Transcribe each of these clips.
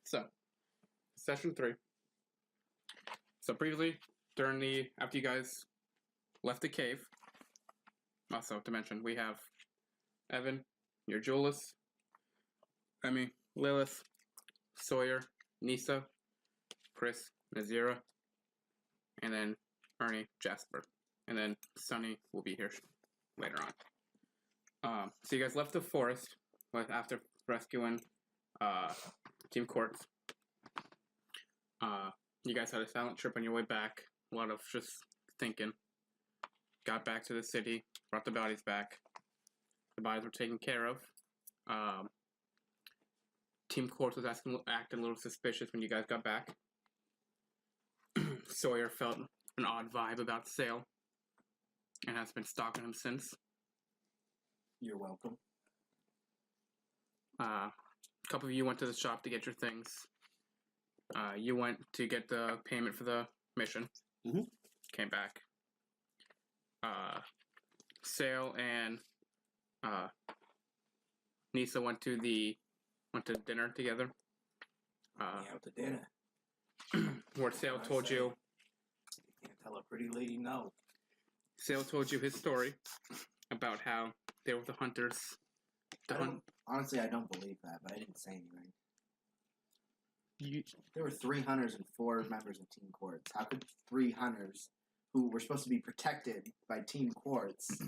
So, session 3. So previously, after you guys left the cave, also to mention, we have Evan, your Julius, Emmy, Lilith, Sawyer, Nisa, Chris, Nazira, and then Ernie, Jasper, and then Sunny will be here later on. So you guys left the forest after rescuing Team Quartz. You guys had a silent trip on your way back. A lot of just thinking. Got back to the city, brought the bodies back. The bodies were taken care of. Team Quartz was acting a little suspicious when you guys got back. Sawyer felt an odd vibe about Sale and has been stalking him since. You're welcome. A couple of you went to the shop to get your things. You went to get the payment for the mission. Mm-hmm. Came back. Sale and Nisa went to dinner together. Went to dinner. Where Sale told you. You can't tell a pretty lady no. Sale told you his story about how they were the hunters. Honestly, I don't believe that, but I didn't say anything. You, There were 3 hunters and 4 members of Team Quartz. How could 3 hunters, who were supposed to be protected by Team Quartz,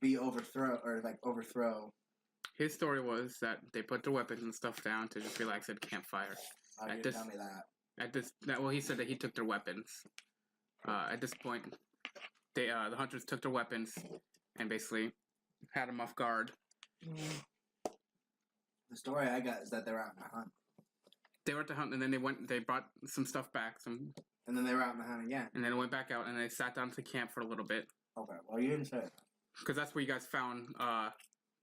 overthrow? His story was that they put their weapons and stuff down to just relax at campfire. Oh, you didn't tell me that. Well, he said that he took their weapons. At this point, the hunters took their weapons and basically had them off guard. The story I got is that they were out on a hunt. They were at the hunt, and then they brought some stuff back, and then they were out on the hunt again. And then went back out, and they sat down to the camp for a little bit. Okay, well, you didn't say that. Because that's where you guys found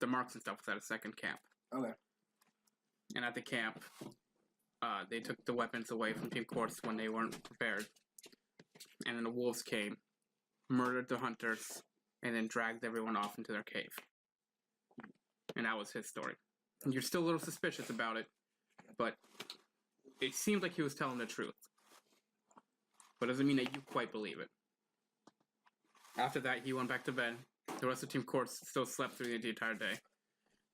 the marks and stuff, was at a second camp. Okay. And at the camp, they took the weapons away from Team Quartz when they weren't prepared. And then the wolves came, murdered the hunters, and then dragged everyone off into their cave. And that was his story. And you're still a little suspicious about it, but it seemed like he was telling the truth. But it doesn't mean that you quite believe it. After that, he went back to bed. The rest of Team Quartz still slept through the entire day,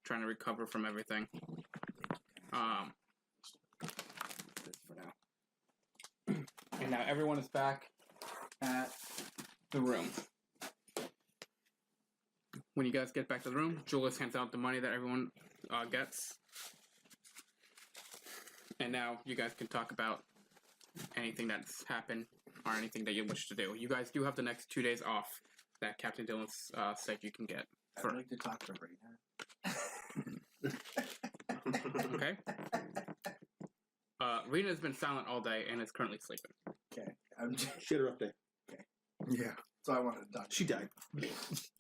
trying to recover from everything. For now. And now everyone is back at the room. When you guys get back to the room, Julius hands out the money that everyone gets. And now you guys can talk about anything that's happened or anything that you wish to do. You guys do have the next 2 days off that Captain Dillon said you can get. I'd like to talk to Rena. Okay. Rena's been silent all day and is currently sleeping. Okay. She had a rough day. Okay. Yeah. That's why I wanted to talk to She died.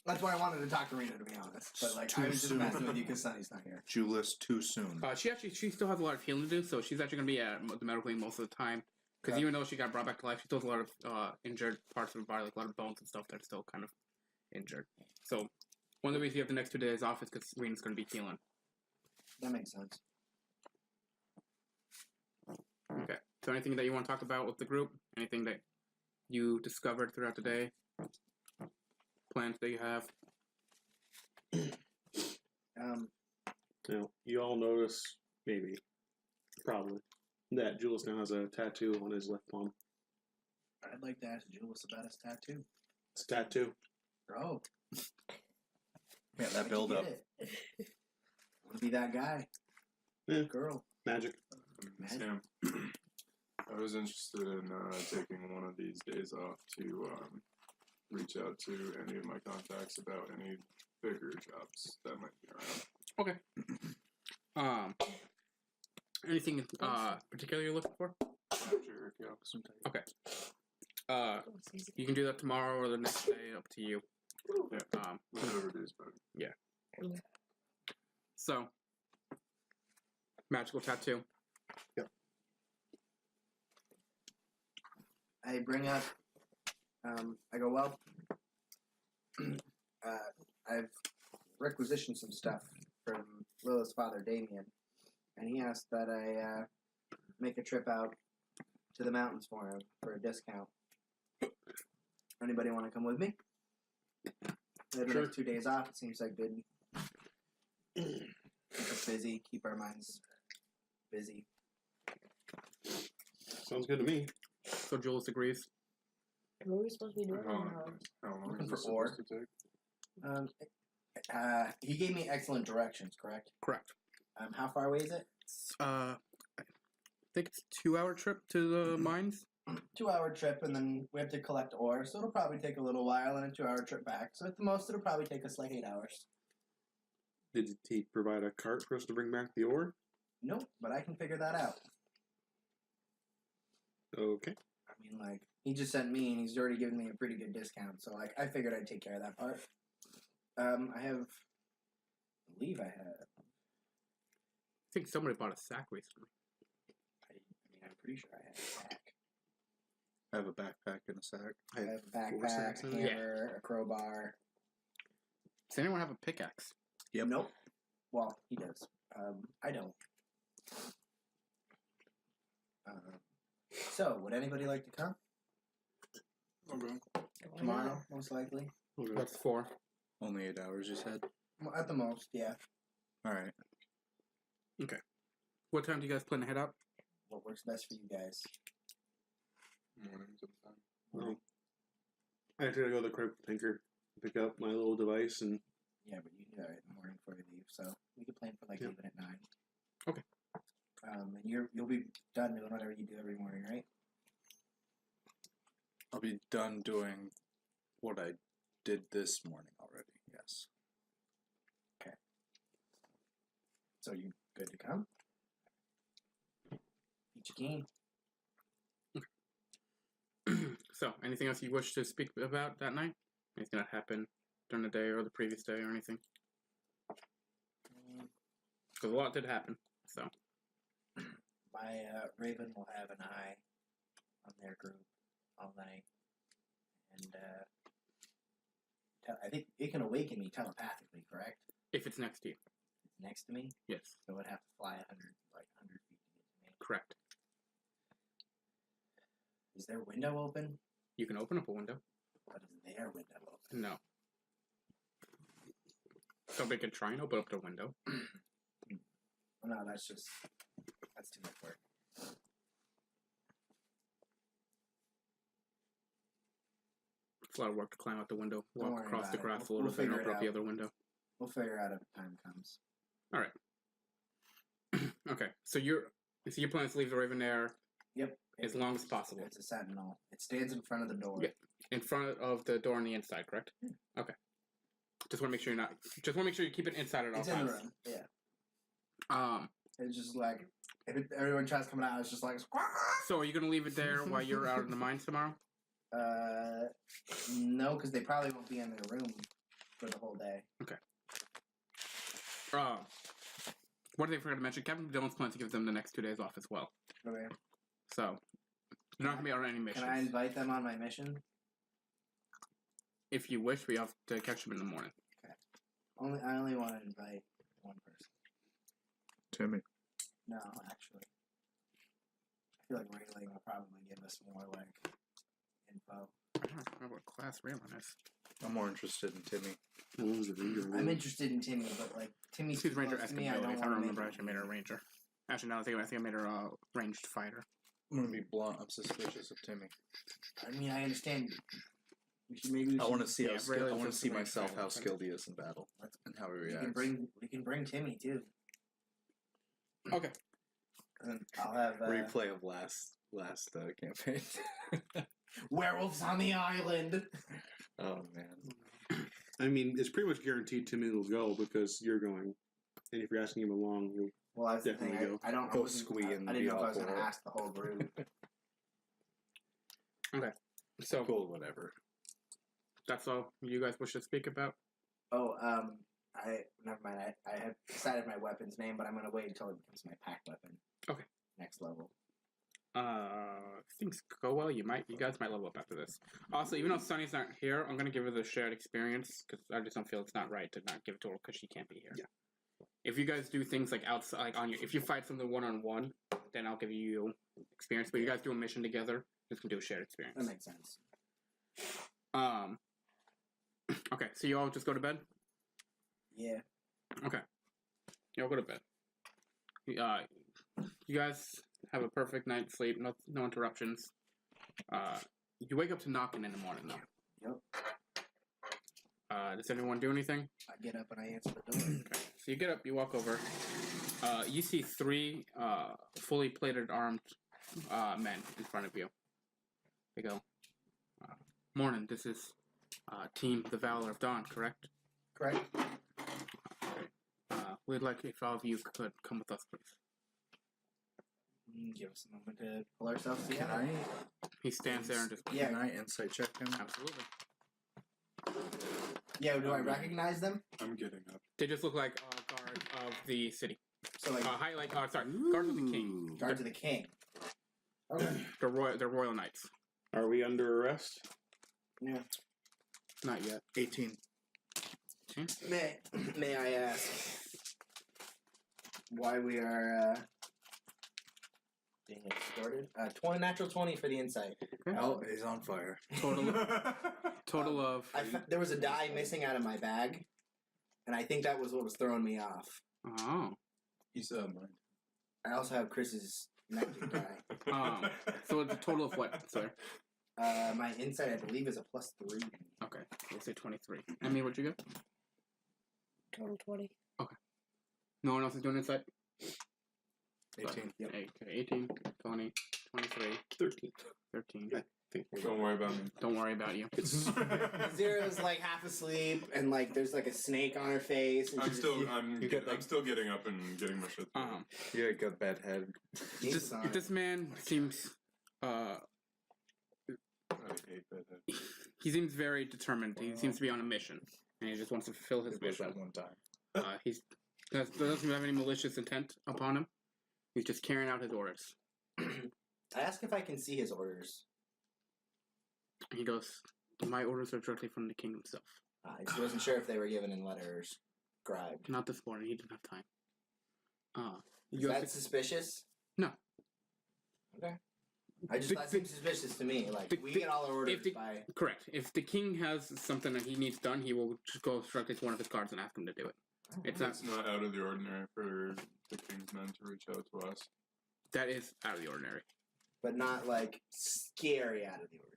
That's why I wanted to talk to Rena, to be honest. But I was just messing with you because Sunny's not here. Julius, too soon. She still has a lot of healing to do, so she's actually going to be at the medical wing most of the time. Because even though she got brought back to life, she still has a lot of injured parts of her body, like a lot of bones and stuff that are still kind of injured. So one of the reasons you have the next 2 days off is because Rena's going to be healing. That makes sense. Okay. So anything that you want to talk about with the group? Anything that you discovered throughout the day? Plans that you have? You all notice, maybe, probably, that Julius now has a tattoo on his left palm. I'd like to ask Julius about his tattoo. It's a tattoo. Bro. Yeah, that build up. I want to be that guy. Yeah. Girl. Magic. Sam, I was interested in taking one of these days off to reach out to any of my contacts about any bigger jobs that might be around. Okay. Anything particular you're looking for? Sure, yeah. Okay. You can do that tomorrow or the next day, up to you. Yeah. Whatever it is, but yeah. So, magical tattoo. Yep. I bring up, I go, well, I've requisitioned some stuff from Lila's father, Damien, and he asked that I make a trip out to the mountains for him for a discount. Anybody want to come with me? We have the Sure. next 2 days off. It seems like good. Keep us busy. Keep our minds busy. Sounds good to me. So Jules agrees. What are we supposed to be doing? How long Looking is for this ore. supposed to take? He gave me excellent directions. Correct. Correct. How far away is it? I think it's a 2-hour trip to the mines. 2-hour trip, and then we have to collect ore, so it'll probably take a little while, and a 2-hour trip back. So at the most, it'll probably take us like 8 hours. Did he provide a cart for us to bring back the ore? Nope, but I can figure that out. Okay. I mean, like, he just sent me, and he's already given me a pretty good discount, so, like, I figured I'd take care of that part. I believe I have, I think somebody bought a sack recently. I'm pretty sure I have a sack. I have a backpack and a sack. I have a 4 backpack, sacks a in it. hammer, a crowbar. Does anyone have a pickaxe? Yep. Nope. Well, he does. I don't. So, would anybody like to come? Okay. Tomorrow, most likely. Okay. That's 4. Only 8 hours, you said? Well, at the most, yeah. Alright. What time do you guys plan to head out? What works best for you guys? Morning sometime. Well, I have to go to the Critical Tinker, pick up my little device, and Yeah, but you can do that in the morning before you leave, so we could plan for like Yep. leaving at 9. Okay. And you'll be done doing whatever you do every morning, right? I'll be done doing what I did this morning already, yes. So you good to come? Eat your game. So, anything else you wish to speak about that night? Anything that happened during the day or the previous day or anything? Because a lot did happen. So, My Raven will have an eye on their group all night, and I think it can awaken me telepathically. Correct? if it's next to you, It's next to me, yes, so it would have to fly 100 feet to get to me. correct. Is their window open? You can open up a window. But is their window open? No. Somebody could try and open up the window. Well, no, that's too much work. It's a lot of work to climb out the window, Don't walk worry across the about it. grass We'll a little bit, and figure it open up the out. other window. We'll figure it out if the time comes. Okay, so your plan is to leave the Raven there Yep. as long as possible, It's a sentinel. It stands in front of the door. Yeah. in front of the door on the inside, correct? Okay. Just want to make sure you're not. Just want to make sure you keep it inside at all It's in the times. room. Yeah. Um. It's just like if everyone tries coming out, it's just like. So are you gonna leave it there while you're out in the mines tomorrow? No, because they probably won't be in their room for the whole day. One thing I forgot to mention: Captain Dillon's plan to give them the next 2 days off as well. Okay. So you're not gonna be on any missions. Can I invite them on my mission? If you wish, we have to catch them in the morning. I only want to invite one person. Timmy. No, actually. I feel like Rayling will probably give us more like info. I don't remember what class Raymond is. I'm more interested in Timmy. what was the ranger? I'm interested in Timmy, but like Timmy's She's too Ranger close to me. I Escamilla. don't If I want to remember, I make actually made her a Ranger. Actually, no, I think I made her a ranged fighter. I'm gonna be blunt. I'm suspicious of Timmy. I mean, I understand. Maybe I want to see Yeah, how really I want to just see the range myself fighter, how okay. skilled he is in battle and how he reacts. we can bring Timmy too. Okay. And I'll have Replay of last campaign. werewolves on the island. Oh man. I mean, it's pretty much guaranteed Timmy will go because you're going, and if you're asking him along, he'll Well, that's the thing. Definitely go. I don't. Go I wasn't- squee I and didn't be know if I all was going for to it. ask the whole group. So Cool, whatever. that's all you guys wish to speak about. Oh, never mind. I have decided my weapon's name, but I'm gonna wait until it becomes my pack weapon. Okay. Next level. If things go well, you guys might level up after this. Also, even though Sunny's not here, I'm gonna give her the shared experience because I just don't feel it's not right to not give it to her because she can't be here. Yeah. if you guys do things like outside, like on your, if you fight something 1-on-1, then I'll give you experience. But you guys do a mission together, just can do a shared experience. That makes sense. Okay, so you all just go to bed. Yeah. Okay, you all go to bed. You guys have a perfect night's sleep, no interruptions. You wake up to knocking in the morning though. Yep. Does anyone do anything? I get up and I answer the door. Okay. So you get up, you walk over. You see 3 fully plated armed men in front of you. They go, "Morning. This is Team the Valor of Dawn, correct? Correct. We'd like if all of you could come with us, please." Give us a moment to pull ourselves Can together. He stands there and just Yeah. Can I insight check him? absolutely. Yeah, do I recognize them? I'm getting up. They just look like guards of the city. So like Guards of the king. guards of the king. Okay. They're royal knights. Are we under arrest? Yeah. Not yet. 18. May I ask why we are being extorted? Natural 20 for the insight. Oh, he's on fire. Total of. There was a die missing out of my bag, and I think that was what was throwing me off. Oh. He's mine. I also have Chris's magic die. So it's a total of what, sir? My insight, I believe, is a +3. Okay, we'll say 23. Emmy, what'd you get? Total 20. No one else is doing insight? 18. Yep. Okay, 18, 20, 23, 13. Don't worry about me. Don't worry about you. Zera's like half asleep, and like there's like a snake on her face. And I'm she's still just, getting up and getting my shit. You got a bad head. This man seems, I hate that. he seems very determined. He seems to be on a mission, and he just wants to fulfill his He was mission. that one time. He doesn't have any malicious intent upon him. He's just carrying out his orders. I ask if I can see his orders. And he goes, "My orders are directly from the king himself." I just wasn't sure if they were given in letters, scribed. Not this morning. He didn't have time. Is You have that to- suspicious? No. Okay. That The- seems suspicious to me. Like, we the- get all our orders if the- by... Correct. If the king has something that he needs done, he will just go directly to one of his guards and ask him to do it. It's not. It's not out of the ordinary for the king's men to reach out to us. That is out of the ordinary. But not, like, scary out of the ordinary.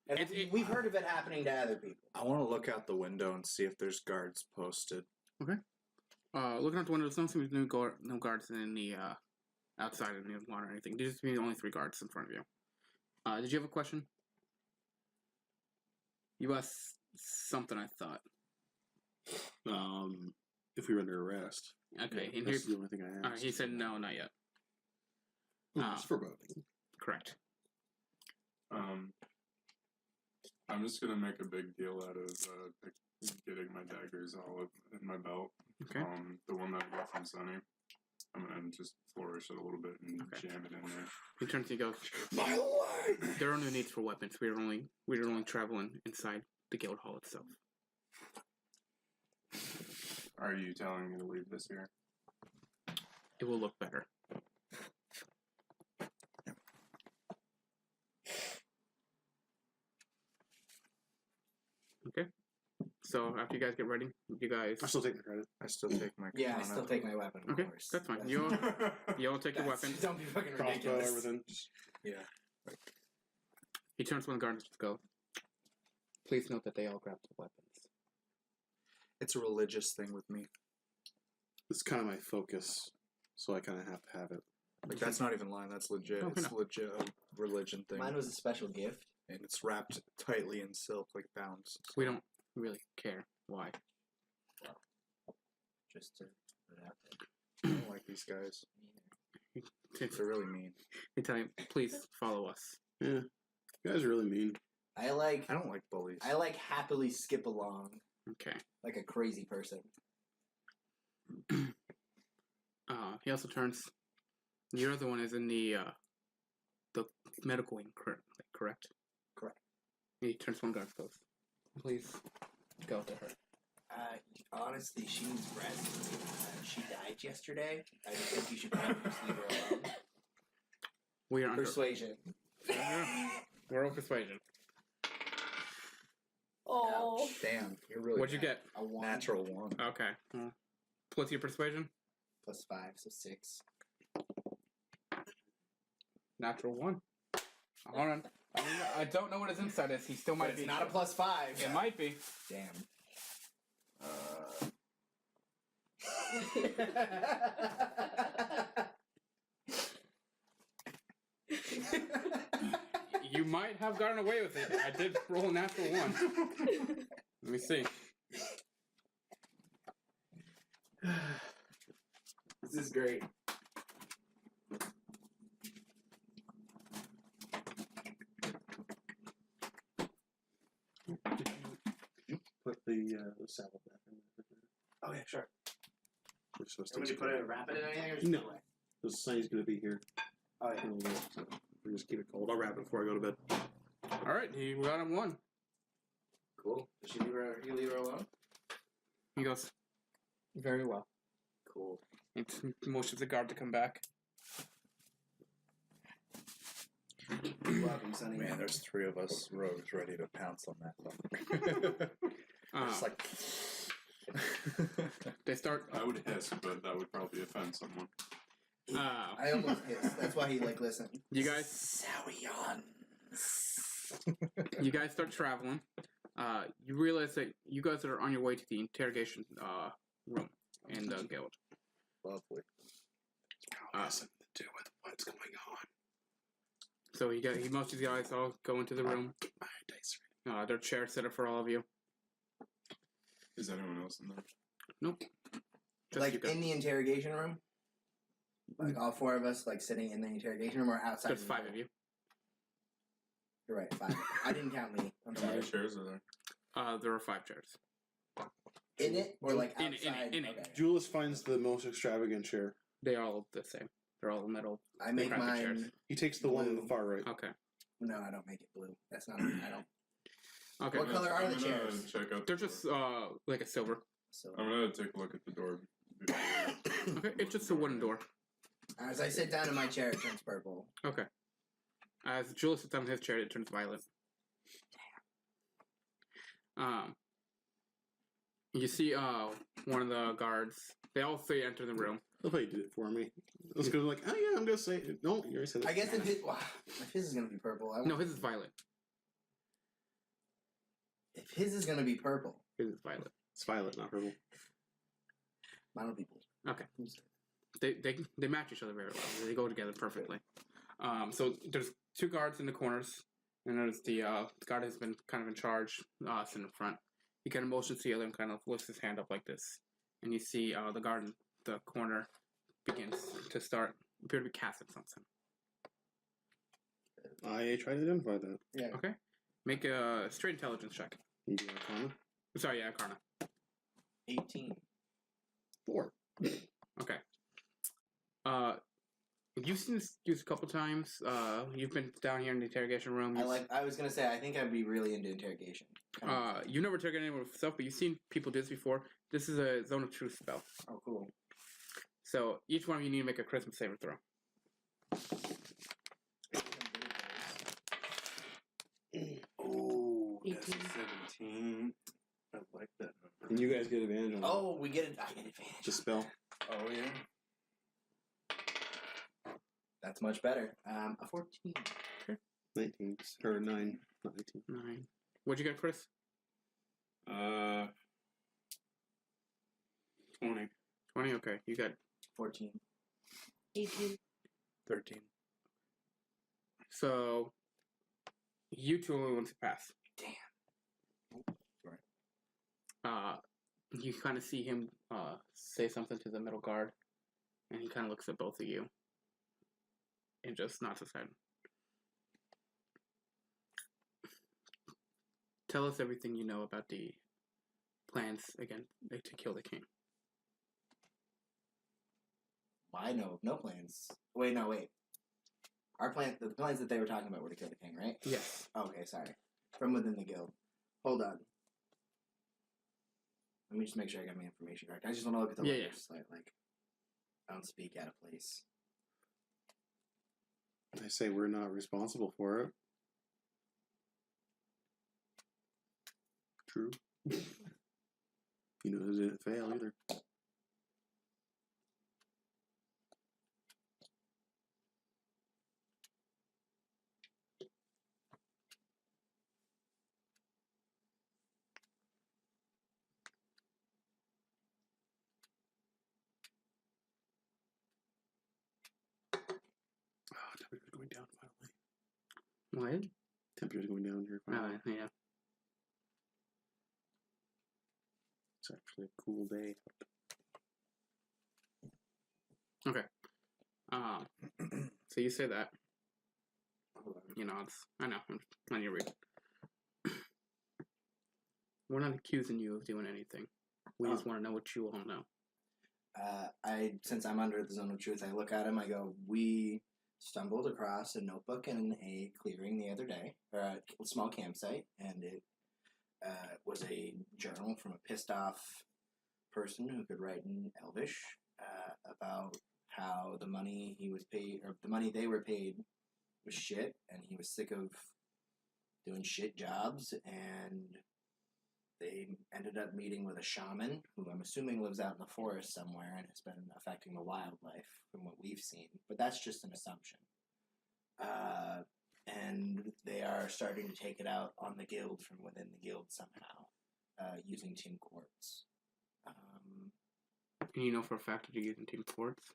And we've heard of it happening to other people. I want to look out the window and see if there's guards posted. Looking out the window, there don't seem to be no guards in the outside of the lawn or anything. There's just be only 3 guards in front of you. Did you have a question? You asked something, I thought. If we were under arrest. Okay, Yeah, and that's here, the only thing I asked. he said no, not yet. It's foreboding. Correct. I'm just gonna make a big deal out of getting my daggers all in my belt. Okay. The one that I got from Sunny. I'm gonna just flourish it a little bit and Okay. jam it in there. He turns and he goes, My life! "There are no needs for weapons. We're only traveling inside the guild hall itself." Are you telling me to leave this here? It will look better. Okay. So after you guys get ready, you guys. I still take the credit. I still take my Yeah, I katana. still take my weapon, of Okay, course. that's fine. You all take your weapons. Don't be fucking Crossbow, ridiculous. everything. Yeah. He turns to one of the guards and go, "Please note that they all grabbed the weapons." It's a religious thing with me. It's kind of my focus, so I kind of have to have it. Like, that's not even lying. That's legit. Okay, It's legit a religion thing. Mine was a special gift. And it's wrapped tightly in silk, like bounds. We don't really care why. Just to put it out there. I don't like these guys. They're really mean. They tell you, "Please follow us." Yeah. You guys are really mean. I don't like bullies. I happily skip along Okay. like a crazy person. He also turns. Your other one is in the medical wing, correct? Correct. He turns to one guard and goes, "Please go to her." Honestly, she needs rest. She died yesterday. I just think you should probably just leave her alone. We are under Persuasion. World persuasion. Oh. Damn, you're really. What'd you get? A 1 Natural one. Okay. Well, what's your persuasion? plus 5, so 6. Natural 1. Hold on. I don't know what his insight is. He still But might it's be. not a plus 5. It might be. Damn. You might have gotten away with it. I did roll a natural 1. Let me see. This is great. Put the salad back in there. Oh yeah, sure. We're supposed Want me to put it, wrap it in anything, or just No. put it away? The sun's gonna be here. Oh yeah. in a little bit, so we just keep it cold. I'll wrap it before I go to bed. All right, he got him 1. Cool. Does she leave her? You leave her alone? He goes, very well. Cool. He motions the guard to come back. You're welcome, Sonny. Man, there's 3 of us rogues ready to pounce on that fucker. Just like. They start. I would hiss, but that would probably offend someone. I almost hissed. That's why he listened. You guys. You guys start traveling. You realize that you guys are on your way to the interrogation room in the guild. Lovely. Nothing to do with what's going on. So most of you guys all go into the room. There are chairs set up for all of you. Is anyone else in there? Nope. Just Like you guys. in the interrogation room? Like all 4 of us, like sitting in the interrogation room, or outside? There's 5 of you. You're right, 5. I didn't count me. I'm How sorry. many chairs are there? There are 5 chairs. In it or like In it, outside? in it. Okay. Julius finds the most extravagant chair. They're all the same. They're all metal. I make crafted mine. chairs. He takes the one on the Blue. far right. Okay. No, I don't make it blue. That's not. I don't. Okay. What color are I'm the gonna chairs? Check out They're the just door. like a silver. So I'm gonna take a look at the door. before- Okay, it's just a wooden door. as I sit down in my chair, it turns purple. Okay. As Julius sits down in his chair, it turns violet. You see one of the guards. They all 3 enter the room. Look how you did it for me. Let's go like, oh yeah, I'm gonna say it. No, you already said it. I guess if it. Wow, if his is gonna be purple, I No, want, his is violet. if his is gonna be purple, His is violet. It's violet, not purple. mine will be blue. Okay. They match each other very well. They go together perfectly. So there's 2 guards in the corners, and there's the guard has been kind of in charge, sitting in front. He kind of motions to the other and kind of lifts his hand up like this, and you see the guard in the corner begins to appear to be casting something. I try to identify that. Yeah. Okay. Make a straight intelligence check. You do Arcana. Sorry, yeah, Karna. 18. 4. Okay. You've seen this used a couple times. You've been down here in the interrogation room. I was gonna say, I think I'd be really into interrogation. You never interrogated anyone with stuff, but you've seen people do this before. This is a zone of truth spell. Oh, cool. So each one of you need to make a charisma saving throw. Oh, 18. 17. I like that number. And you guys get advantage on Oh, we get it. I get advantage. the spell. Oh yeah. That's much better. A 14. 19 or 9, not 19. 9. What'd you get, Chris? 20. 20. Okay, you got 14. 18. 13. so. You 2 only ones to pass. You kind of see him say something to the middle guard, and he kind of looks at both of you, and just nods his head. Tell us everything you know about the plans again to kill the king. I know of no plans. Wait, no, wait. The plans that they were talking about were to kill the king, right? Yes. Okay, sorry. From within the guild. Hold on. Let me just make sure I got my information correct. I just want to look at the Yeah, letters. Like, I don't speak out of place. I say we're not responsible for it. True. You know, it didn't fail either. Oh, temperature's going down finally. What? Temperature's going down here finally. Yeah. It's actually a cool day. Okay. So you say that. Hold on. You know, I know. I'm letting you read. We're not accusing you of doing anything. We just want to know what you all know. Since I'm under the zone of truth, I look at him. I go, "We stumbled across a notebook in a clearing the other day, or a small campsite, and it was a journal from a pissed off person who could write in Elvish about how the money he was paid, or the money they were paid, was shit, and he was sick of doing shit jobs, and they ended up meeting with a shaman who I'm assuming lives out in the forest somewhere and has been affecting the wildlife from what we've seen. But that's just an assumption. And they are starting to take it out on the guild from within the guild somehow, using Team Quartz. And you know for a fact that you're using Team Quartz?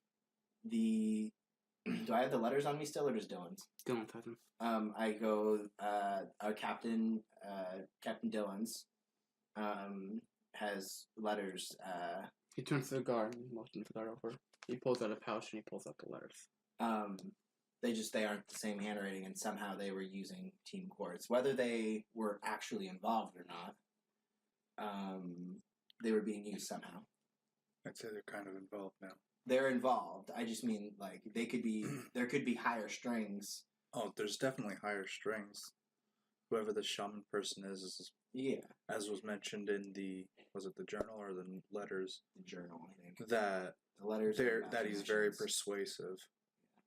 Do I have the letters on me still, or just Dylan's? Dylan has them. I go, our Captain Dylan's, has letters. He turns to the guard and motions the guard over. He pulls out a pouch and he pulls out the letters. They aren't the same handwriting, and somehow they were using Team Quartz. Whether they were actually involved or not, they were being used somehow. I'd say they're kind of involved now. They're involved. I just mean, like, they could be. There could be higher strings. Oh, there's definitely higher strings. Whoever the shaman person is, Yeah, as was mentioned in was it the journal or the letters, the journal. I think that the letters. are that he's very machinations. persuasive.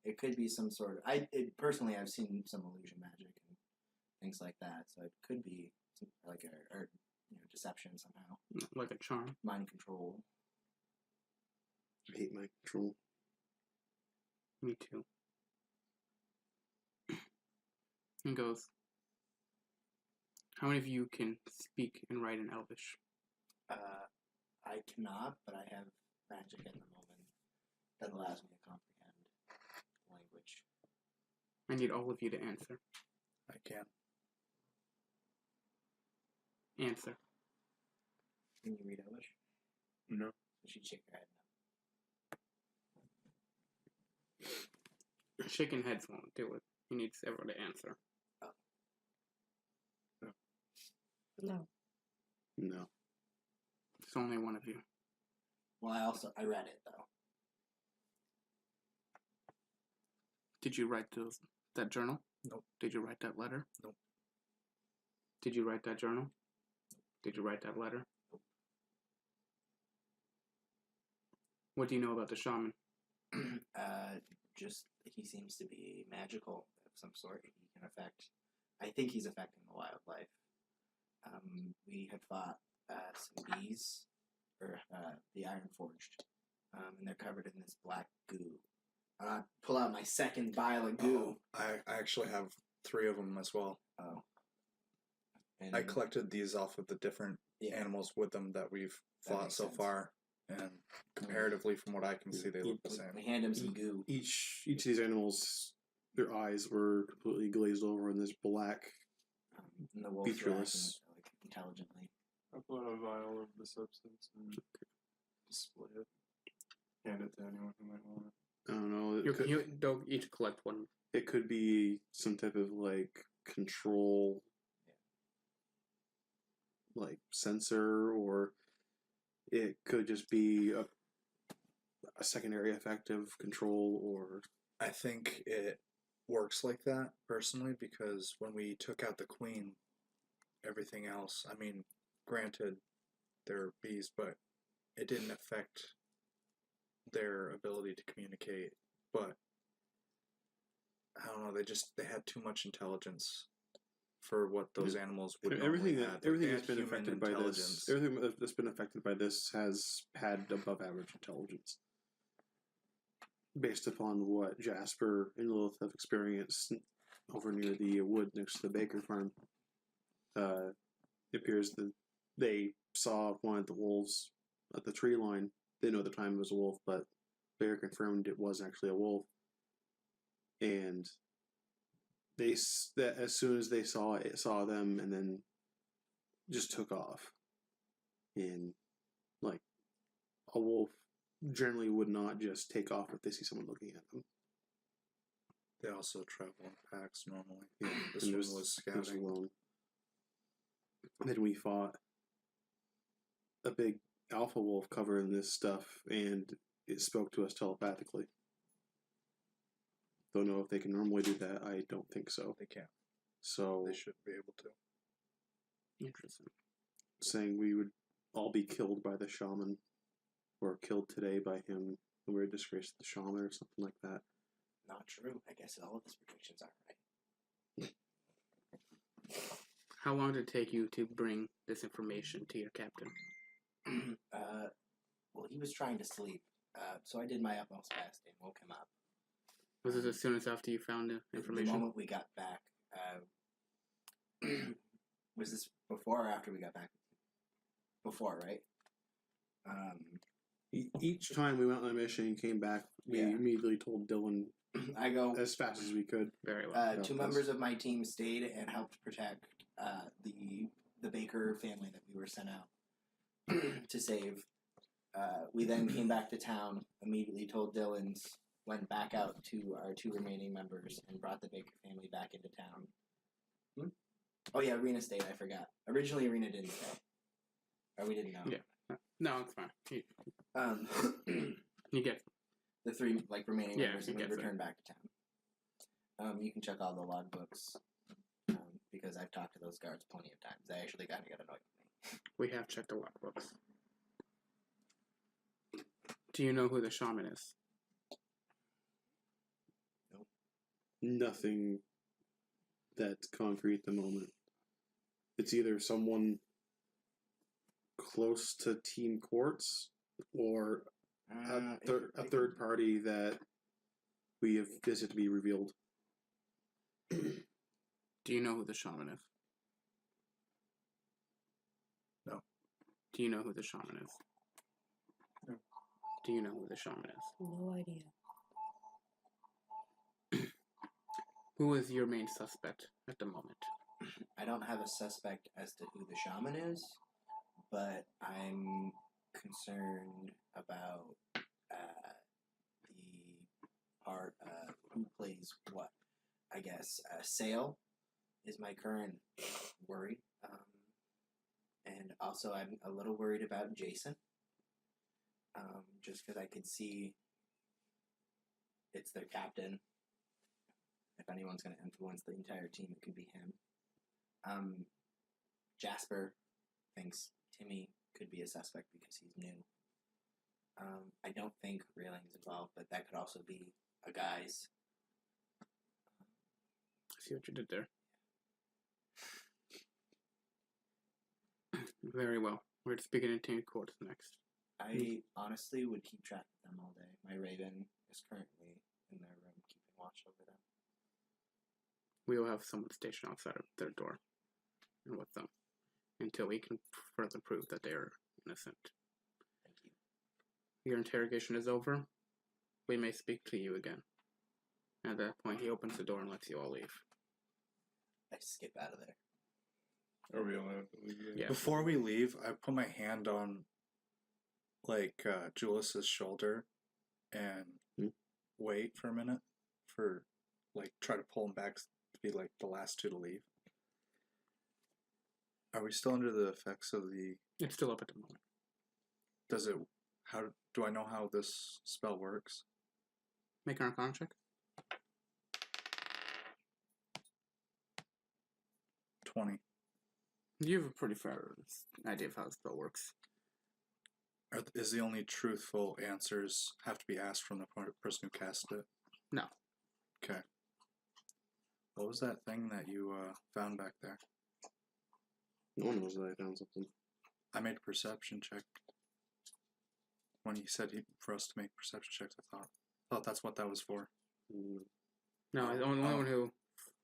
It could be some sort of. Personally, I've seen some illusion magic and things like that, so it could be like a deception somehow, Like a charm. mind control. I hate my control. Me too. He goes, how many of you can speak and write in Elvish? I cannot, but I have magic at the moment that allows me to comprehend language. I need all of you to answer. I can. Answer. Can you read Elvish? No. She'd shake her head Shaking heads won't do it. He needs everyone to answer. No. No. There's only one of you. Well, I read it though. Did you write that journal? Nope. Did you write that letter? Nope. Did you write that journal? Did you write that letter? Nope. What do you know about the shaman? Just he seems to be magical of some sort. He can affect. I think he's affecting the wildlife. We have fought some bees, or the Iron Forged, and they're covered in this black goo. Pull out my second vial of goo. I actually have 3 of them as well. Oh. And I collected these off of the different animals with them that we've That fought makes so sense. far, and comparatively from what I can see, they look the same. We hand him some goo. Each of these animals, their eyes were completely glazed over in this black. And the wolves Featureless. react, like, intelligently. I'll put a vial of the substance and display it. Hand it to anyone who might want it. I don't know. They'll each collect one. It could be some type of like control, like sensor, or it could just be a secondary effect of control, or I think it works like that personally because when we took out the queen, everything else. I mean, granted, their bees, but it didn't affect their ability to communicate. But I don't know. They had too much intelligence for what those animals would normally have. Like, everything they that's had been human affected by this, intelligence. everything that's been affected by this has had above average intelligence, based upon what Jasper and Lilith have experienced over near the wood next to the Baker farm. It appears that they saw one of the wolves at the tree line. They know at the time it was a wolf, but Baker confirmed it was actually a wolf. And that as soon as they saw it, saw them, and then just took off. And like a wolf generally would not just take off if they see someone looking at them. They also travel in packs normally. Yeah, This and one it was it was scouting. alone. Then we fought a big alpha wolf covering this stuff, and it spoke to us telepathically. Don't know if they can normally do that. I don't think so. They can't. So They should be able to. Interesting. saying we would all be killed by the shaman, or killed today by him, and we were disgraced the shaman or something like that. Not true. I guess all of his predictions aren't right. How long did it take you to bring this information to your captain? Well, he was trying to sleep, so I did my utmost best and woke him up. Was this as soon as after you found the The information? moment we got back, was this before or after we got back? Before, right? Each time we went on a mission and came back, we Yeah. immediately told Dylan I go. as fast as we could. Very well. Two members of my team stayed and helped protect the Baker family that we were sent out to save. We then came back to town, immediately told Dylan's, went back out to our two remaining members, and brought the Baker family back into town. Oh yeah, Rena stayed, I forgot. Originally Rena didn't stay. Or we didn't know. Yeah. No, it's fine. You get The three remaining Yeah, members, he and we gets it. returned back to town. You can check all the logbooks, because I've talked to those guards plenty of times. They actually kind of got annoyed with me. We have checked the logbooks. Do you know who the shaman is? Nothing that's concrete at the moment. It's either someone close to Team Quartz or a third party that we have yet to be revealed. Do you know who the shaman is? No. Do you know who the shaman is? No. Do you know who the shaman is? No idea. Who is your main suspect at the moment? I don't have a suspect as to who the shaman is, but I'm concerned about the part of who plays what. I guess Sale is my current worry, and also I'm a little worried about Jason, just because I could see it's their captain. If anyone's going to influence the entire team, it could be him. Jasper thinks Timmy could be a suspect because he's new. I don't think Railing's involved, but that could also be a guy's. See what you did there. Very well. We're speaking in Team Quartz next. I honestly would keep track of them all day. My Raven is currently in their room keeping watch over them. We will have someone stationed outside of their door and with them until we can further prove that they are innocent. Thank you. Your interrogation is over. We may speak to you again. At that point, he opens the door and lets you all leave. I skip out of there. Are we allowed to leave? Yeah. Before we leave, I put my hand on Julius's shoulder and wait for a minute for try to pull him back to be the last two to leave. Are we still under the effects of the? It's still up at the moment. Does it? How do I know how this spell works? Make an Arcana check. 20. You have a pretty fair idea of how the spell works. Is the only truthful answers have to be asked from the person who cast it? No. Okay. What was that thing that you found back there? No one knows that I found something. I made a perception check. When he said for us to make perception checks, I thought that's what that was for. No, the only one who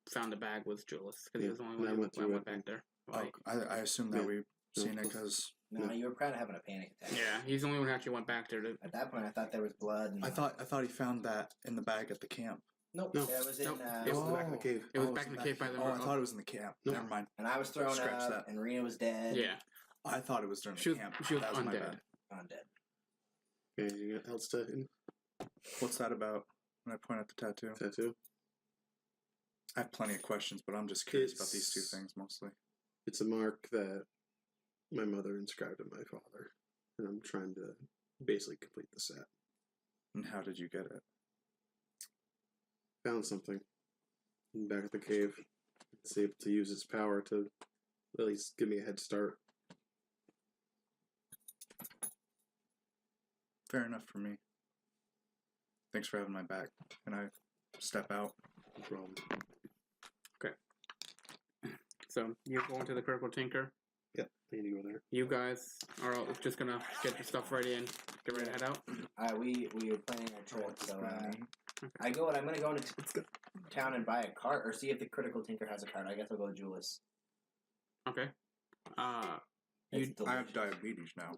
found the bag was Julius, because he was the only one who went back there. Oh, I assumed that Yeah. we've seen it because No, you were probably having a panic attack. Yeah, he's the only one who actually went back there to. At that point, I thought there was blood. And I thought he found that in the bag at the camp. Nope. No. That was in. Nope. It was in the back of the cave. It was Oh, back in the cave by the Oh, I road. thought it was in the camp. No. Never mind. And I was thrown Scratch out, that. and Rena was dead. Yeah. I thought it was during She the was- camp. she was That was my undead. bad. Undead. Okay, you got else to What's that about? When I point at the tattoo, tattoo? I have plenty of questions, but I'm just curious about these two It's- things mostly. It's a mark that my mother inscribed to my father, and I'm trying to basically complete the set. And how did you get it? Found something back at the cave. It's able to use its power to at least give me a head start. Fair enough for me. Thanks for having my back. Can I step out? No problem. So you go into the Critical Tinker. Yep, I need to go there. You guys are all just gonna get your stuff ready and get ready to head out. We were planning our trip, so I'm gonna go into town and buy a cart, or see if the Critical Tinker has a cart. I guess I'll go with Julius. Okay. It's I have delicious. diabetes now.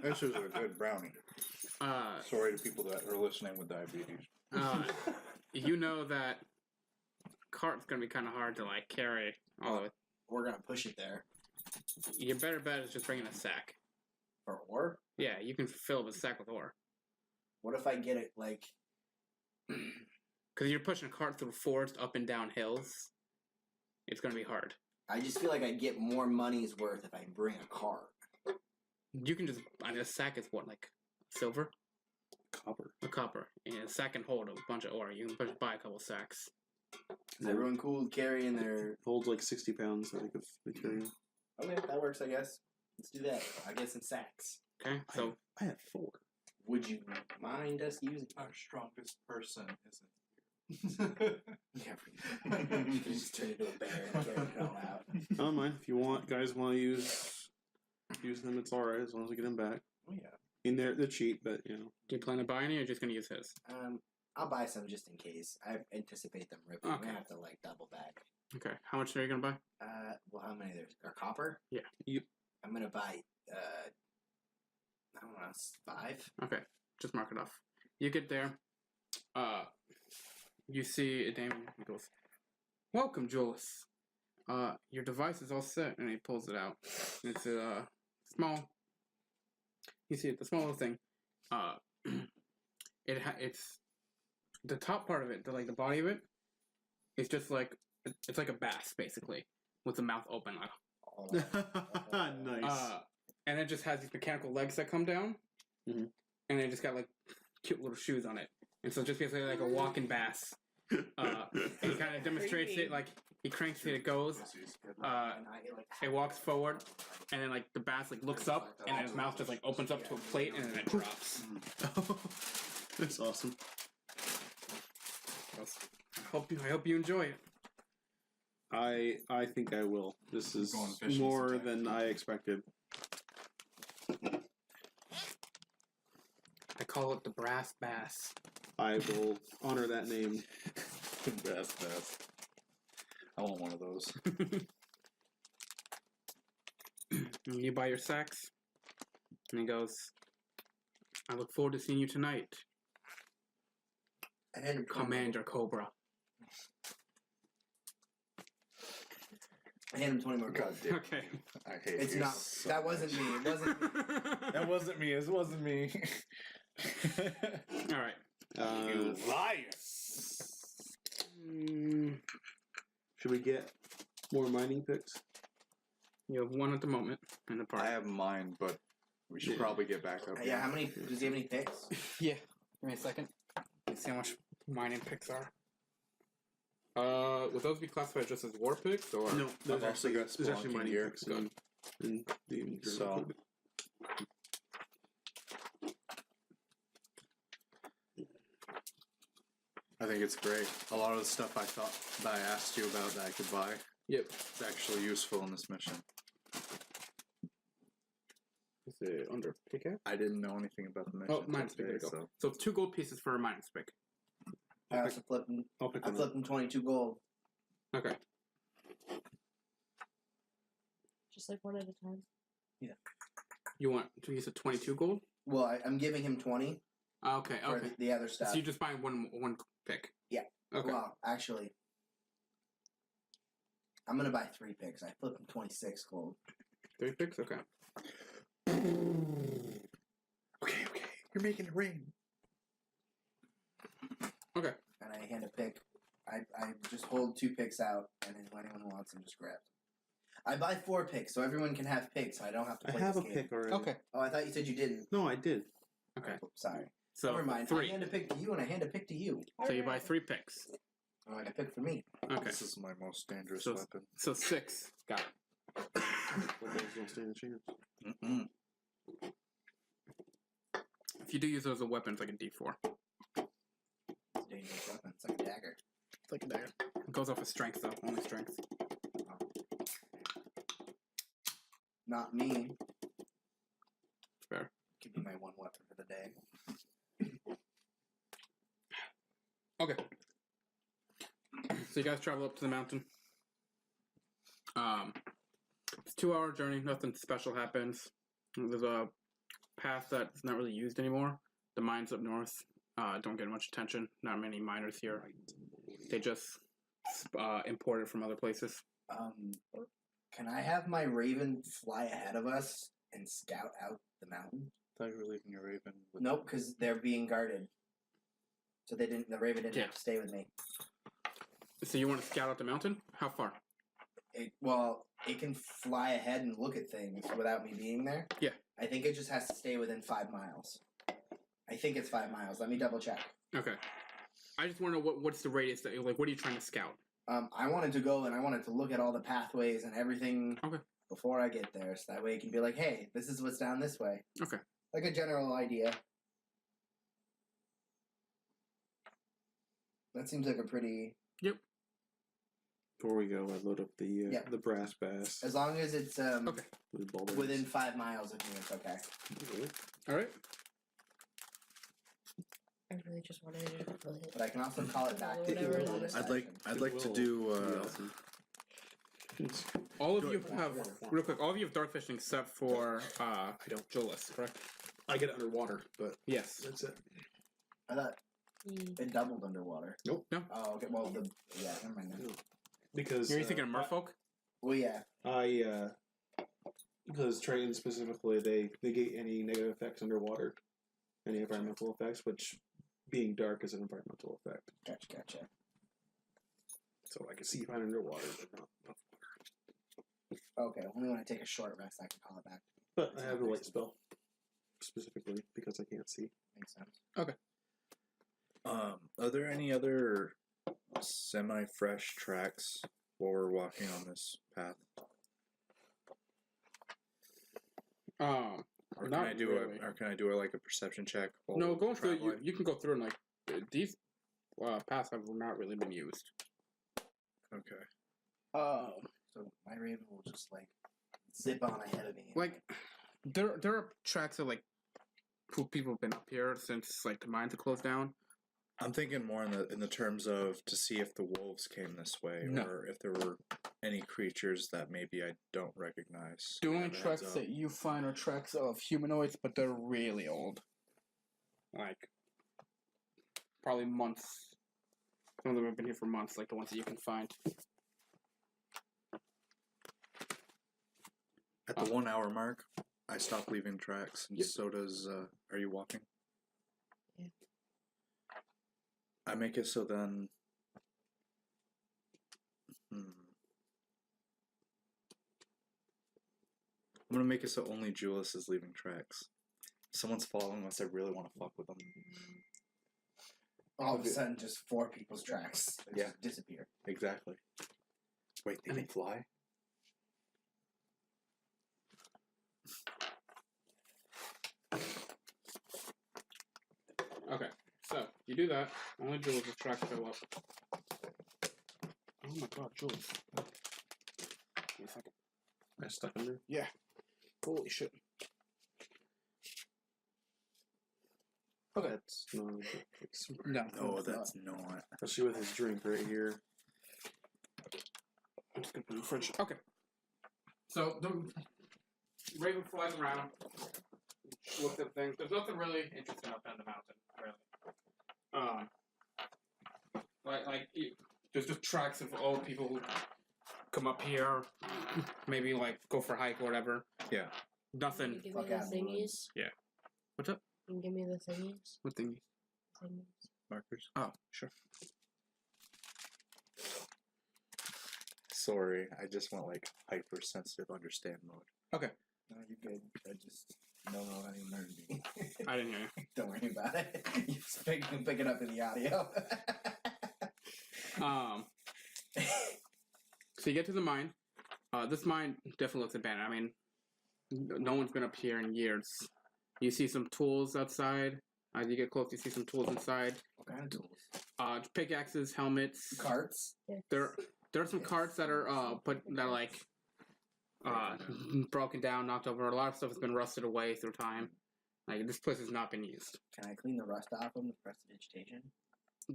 This is a good brownie. Sorry to people that are listening with diabetes. You know that cart's gonna be kind of hard to like carry all the way. We're gonna push it there Your better bet is just bringing a sack. for ore. Yeah, you can fill the sack with ore. What if I get it like? Because you're pushing a cart through forest, up and down hills. It's gonna be hard. I just feel like I get more money's worth if I bring a cart. You can just. I mean, a sack is what, like silver? Copper. A copper. And a sack can hold a bunch of ore. You can buy a couple sacks. Is everyone cool with carrying their? Holds like 60 pounds, I think, of material. Okay, that works. I guess. Let's do that. I guess in sacks. Okay, so I have 4. Would you mind us using? Our strongest person isn't Yeah, just turn into a bear and carry it all out. I don't mind. If you guys want to use them, it's alright, as long as we get them back. Oh yeah. In there, they're cheap, but, you know. do you plan to buy any, or just gonna use his? I'll buy some just in case. I anticipate them ripping. Okay. I have to like double back. Okay, how much are you gonna buy? Well, how many there's? Are copper? Yeah. Yep. I'm gonna buy. I don't know, 5. Okay, just mark it off. You get there. You see a Damon. He goes, "Welcome, Julius. Your device is all set," and he pulls it out. It's a small. You see it, the small little thing. It's the top part of it, the body of it. It's just like it's like a bass basically, with the mouth open, like. Nice. And it just has these mechanical legs that come down, Mhm. and it just got like cute little shoes on it, and so it's just basically like a walking bass. And he kind of demonstrates it, like he cranks it, it goes, it walks forward, and then like the bass like looks up, and then his mouth just like opens up to a plate, and then it drops. That's awesome. I hope you enjoy it. I think I will. This is Going fishing more sometime. than I expected. I call it the brass bass. I will honor that name. Best. I want one of those. You buy your sacks, and he goes, "I look forward to seeing you tonight, And Commander Cobra." I hand him 20 more God gold. damn. Okay. I hate It's you not. so That wasn't me. It wasn't me. That wasn't me. It wasn't me. All right. You liar. Should we get more mining picks? You have one at the moment in the park. I have mine, but we should probably get back up. Yeah. How many? Does he have any picks? Yeah. Give me a second. Let's see how much mining picks are. Would those be classified just as war picks, or No, there's I've also actually got there's actually spelunking mining gear. picks in the So I think it's great. A lot of the stuff I thought that I asked you about that I could buy, Yep. it's actually useful in this mission. Is it under pickaxe? I didn't know anything about the mission. Oh, minus pick. There today, you go. so So 2 gold pieces for a minus pick. I also flipped him. I'll pick I them flipped him 22 gold. Okay. Just like one at a time. You want to use a 22 gold? Well, I'm giving him 20 Okay. for Okay. the other stuff. So you're just buying one pick. Yeah. Okay. Well, actually, I'm gonna buy 3 picks. I flipped him 26 gold. 3 picks. Okay. okay, you're making it rain. Okay. And I hand a pick. I just hold 2 picks out, and then when anyone wants them, just grab them. I buy 4 picks, so everyone can have picks, so I don't have to I play have a this game. pick already. Okay. Oh, I thought you said you didn't. No, I did. Okay. Oh, sorry. So Never mind. 3. I hand a pick to you, and I hand a pick to you. So you buy 3 picks. Oh, I got a pick for me. Okay. This is my most dangerous So- weapon. So 6. Got it. What those don't stand a chance. Mm-mm. If you do use those as a weapon, it's like a D4. It's a dangerous weapon. It's like a dagger. It's like a dagger. It goes off of strength though. Only strength. Not me. Fair. Give me my 1 weapon for the day. Okay. So you guys travel up to the mountain. It's a 2-hour journey. Nothing special happens. There's a path that's not really used anymore. The mines up north don't get much attention. Not many miners here. They just import it from other places. Can I have my raven fly ahead of us and scout out the mountain? Thought you were leaving your raven. With Nope, because they're being guarded. So they didn't. The raven didn't have to stay with me. So you want to scout out the mountain? How far? It can fly ahead and look at things without me being there. Yeah. I think it just has to stay within 5 miles. I think it's 5 miles. Let me double check. Okay. I just want to know what's the radius that what are you trying to scout? I wanted to go and I wanted to look at all the pathways and everything before I get there, so that way it can be like, hey, this is what's down this way. Okay. Like a general idea. That seems like a pretty. Before we go, I load up the brass bass. As long as it's Okay. With ball bearings. within 5 miles of me, it's okay. All right. I really just wanted to play it. But I can also call it back to Whatever you. it is. I'd like to Will do. be awesome. All of you have real quick. All of you have dart fishing except for I don't. Julius, correct? I get it underwater, but Yes. that's it. I thought Mm. it doubled underwater. Nope. No. Oh, okay. Well, never mind that. No. Because You're thinking of merfolk? Well, yeah. Because trains specifically, they negate any negative effects underwater, any environmental effects, which being dark is an environmental effect. Gotcha. So I can see fine underwater, but not above water. Okay, only when I take a short rest I can call it back. But I have a light spell specifically because I can't see. Makes sense. Are there any other semi-fresh tracks while we're walking on this path? Or can Not I do really. can I do like a perception check? While No, we're going through traveling? you can go through and like these paths have not really been used. Okay. So my raven will just like zip on ahead of me. Like there are tracks that like people have been up here since like the mines have closed down. I'm thinking more in the terms of to see if the wolves came this way, No. or if there were any creatures that maybe I don't recognize. The only Have a heads tracks up. that you find are tracks of humanoids, but they're really old. Like probably months. Some of them have been here for months, like the ones that you can find. At the 1 hour mark, I stop leaving tracks, and Yep. so does. Are you walking? Yeah. I make it so then. I'm gonna make it so only Julius is leaving tracks. If someone's following us, I really want to fuck with them. All of a sudden, just 4 people's tracks just disappear. Exactly. Wait, they can fly? Okay, so You do that. Only Jules' tracks go up. Oh my god, Jules. Give me a second. I stuck under. Yeah. Holy shit. Okay. That's not. No. No, that's not. Especially with his drink right here. I'm just gonna put it in the fridge. Okay. So the Raven flies around, looks at things. There's nothing really interesting up on the mountain, really. There's just tracks of old people who come up here, maybe like go for a hike or whatever. Yeah. Nothing. Can you give Fuck me out the of the woods. thingies? What's up? Can you give me the thingies? What thing? Thingies. Markers. Oh, sure. Sorry, I just went like hypersensitive understand mode. Okay. No, you're good. I just don't know how you learned me. I didn't hear you. Don't worry about it. You just pick it up in the audio. So you get to the mine. This mine definitely looks abandoned. I mean, no one's been up here in years. You see some tools outside. As you get close, you see some tools inside. What kind of tools? Pickaxes, helmets. Carts. There are some carts that are broken down, knocked over. A lot of stuff has been rusted away through time. Like this place has not been used. Can I clean the rust off them with prestidigitation?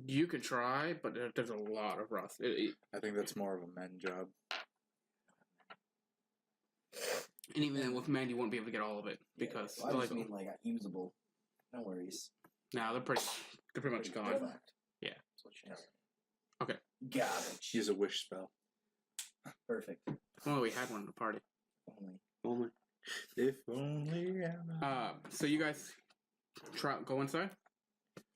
You could try, but there's a lot of rust. I think that's more of a men job. And even then, with men, you won't be able to get all of it because I they're just like, mean like usable. No worries. no, they're pretty much gone. Perfect. Yeah. That's what she has. Okay. Garbage. Use a wish spell. Perfect. Well, we had one at the party. Only. Only. If only. So you guys go inside.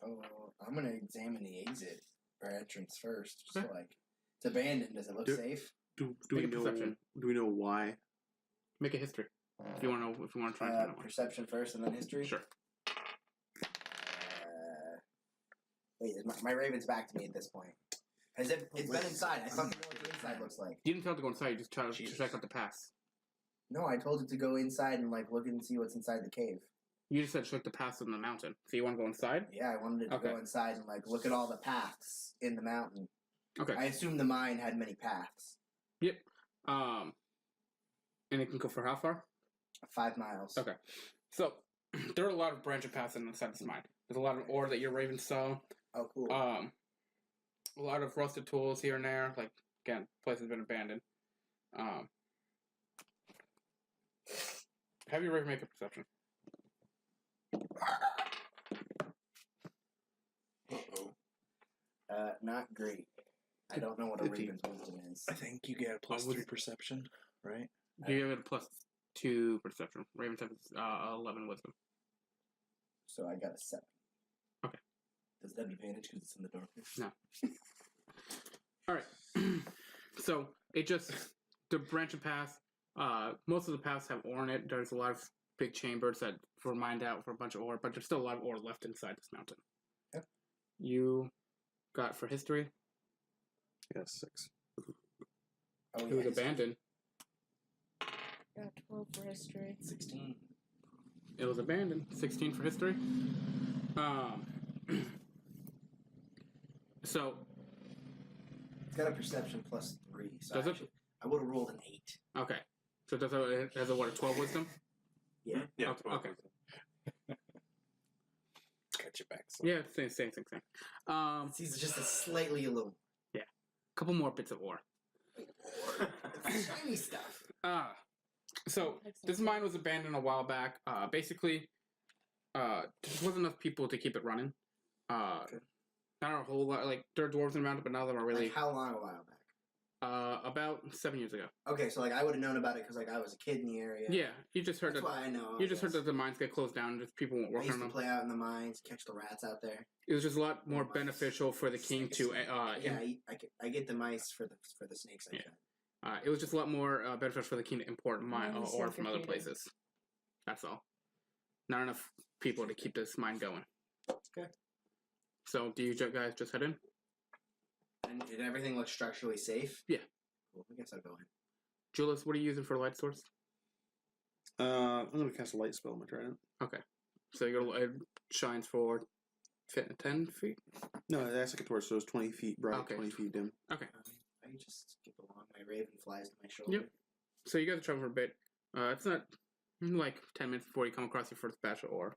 Oh, I'm gonna examine the exit or entrance first. Just Okay. like it's abandoned. Does it look Do- safe? Do Make we a know? perception. Do we know why? Make a history if you want to. If you want to try and find out one. Perception first and then history. Sure. Wait, is my Raven's back to me at this point. It's been inside. I fucking know what the inside looks like. You didn't tell it to go inside. You just tried to Jesus. check out the pass. No, I told it to go inside and like look and see what's inside the cave. You just said check the pass in the mountain. So you want to go inside? Yeah, I wanted it to Okay. go inside and like look at all the paths in the mountain. Okay. I assume the mine had many paths. And it can go for how far? 5 miles. Okay. So there are a lot of branching paths inside this mine. There's a lot of ore that your Raven saw. Oh, cool. A lot of rusted tools here and there. Like again, place has been abandoned. Have your Raven make a perception. Uh-oh. Not great. I don't know what a 15. Raven's wisdom is. I think you get a plus was- 3 perception, right? You give it a +2 perception. Raven's have 11 wisdom. So I got a 7. Okay. Does that have advantage because it's in the darkness? No. All right. So it just the branching paths. Most of the paths have ore in it. There's a lot of big chambers that were mined out for a bunch of ore, but there's still a lot of ore left inside this mountain. Yep. You got for history. Yeah, 6. Oh, It was yeah, abandoned. Got 12 for history. 16. It was abandoned. 16 for history. So It's got a perception plus 3. So Does it? actually, I would have rolled an 8. okay. So it has a what, a 12 wisdom? Yeah. Yeah. Okay. Got your back. So. Yeah, same thing. It's just a slightly little Couple more bits of ore. shiny stuff. So this mine was abandoned a while back. Basically, there wasn't enough people to keep it running. Not a whole lot. Like there are dwarves in the mountain, but none of them are really. Like how long a while back? About 7 years ago. Okay, so like I would have known about it because like I was a kid in the area. Yeah, you just heard That's that. why I know. You just heard that the mines get closed down. And just people weren't I working used on to them. play out in the mines, catch the rats out there. It was just a lot more Mice. beneficial for the king to. Yeah, I get the mice for the snakes. I Yeah. fed. It was just a lot more beneficial for the king to import mine Mine is ore from other suffocating. places. That's all. Not enough people to keep this mine going. Okay. So, do you guys just head in? And did everything look structurally safe? Yeah. Cool. I guess I'll go in. Julius, what are you using for light source? I'm gonna cast a light spell on my trident. Okay. So your light shines for 10 feet? No, that's like a torch, so it's 20 feet bright, Okay. 20 feet dim. Okay. I just skip along. My raven flies to my shoulder. Yep. So you guys are traveling for a bit. It's not like 10 minutes before you come across your first batch of ore.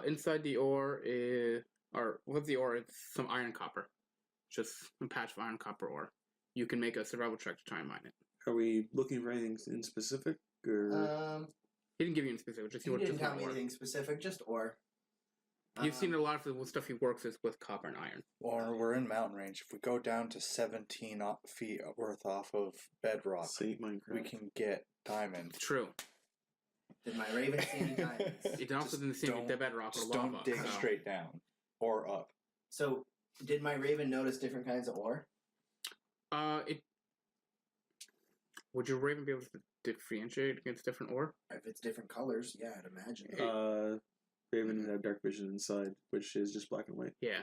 Inside the ore is, or what's the ore? It's some iron copper. Just a patch of iron copper ore. You can make a survival check to try and mine it. Are we looking for anything in specific, or He didn't give you any specific. Just He what didn't just tell one me ore. anything specific, just ore. You've seen a lot of the stuff he works with copper and iron. Or we're in mountain range. If we go down to 17 feet worth off of bedrock, Saint Minecraft? we can get diamond. True. Did my raven see any diamonds? It also Just didn't seem don't- the bedrock or Just lava. don't dig so- straight down or up. So, did my raven notice different kinds of ore? It. Would your raven be able to differentiate against different ore? If it's different colors, yeah, I'd imagine. Raven would have dark vision inside, which is just black and white. Yeah.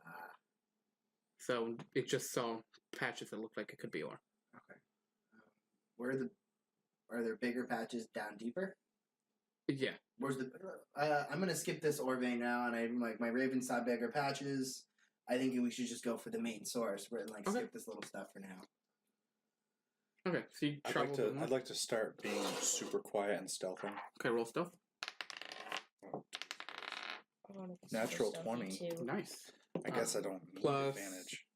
Ah, So it just saw patches that looked like it could be ore. okay. Are there bigger patches down deeper? Yeah. Where's the? I'm gonna skip this ore vein now, and I'm like my raven saw bigger patches. I think we should just go for the main source. We're like Okay. skip this little stuff for now. Okay. So you I'd travel. like to. I'd like to start being super quiet and stealthing. Okay. Roll stuff. I wanna be Natural super 20. stealthy too. Nice. I guess I don't need plus- advantage.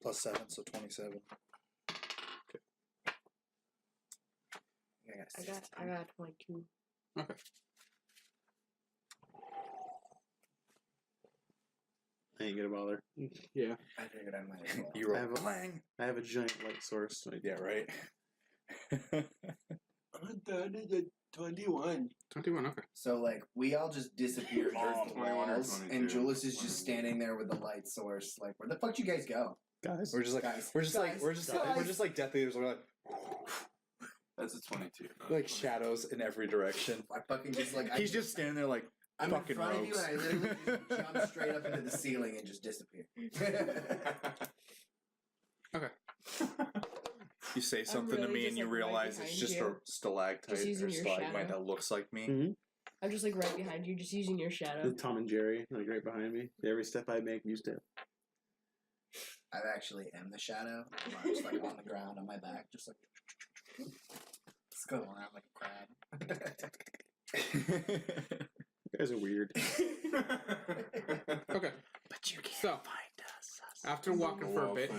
Plus 7, so 27. I got 22. Okay. I ain't gonna bother. Yeah. I figured I might as well. You roll I have a- clang. I have a giant light source. So Yeah, right. That is a 21. 21. Okay. So like we all just disappear Oh, through the 21 or walls, and 22. Julius is just standing there with the light source. Like, where the fuck you guys go? guys, we're just like Guys, we're just like guys. Death Eaters. We're That's a 22. like shadows in every direction. I fucking just like He's just standing there like I'm fucking in front of you, rogues. and I literally just jump straight up into the ceiling and just disappear. you say something to really me just, and you like, right realize it's behind just you. a stalactite Just or using your stalagmite shadow. that looks like me. Mhm. I'm just like right behind you, just using your shadow. with Tom and Jerry, like right behind me. Every step I make, you step. I actually am the shadow. I'm just like on the ground on my back, just like just going around like a crab. You guys are weird. Okay. But you can't So find us. after walking for a bit,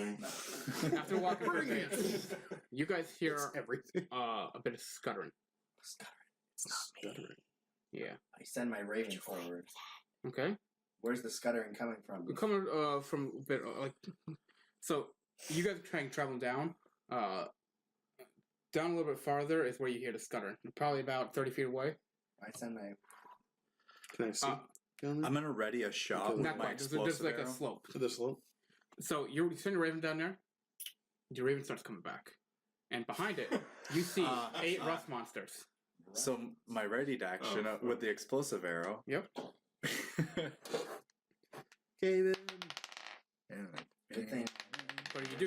after walking for a Bring bit, it. you guys hear Everything. a bit of scuttering. It's not me. Yeah. I send my raven forward. Okay. Where's the scuttering coming from? We're coming from a bit like so. You guys are trying traveling down. Down a little bit farther is where you hear the scuttering. Probably about 30 feet away. I send my Can I see? down there? I'm gonna ready a shot with Not my quite. There's explosive like a arrow. slope. To the slope. So you send your raven down there. Your raven starts coming back, and behind it you see 8 rust monsters. So my readied action with the explosive arrow. Yep. Cave good thing. But if you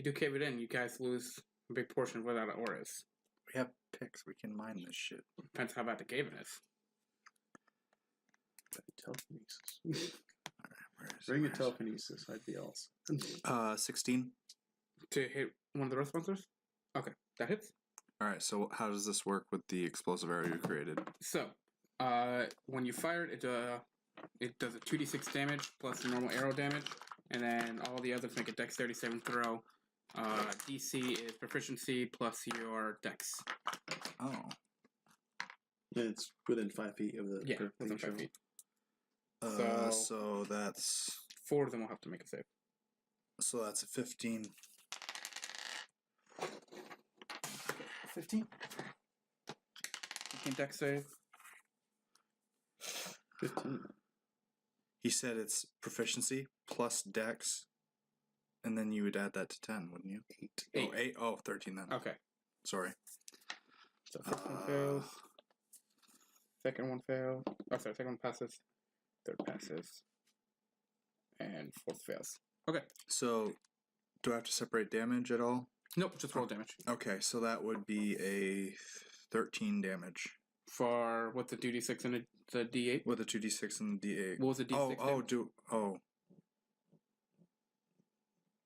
do cave it in, you guys lose a big portion of where that ore is. We have picks. We can mine this shit. Depends how bad the caving is. Telekinesis. Where is Bring a it? telekinesis. I'd be awesome. 16. To hit one of the rust monsters. Okay, that hits. All right. So how does this work with the explosive arrow you created? So, when you fire it, it does a 2d6 damage plus the normal arrow damage, and then all the others make a dexterity saving throw. DC is proficiency plus your dex. Oh. And it's within 5 feet of the. Yeah, thing within 5 shown. feet. So that's 4 of them will have to make a save. a 15. 15. 15 dex save. 15. He said it's proficiency plus dex, and then you would add that to 10, wouldn't you? 8. Oh, 8. Oh, 13 then. Okay. Sorry. So first one fails. Second one fails. Oh, sorry. Second one passes. Third passes. And fourth fails. Okay. So, do I have to separate damage at all? Nope, just roll damage. Okay, so that would be a 13 damage. For what's the 2d6 and the d8? With a 2d6 and the d8. What was the d6?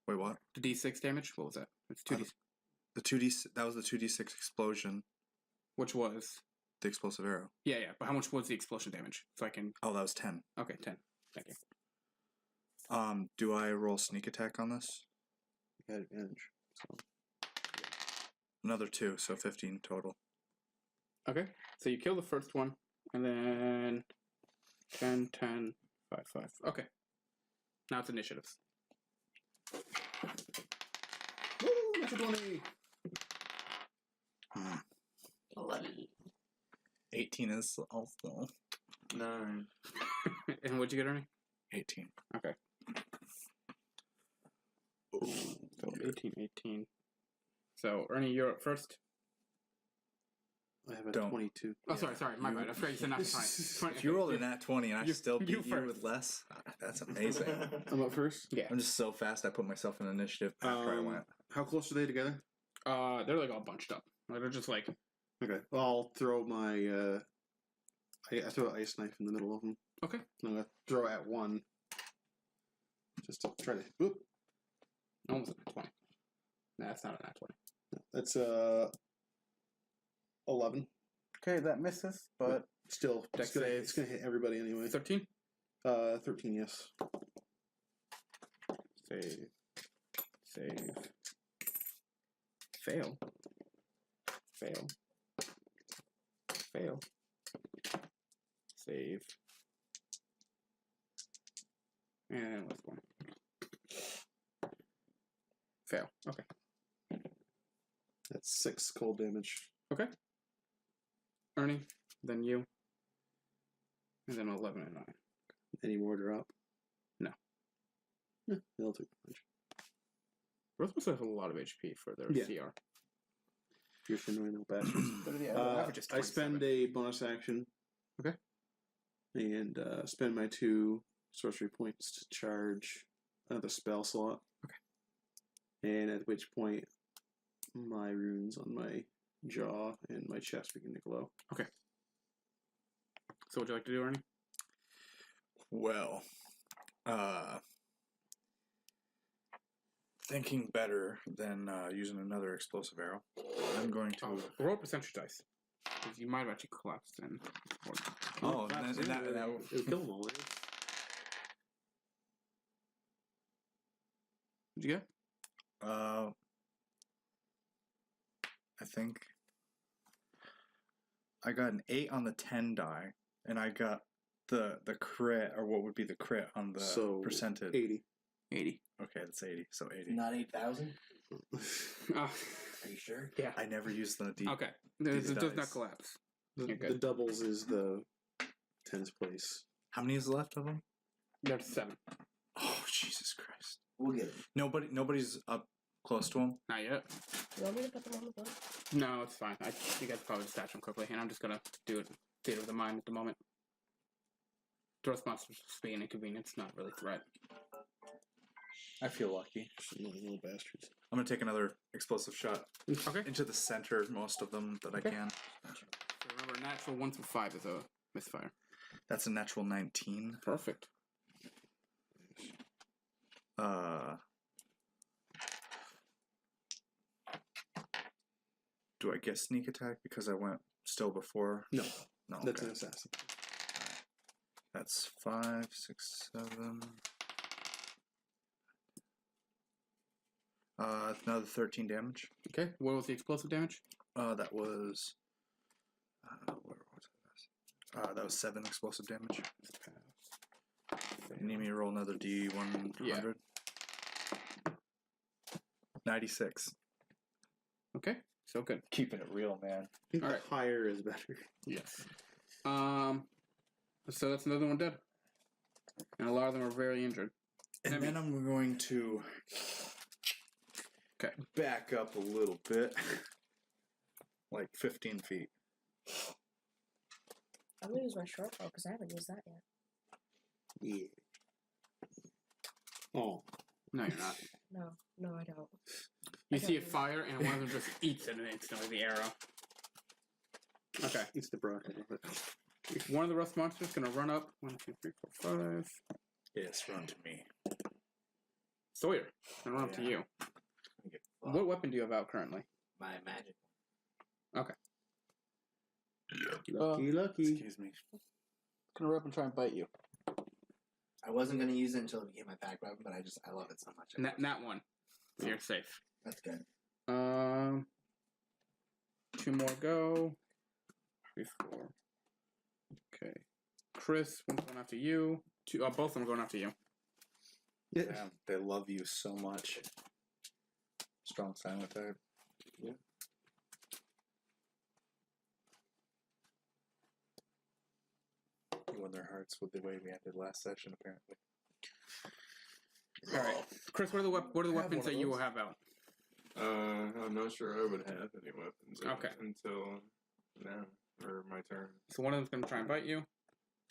Wait, what? The d6 damage? What was that? It's 2d. The 2d. That was the 2d6 explosion. Which was? The explosive arrow. Yeah. But how much was the explosion damage? So I can. Oh, that was 10. Okay, 10. Thank you. Do I roll sneak attack on this? You had advantage. So. Another 2, so 15 total. Okay. So you kill the first one, and then 10, 10, 5, 5. Okay. Now it's initiatives. Woo! Natural 20! 18 is also 9. And what'd you get, Ernie? 18. Okay. So 18, 18. So, Ernie, you're up first. I have a Don't. 22. Oh, sorry, my bad. I forgot you said not 20. If you rolled a nat 20 and I You- still beat you you first. with less, that's amazing. I'm up first? Yeah. I'm just so fast I put myself in initiative after I went. How close are they together? They're like all bunched up. Like, they're just like, Okay. Well, I'll throw my. I throw an ice knife in the middle of them. okay. I'm gonna throw at one. Just to try to. Whoop. Almost a nat 20. Nah, that's not a nat 20. That's 11. Okay, that misses, but Still, Dex it's saves. gonna hit everybody anyway. 13? 13, yes. Save. Fail. Save. And last one. Fail. Okay. That's 6 cold damage. Ernie, then you. And then 11 and 9. Any more drop? No. Yeah, they'll take damage. Both of us have a lot of HP for their Yeah. CR. You're annoying little bastards. But yeah, average is I spend 27. a bonus action. Okay. And spend my 2 sorcery points to charge another spell slot. Okay. And at which point, my runes on my jaw and my chest begin to glow. So what'd you like to do, Ernie? well, thinking better than using another explosive arrow, I'm going to. Roll percentage dice. Because you might have actually collapsed in. Oh, That's and that it would kill them all. eh? What'd you get? I think I got an 8 on the 10 die, and I got the crit, or what would be the crit on the So, percentage. 80. 80. Okay, that's 80. So 80. Not 8,000? Oh, Are you sure? yeah. I never used the D. Okay. These It does not dice. collapse. The, Okay. the doubles is the 10th place. How many is left of them? There's 7. Oh, Jesus Christ! We'll get it. Nobody's up close to him. Not yet. You want me to put them on the board? No, it's fine. You guys probably dispatch them quickly, and I'm just gonna do it theater of the mind at the moment. Thrust monsters being an inconvenience, not really a threat. I feel lucky. Just annoying little bastards. I'm gonna take another explosive shot Okay. into the center, most of them that Okay. I can. So remember, natural 1 through 5 is a misfire. That's a natural 19. Perfect. Do I get sneak attack because I went still before? No, No. that's okay. an assassin. That's 5, 6, 7. Another 13 damage. Okay. What was the explosive damage? That was. Where was it? That was 7 explosive damage. You need me to roll another D100? Yeah. 96. Okay. So good. Keeping it real, man. I think All the right. higher is better. Yes. So that's another one dead. And a lot of them are very injured. And then I'm going to back up a little bit. Like 15 feet. I'm gonna use my short bow because I haven't used that yet. Yeah. Oh. No, you're not. No, I don't. You I see a don't. fire, and one of them just eats it instantly, the arrow. Okay. It's the broadhead of it. One of the rust monsters gonna run up. 1, 2, 3, 4, 5. Yes, run to me. Sawyer, gonna run up to you. What weapon do you have out currently? My magic. Lucky. Excuse me. Gonna run up and try and bite you. I wasn't gonna use it until it became my pack weapon, but I love it so much. Not one. So you're safe. That's good. 2 more go. 3, 4. Okay. Chris, one's going after you. Both of them are going after you. Yeah. Damn, they love you so much. Strong silent type. Yeah. You won their hearts with the way we ended last session, apparently. All right, Chris. What are the I have weapons one that of you those. have out? I'm not sure I would have any weapons Okay. until now, or my turn. So one of them's going to try and bite you.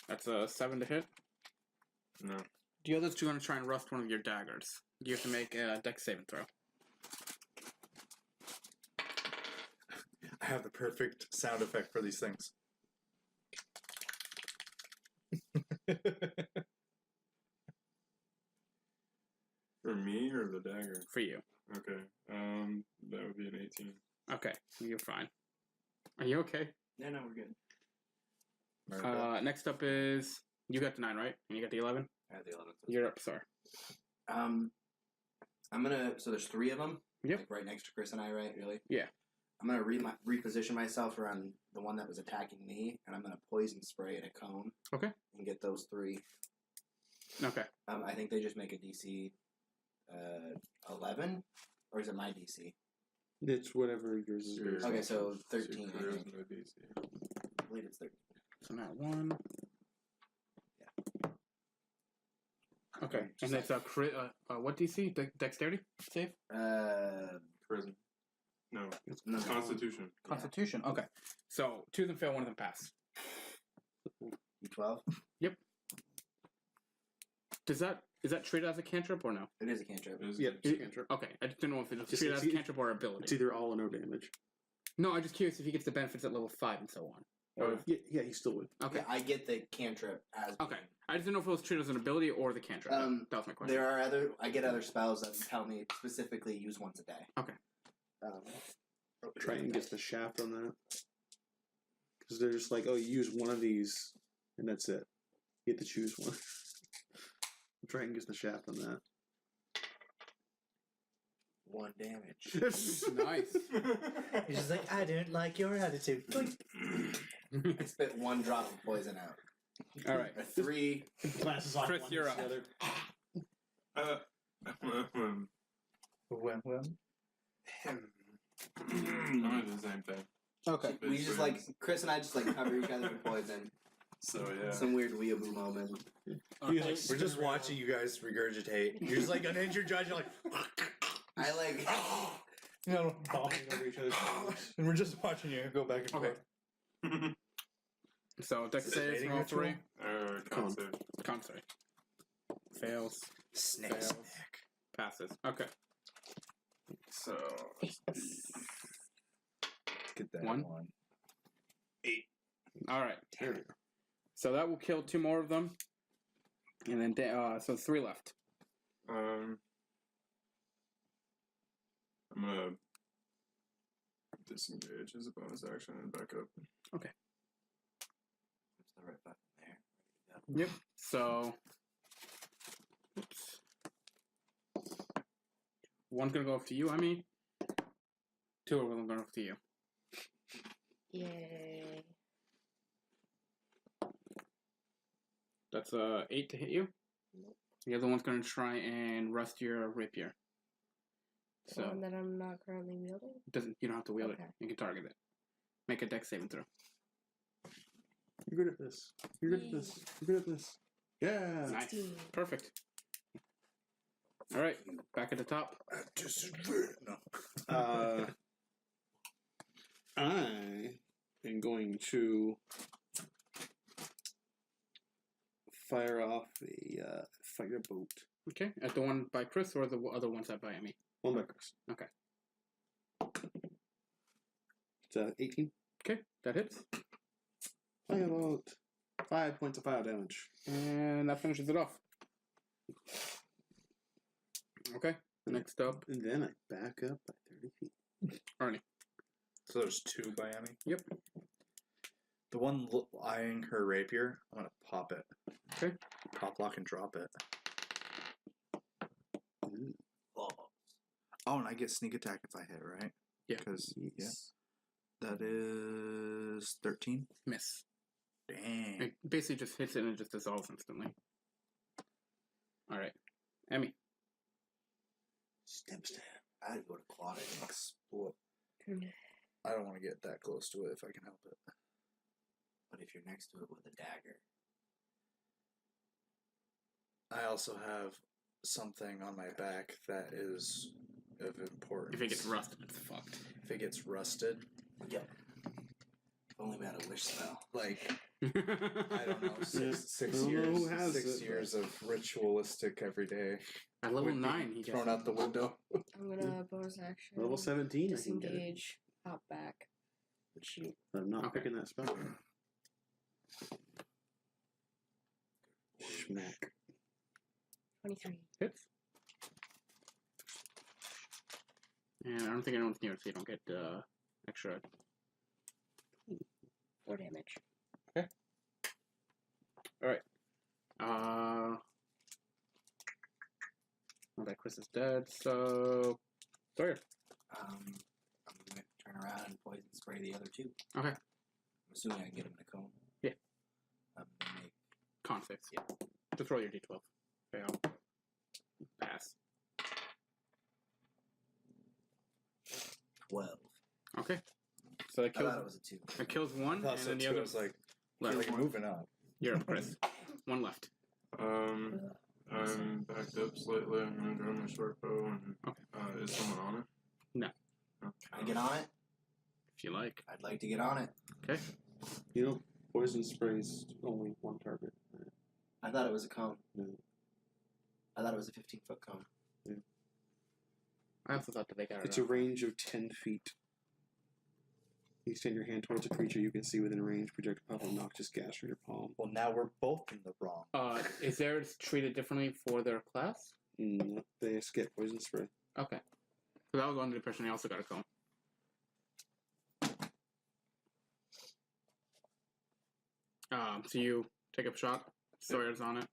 That's a 7 to hit. No. The other's going to try and rust one of your daggers. You have to make a dex saving throw. I have the perfect sound effect for these things. For me or the dagger? For you. Okay. That would be an 18. Okay, you're fine. Are you okay? No, we're good. Next up is you got the 9, right? And you got the 11. I have the 11. You're up, sir. I'm gonna. So there's 3 of them. Yep. Like right next to Chris and I, right? Really? Yeah. I'm gonna reposition myself around the one that was attacking me, and I'm gonna poison spray in a cone. Okay. And get those 3. Okay. I think they just make a DC 11, or is it my DC? It's whatever yours is. Sure. based Okay, off so of. 13. I think. Charisma DC. I believe it's 13. So now 1. Yeah. Okay. And it's a crit. What DC? Dexterity save? Charisma. No. No, Constitution. Constitution. Okay. So 2 of them fail, 1 of them pass. D12. Is that treated as a cantrip or no? It is a cantrip. It is Yeah, good. it's a cantrip. Okay. I just didn't know if it was Just- treated as a it's- cantrip or ability. It's either all or no damage. No, I'm just curious if he gets the benefits at level 5 and so on. Or if, Yeah, he still would. okay. Yeah, I get the cantrip as. Okay. I just didn't know if it was treated as an ability or the cantrip. That was my question. There are I get other spells that tell me specifically use once a day. Okay. Try and get the shaft on that. Because they're just like, oh, you use one of these, and that's it. You get to choose one. Try and get the shaft on that. 1 damage. Nice. He's just like, I don't like your attitude. I spit 1 drop of poison out. All right. A 3. Glasses off, Chris, one you're up. together. I'm gonna do the same thing. Okay. We just like Chris and I just like cover each other in poison. So yeah. Some weird weeaboo moment. We're just watching you guys regurgitate. You're just like an injured judge. You're like, I like. you know, bombing over each other's shoulders. And we're just watching you go back and Okay. forth. So dex Is it saves dating from all ritual? 3. Con save. Con save. Fails. Snake, Fails. snack. Passes. Okay. So Get that 1. one. All right. So that will kill 2 more of them. And then, so 3 left. I'm gonna disengage as a bonus action and back up. There's the right button there. Yep. So, oops. One's gonna go up to you. 2 of them going up to you. Yay. That's 8 to hit you. The other one's gonna try and rust your rapier. The So one that I'm not currently wielding? you don't have to wield Okay. it. You can target it. Make a dex saving throw. You're good at this. You're good at this. You're good at this. Yeah. Nice. 16. Perfect. All right. Back at the top. No. I am going to fire off a firebolt. Okay. At the one by Chris or the other ones that by me. One by Chris. Okay. It's 18. Okay, that hits. I have about 5 points of fire damage. And that finishes it off. Okay, next up, And then I back up by 30 feet. Arnie. So there's 2 by Emmy. Yep. The one eyeing her rapier, I'm gonna pop it. Okay. Pop lock and drop it. Ooh, Oh, and I get sneak attack if I hit, right? Yeah. Because yes. that is 13. Miss. Dang. It basically just hits it and it just dissolves instantly. Alright. Emmy. Stab. I'd go to claw it. Explode. I don't want to get that close to it if I can help it. But if you're next to it with a dagger, I also have something on my back that is of importance. If it gets rusted, it's fucked. If it gets rusted, yep. Only made a wish spell. like I don't know, six I don't know years, who has 6 it, years of ritualistic every day. At level would be 9, he gets thrown out the window. I'm gonna bonus action. Level 17, I can get it. Disengage. Hop back. Shoot. But I'm not Okay. picking that spell. Schmack. 23. hits. And I don't think anyone's near, so you don't get extra. 4 damage. Alright. Well, that Chris is dead, so. Sawyer. I'm gonna turn around and poison spray the other 2. Okay. I'm assuming I can get him in a cone. Yeah. I'm gonna make Con 6. Yeah. Just roll your d12. Fail. Pass. 12. Okay. So that I kills. thought it was a 2. That kills one, I and so then the too, other I was like, left. like moving up. You're up, Chris. One left. I'm backed up slightly. I'm gonna draw my short bow and Okay. is someone on it? No. Okay. Can I get on it? If you like. I'd like to get on it. Okay. You know, poison sprays only one target. I thought it was a cone. No. I thought it was a 15-foot cone. I also thought that they got It's it a up. range of 10 feet. You extend your hand towards a creature you can see within range, project a puff of noxious gas from your palm. Well, now we're both in the wrong. Is theirs treated differently for their class? They just get poison spray. Okay. So that was under the impression they also got a cone. So you take up a shot. Sawyer's on it.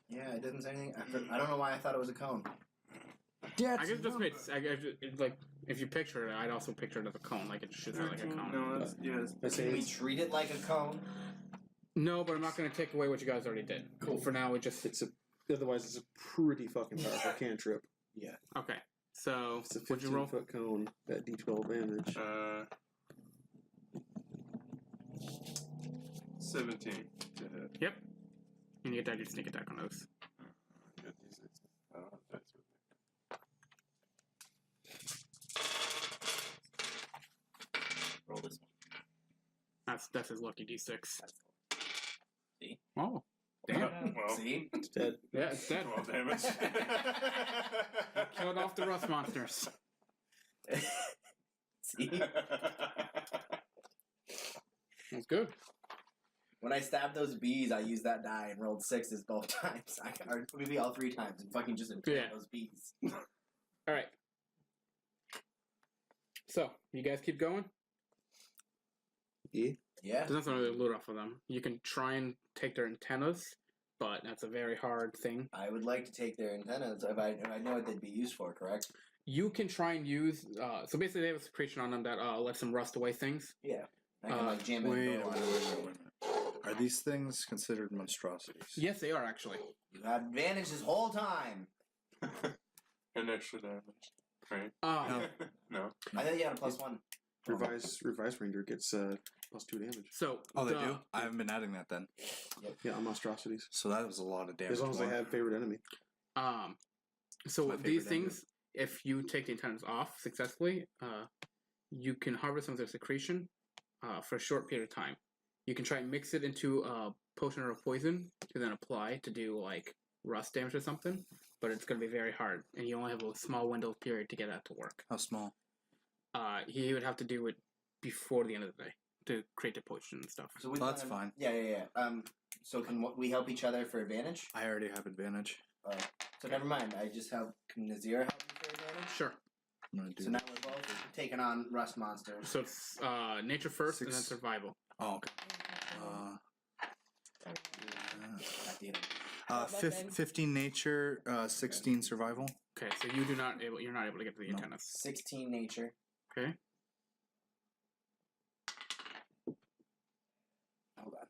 Yeah, it didn't say anything. I don't know why I thought it was a cone. I guess it just made like if you picture it, I'd also picture it as a cone, like it shoots out like a cone. No, that's yes. That's Can we it. treat it like a cone? No, but I'm not going to take away what you guys already did. Cool. For now, it just Otherwise, it's a pretty fucking powerful cantrip. Yeah. okay. So It's a what'd you roll? 15-foot cone. That D12 damage. 17 to hit. And you get your sneak attack on those. Get these. I don't have dice with me. Roll this one. That's his lucky D6. See? Oh, damn! Well, See? It's dead. Yeah, it's dead. 12 damage. Killed off the rust monsters. See? That's good. When I stabbed those bees, I used that die and rolled 6s both times. Or maybe all 3 times and fucking just impaled Yeah. those bees. All right. So you guys keep going. Yeah. Yeah. There's nothing really loot off of them. You can try and take their antennas, but that's a very hard thing. I would like to take their antennas if I know what they'd be used for, correct? You can try and use. So basically, they have a secretion on them that lets them rust away things. Yeah. I can like jam it Wait and a go on minute. it. Are these things considered monstrosities? Yes, they are actually. You had advantage this whole time. An extra damage. Right? No. I thought you had a +1. Revised Ranger gets +2 damage. So Oh, they the- do? I haven't been adding that then. Yeah, on monstrosities. So that was a lot of damage. As long as they have favorite enemy. So My these favorite things, if you take the antennas off successfully, you can harvest some of their secretion for a short period of time. You can try and mix it into a potion or a poison to then apply to do like rust damage or something, but it's going to be very hard, and you only have a small window period to get that to work. How small? He would have to do it before the end of the day to create the potion and stuff. So we That's wanna- fine. Yeah. So can we help each other for advantage? I already have advantage. So never mind. I just have. Can Nazir help me for advantage? Sure. I'm gonna do. So now we're both taking on rust monsters. So it's nature first and then 6. survival. Oh, okay. At the end. Weapon. 15 nature, 16 survival. Okay, so you're not able to get to the No. antennas. 16 nature. Okay. Hold on.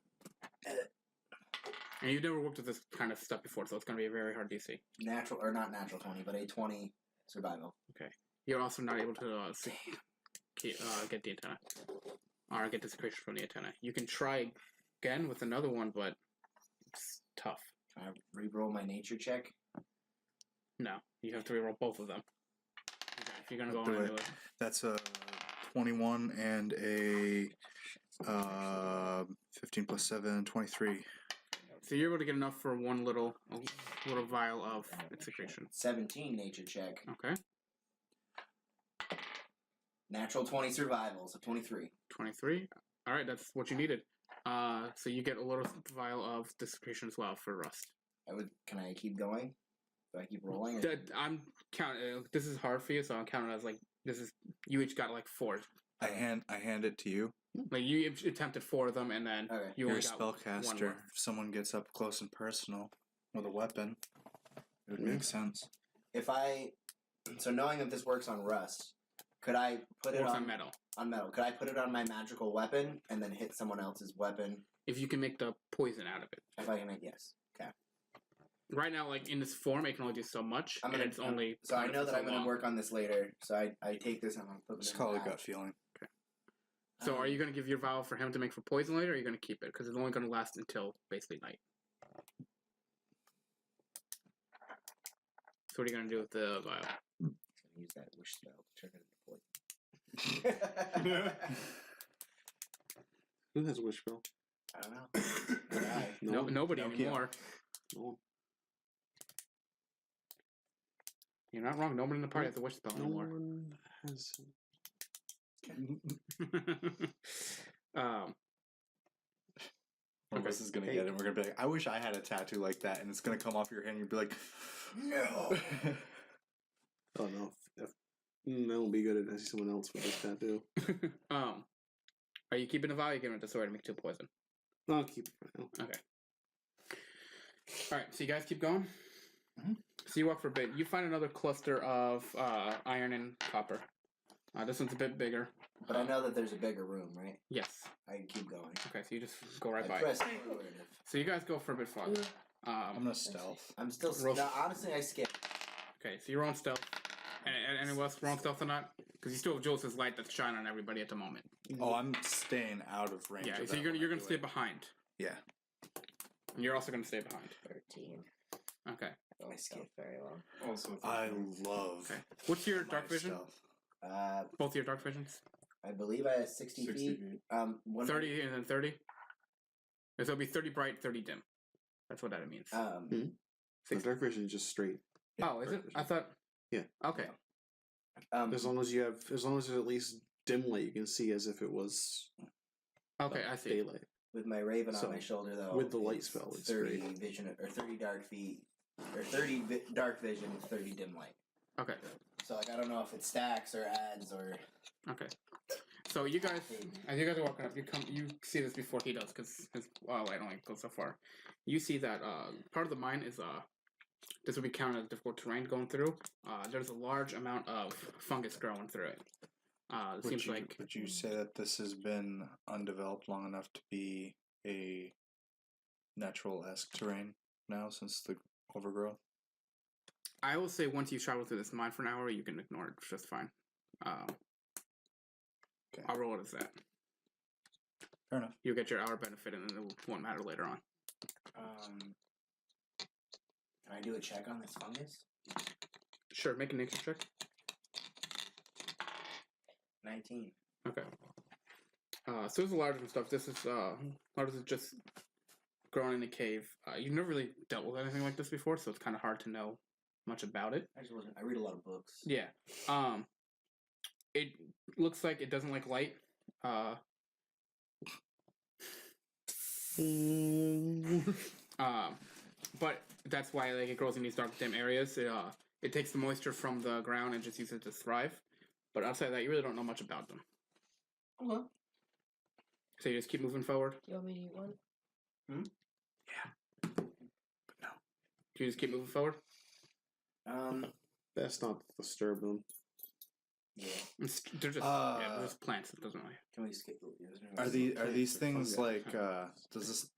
And you've never worked with this kind of stuff before, so it's going to be a very hard DC. Natural or not natural 20, but a 20 survival. You're also not able to get the antenna or get desecration from the antenna. You can try again with another one, but it's tough. Can I re-roll my nature check? No, you have to reroll both of them. Okay, if you're gonna go Do on and it. do it. That's a 21 and a 15 plus 7, 23. So you're able to get enough for one little vial of secretion. 17 nature check. Okay, Natural 20 survival, so 23. 23. All right, that's what you needed. So you get a little vial of desecration as well for rust. Can I keep going? Do I keep rolling? Or? I'm counting. This is hard for you, so I'm counting as like this is. You each got like 4. I hand it to you. Like you attempted 4 of them, and then Okay. you You're only a got one spellcaster. more. If someone gets up close and personal with a weapon, it would make sense. So knowing that this works on rust, could I put it Works on on metal. On metal. Could I put it on my magical weapon and then hit someone else's weapon? If you can make the poison out of it. If I can make yes. Okay. Right now, like in this form, it can only do so much, I'm and gonna. it's only. So I know for that so I'm going long. to work on this later. So I take this and I'm put it Just in call the it bag. gut feeling. So are you going to give your vial for him to make for poison later, or are you going to keep it? Because it's only going to last until basically night. So what are you going to do with the vial? I'm gonna use that wish spell to turn it into poison. Who has a wish spell? I don't know. Guy. No, nobody no, anymore. No, You're not wrong. Nobody in the party has a wish spell no anymore. one has. um, One of Okay. us is gonna Hey. get it. And we're gonna be like, I wish I had a tattoo like that, and it's gonna come off your hand. And you'll be like, no. Oh no, that will be good if I see someone else with this tattoo. are you keeping the vial? Or are you giving it to Sword to make 2 poison? I'll keep it for now. Okay. All right. So you guys keep going. Mhm. So you walk for a bit. You find another cluster of iron and copper. This one's a bit bigger. But I know that there's a bigger room, right? Yes. I can keep going. Okay. So you just go right I by. press forward. So you guys go for a bit farther. I'm gonna stealth. I'm still. Roll. No, honestly, I skip. Okay. So you're on stealth. And anyone else on stealth or not? Because you still have Joseph's light that's shining on everybody at the moment. Oh, I'm staying out of range. Yeah. of So that you're when gonna I do stay it. behind. Yeah. And you're also gonna stay behind. 13. Okay. I don't skip. stealth very well. Also, I love. Okay. What's your my dark vision? stealth. Both your dark visions. I believe I have 60 feet. 60 feet. 30 and then 30. So it'll be 30 bright, 30 dim. That's what that means. The dark vision is just straight. Oh, is it? I thought. Yeah. Okay. As long as there's at least dim light, you can see as if it was Okay, I see. daylight. With my raven So, on my shoulder, though, with the light it's spell, it's 30 great. vision or 30 dark feet, or 30 dark vision, 30 dim light. Okay. So like I don't know if it stacks or adds or. Okay. So you guys, as you guys are walking up, you see this before he does, because his light only goes so far. You see that part of the mine is this would be counted as difficult terrain going through. There's a large amount of fungus growing through it. It seems like Would you say that this has been undeveloped long enough to be a natural-esque terrain now since the overgrowth? I will say once you travel through this mine for an hour, you can ignore it just fine. Okay. I'll roll it as that. Fair enough. You'll get your hour benefit, and it won't matter later on. Can I do a check on this fungus? Sure, make a nature check. 19. Okay. So there's a lot of different stuff. This is a lot of it just growing in the cave. You've never really dealt with anything like this before, so it's kind of hard to know much about it. I just wasn't. I read a lot of books. Yeah. It looks like it doesn't like light. But that's why like it grows in these dark dim areas. It takes the moisture from the ground and just uses it to thrive. But outside of that, you really don't know much about them. Okay. So you just keep moving forward. Do you want me to eat one? Do you just keep moving forward? Best not to disturb them. Yeah. They're just they're just plants. It doesn't really. Can we skip the Are these things fungi. like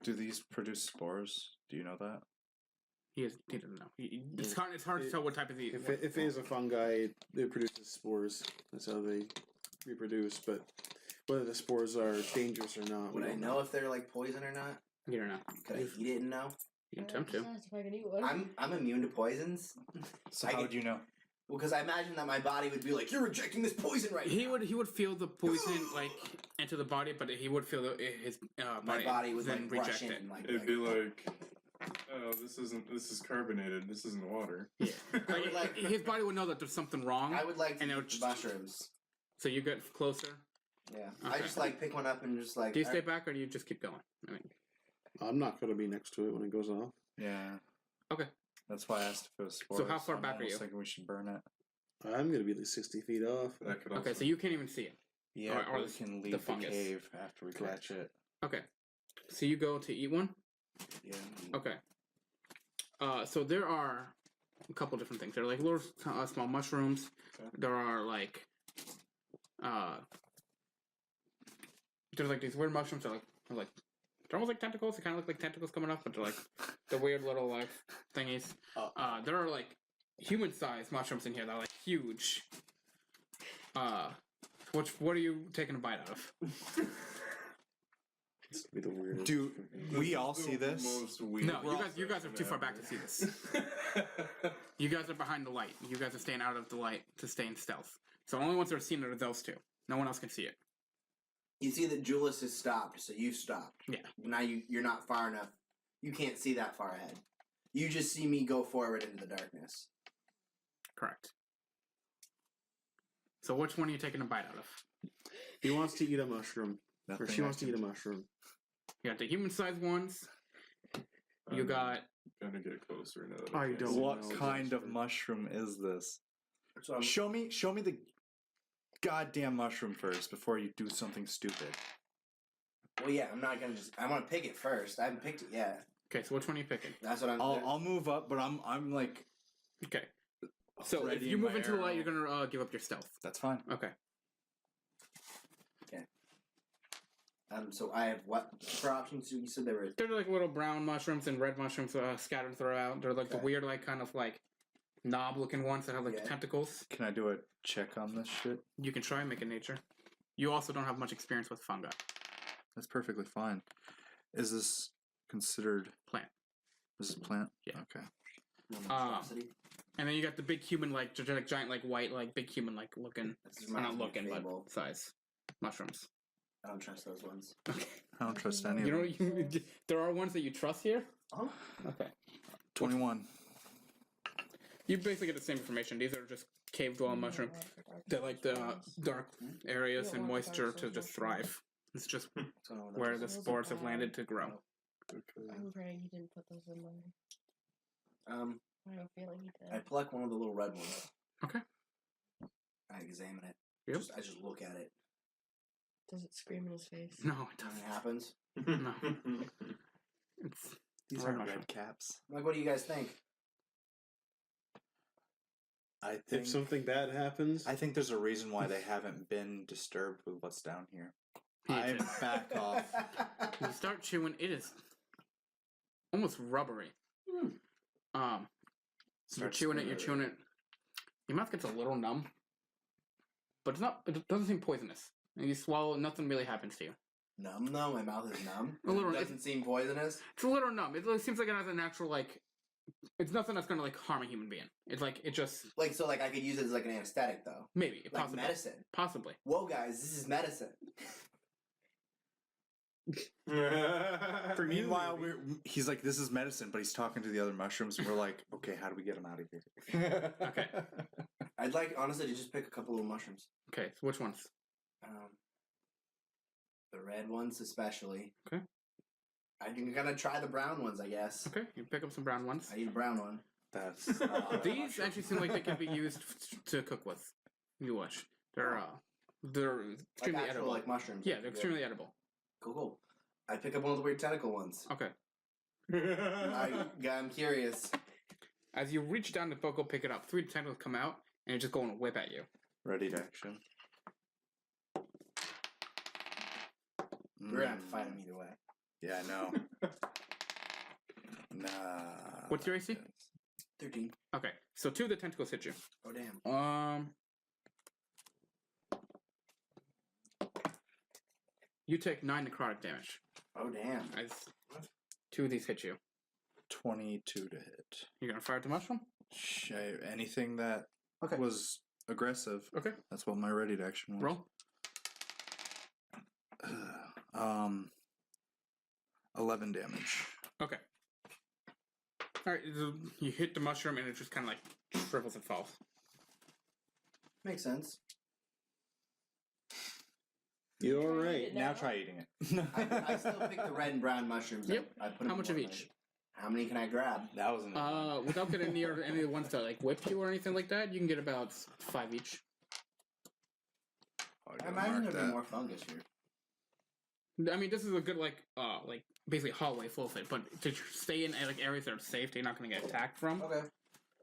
do these produce spores? Do you know that? He doesn't know. It's hard to tell what type of the. If it is a fungi, it produces spores. That's how they reproduce. But whether the spores are dangerous or not, we Would I don't know if they're like poison or not? You don't know. Could I eat it and know? You can attempt to. Just asked if I can eat one. I'm immune to poisons. So I how get- would you know? Well, because I imagine that my body would be like, "You're rejecting this poison right He now." would feel the poison like enter the body, but he would feel his My body would then like reject rush in. it. Like, It'd be like, oh, this is carbonated. This isn't water. Yeah. I would like- his body would know that there's something wrong. I would like to And it eat would the just- mushrooms. So you get closer. Yeah. I Okay. just like pick one up and just like. Do you stay back or do you just keep going? I mean, I'm not going to be next to it when it goes off. Yeah. Okay. That's why I asked if it was spores. So how far I'm back are almost you? thinking we should burn it. I'm going to be like 60 feet off. That could okay, also- so you can't even see it. Yeah, Or we the- can the leave the, fungus. cave after we Correct. catch it. Okay. So you go to eat one? Yeah. Okay. So there are a couple different things. There are like little small mushrooms. Okay. There are like there's like these weird mushrooms that they're almost like tentacles. They kind of look like tentacles coming up, but they're like the weird little like thingies. There are like human-sized mushrooms in here that are like huge. What are you taking a bite out of? This would be the weirdest. Do we all This is see the this? most weird No, you guys are too far back to see this. this. You guys are behind the light. You guys are staying out of the light to stay in stealth. So the only ones that are seeing it are those two. No one else can see it. You see that Julius has stopped, so you've stopped. Yeah. Now you're not far enough. You can't see that far ahead. You just see me go forward into the darkness. Correct. So which one are you taking a bite out of? He wants to eat a mushroom. Or Nothing she I wants to can eat a do. mushroom. You got the human-sized ones. You I'm got gonna get closer now. That I can't don't see. What know. kind of mushroom is this? So I'm, Show me the goddamn mushroom first before you do something stupid. well, yeah, I'm not gonna just. I want to pick it first. I haven't picked it yet. okay. So which one are you picking? That's what I'm. I'll move up, but I'm like Okay. So if ready you in move my into the light, arrow. you're gonna give up your stealth. That's fine. Okay. So I have what for options? You said there were. They're like little brown mushrooms and red mushrooms scattered throughout. They're like the Okay. weird, like kind of like knob-looking ones that have like Yeah. tentacles. Can I do a check on this shit? You can try and make a nature. You also don't have much experience with fungi. That's perfectly fine. Is this considered Plant. This is plant? Yeah. Okay. Monstrosity. And then you got the big human, like giant, like white, like big human, like looking. This Not reminds me of looking, Fable. but size mushrooms. I don't trust those ones. I don't trust any You of know, them. there are ones that you trust here. Oh. Okay. 21. You basically get the same information. These are just cave dwelling mushroom. They like the dark areas You don't and want moisture dark to soil just mushrooms. thrive. It's just So where the Those are spores have bad. landed to grow. I'm praying he didn't put those in mine. I have a feeling he I did. pluck one of the little red ones. Okay. I examine it. Yep. I just look at it. Does it scream in his face? No, it Nothing doesn't. happens. No. It's These Red are mushroom. red caps. I'm like, what do you guys think? I If think something bad happens, I think there's a reason why they haven't been disturbed with what's down here. I Peach. back off. You start chewing. It is almost rubbery. You're Starts chewing it. to- You're chewing it. Your mouth gets a little numb, but it's not. It doesn't seem poisonous. And you swallow, nothing really happens to you. Numb though? My mouth is numb. A little- It doesn't seem poisonous. It's a little numb. It seems like it has a natural like. It's nothing that's gonna like harm a human being. It's like it just Like so, like I could use it as like an anesthetic though, maybe like possibly medicine. possibly. Whoa, guys, this is medicine. Meanwhile, he's like, this is medicine, but he's talking to the other mushrooms, and we're like, okay, how do we get him out of here? Okay. I'd like honestly to just pick a couple of mushrooms. Okay, so which ones? The red ones, especially. Okay. I'm gonna try the brown ones, I guess. Okay, you pick up some brown ones. I eat a brown one. That's These actually seem like they can be used to cook with. You wish. They're Like extremely actual, edible. like mushrooms. Yeah, they're extremely edible. Cool. I pick up one of the weird tentacle ones. Okay. I'm curious. As you reach down to go pick it up, 3 tentacles come out and just go and whip at you. ready to action. We're gonna have to fight them either way. Yeah, I know. Nah. What's your AC? 13. Okay, so 2 of the tentacles hit you. Oh damn. You take 9 necrotic damage Oh damn. as 2 of these hit you. 22 to hit. You're gonna fire at the mushroom? Anything that Okay. was aggressive. Okay. That's what my ready to action was. Roll. 11 damage. Okay. Alright, you hit the mushroom and it just kind of like shrivels and falls. Makes sense. You're Try right. it Now try eating it. I still pick the red and brown mushrooms. Yep. I put them How in much of one each? bag. How many can I grab? That was an Without getting near any of the ones that like whip you or anything like that, you can get about 5 each. I imagine there'd be more fungus here. I mean, this is a good like basically hallway full of it, but to stay in like areas that are safe, you're not going to get attacked from. Okay.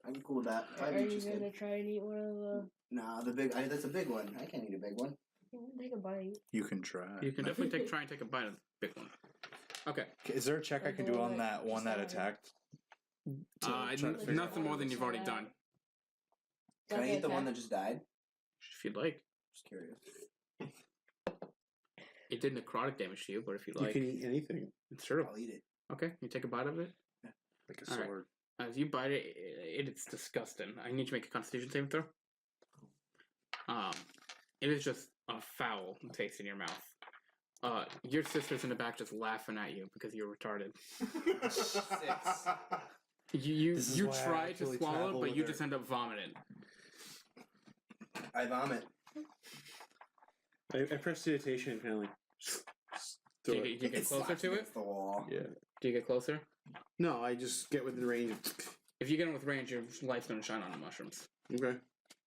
I'm cool with that. Are 5 you each is gonna good. try and eat one of the? Nah, the big. That's a big one. I can't eat a big one. Take a bite. You can try. You can definitely try and take a bite of the big one. Okay. Is there a check I Or can the do one on that that one that just attacked? To try to figure Nothing out more than you've already done, Can I eat the one that just died? if you'd like. Just curious. It did necrotic damage to you, but if you'd You like, can eat anything. it's true. I'll eat it. Okay, you take a bite of it. like a All right. sword. As you bite it, it's disgusting. I need you to make a Constitution saving throw. It is just a foul taste in your mouth. Your sister's in the back just laughing at you because you're retarded. 6. You This is why I try to actually swallow, travel but with you her. just end up vomiting. I vomit. I prestidigitation and kind of like Do throw you, it. do you get closer slaps to it? against the wall. Yeah. Do you get closer? No, I just get within range. If you get in with range, your light's going to shine on the mushrooms. Okay.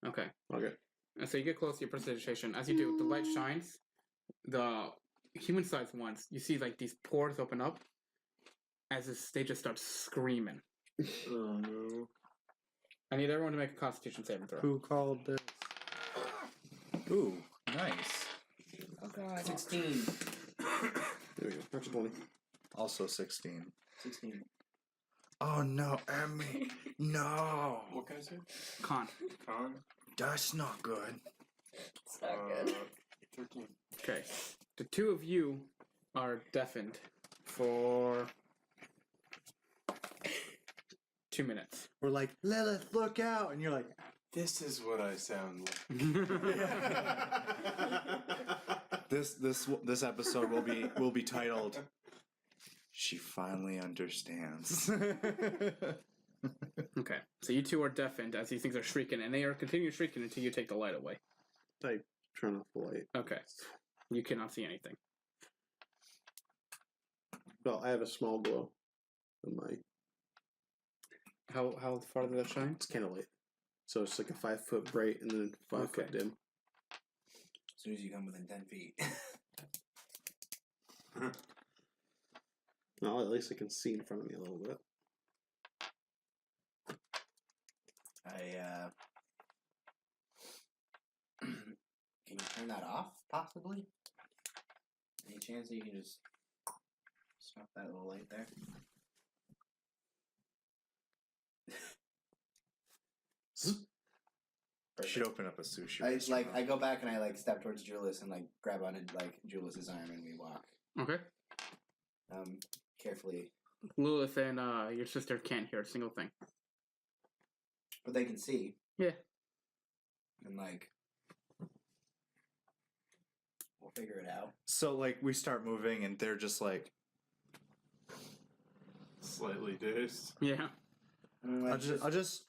Okay. Okay. And so you get close to your prestidigitation. As you do, the light shines. The human-sized ones, you see like these pores open up as they just start screaming. Oh no. I need everyone to make a Constitution saving throw. Who called this? Ooh, nice. Oh god. 16. There we go. That's a 20. Also 16. 16. Oh no, Emmy. No. What can I say? Con. Con? That's not good. It's not good. 13. Okay. The 2 of you are deafened for 2 minutes. We're like, Lilith, look out! And you're like, This is what I sound like. this episode will be titled She Finally Understands. Okay. So you 2 are deafened as these things are shrieking, and they are continuing shrieking until you take the light away. Type turn off the light. Okay. You cannot see anything. Well, I have a small glow in my. How far does that shine? It's candlelight. So it's like a 5 foot bright and then 5 foot Okay. dim. As soon as you come within 10 feet. Well, at least I can see in front of me a little bit. Can you turn that off, possibly? Any chance that you can just stop that little light there? Should open up a sushi I restaurant. I go back and I step towards Julius and grab on Julius's arm and we walk. Okay. Carefully. Lilith and your sister can't hear a single thing. But they can see. Yeah. And we'll figure it out. So like we start moving and they're just like, Slightly dazed. Yeah. I'll just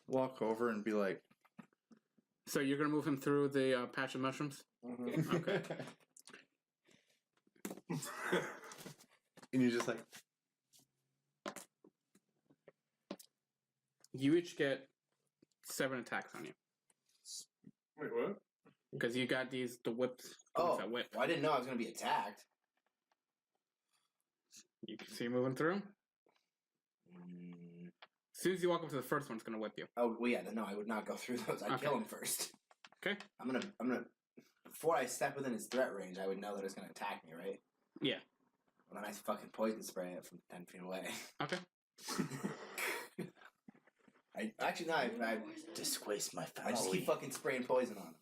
walk over and be like, So you're gonna move him through the patch of mushrooms? Mhm. Okay. And you're just like, You each get 7 attacks on you Wait, what? because you got the whips. Oh, that whip. well, I didn't know I was gonna be attacked. You can see moving through. Mm. As soon as you walk up to the first one, it's gonna whip you. Oh, well, yeah. No, I would not go through those. I'd Okay. kill him first. Okay. I'm gonna. Before I step within its threat range, I would know that it's gonna attack me, right? Yeah. Well, then I fucking poison spray it from 10 feet away. Okay. I disgrace my I just keep fucking spraying poison on them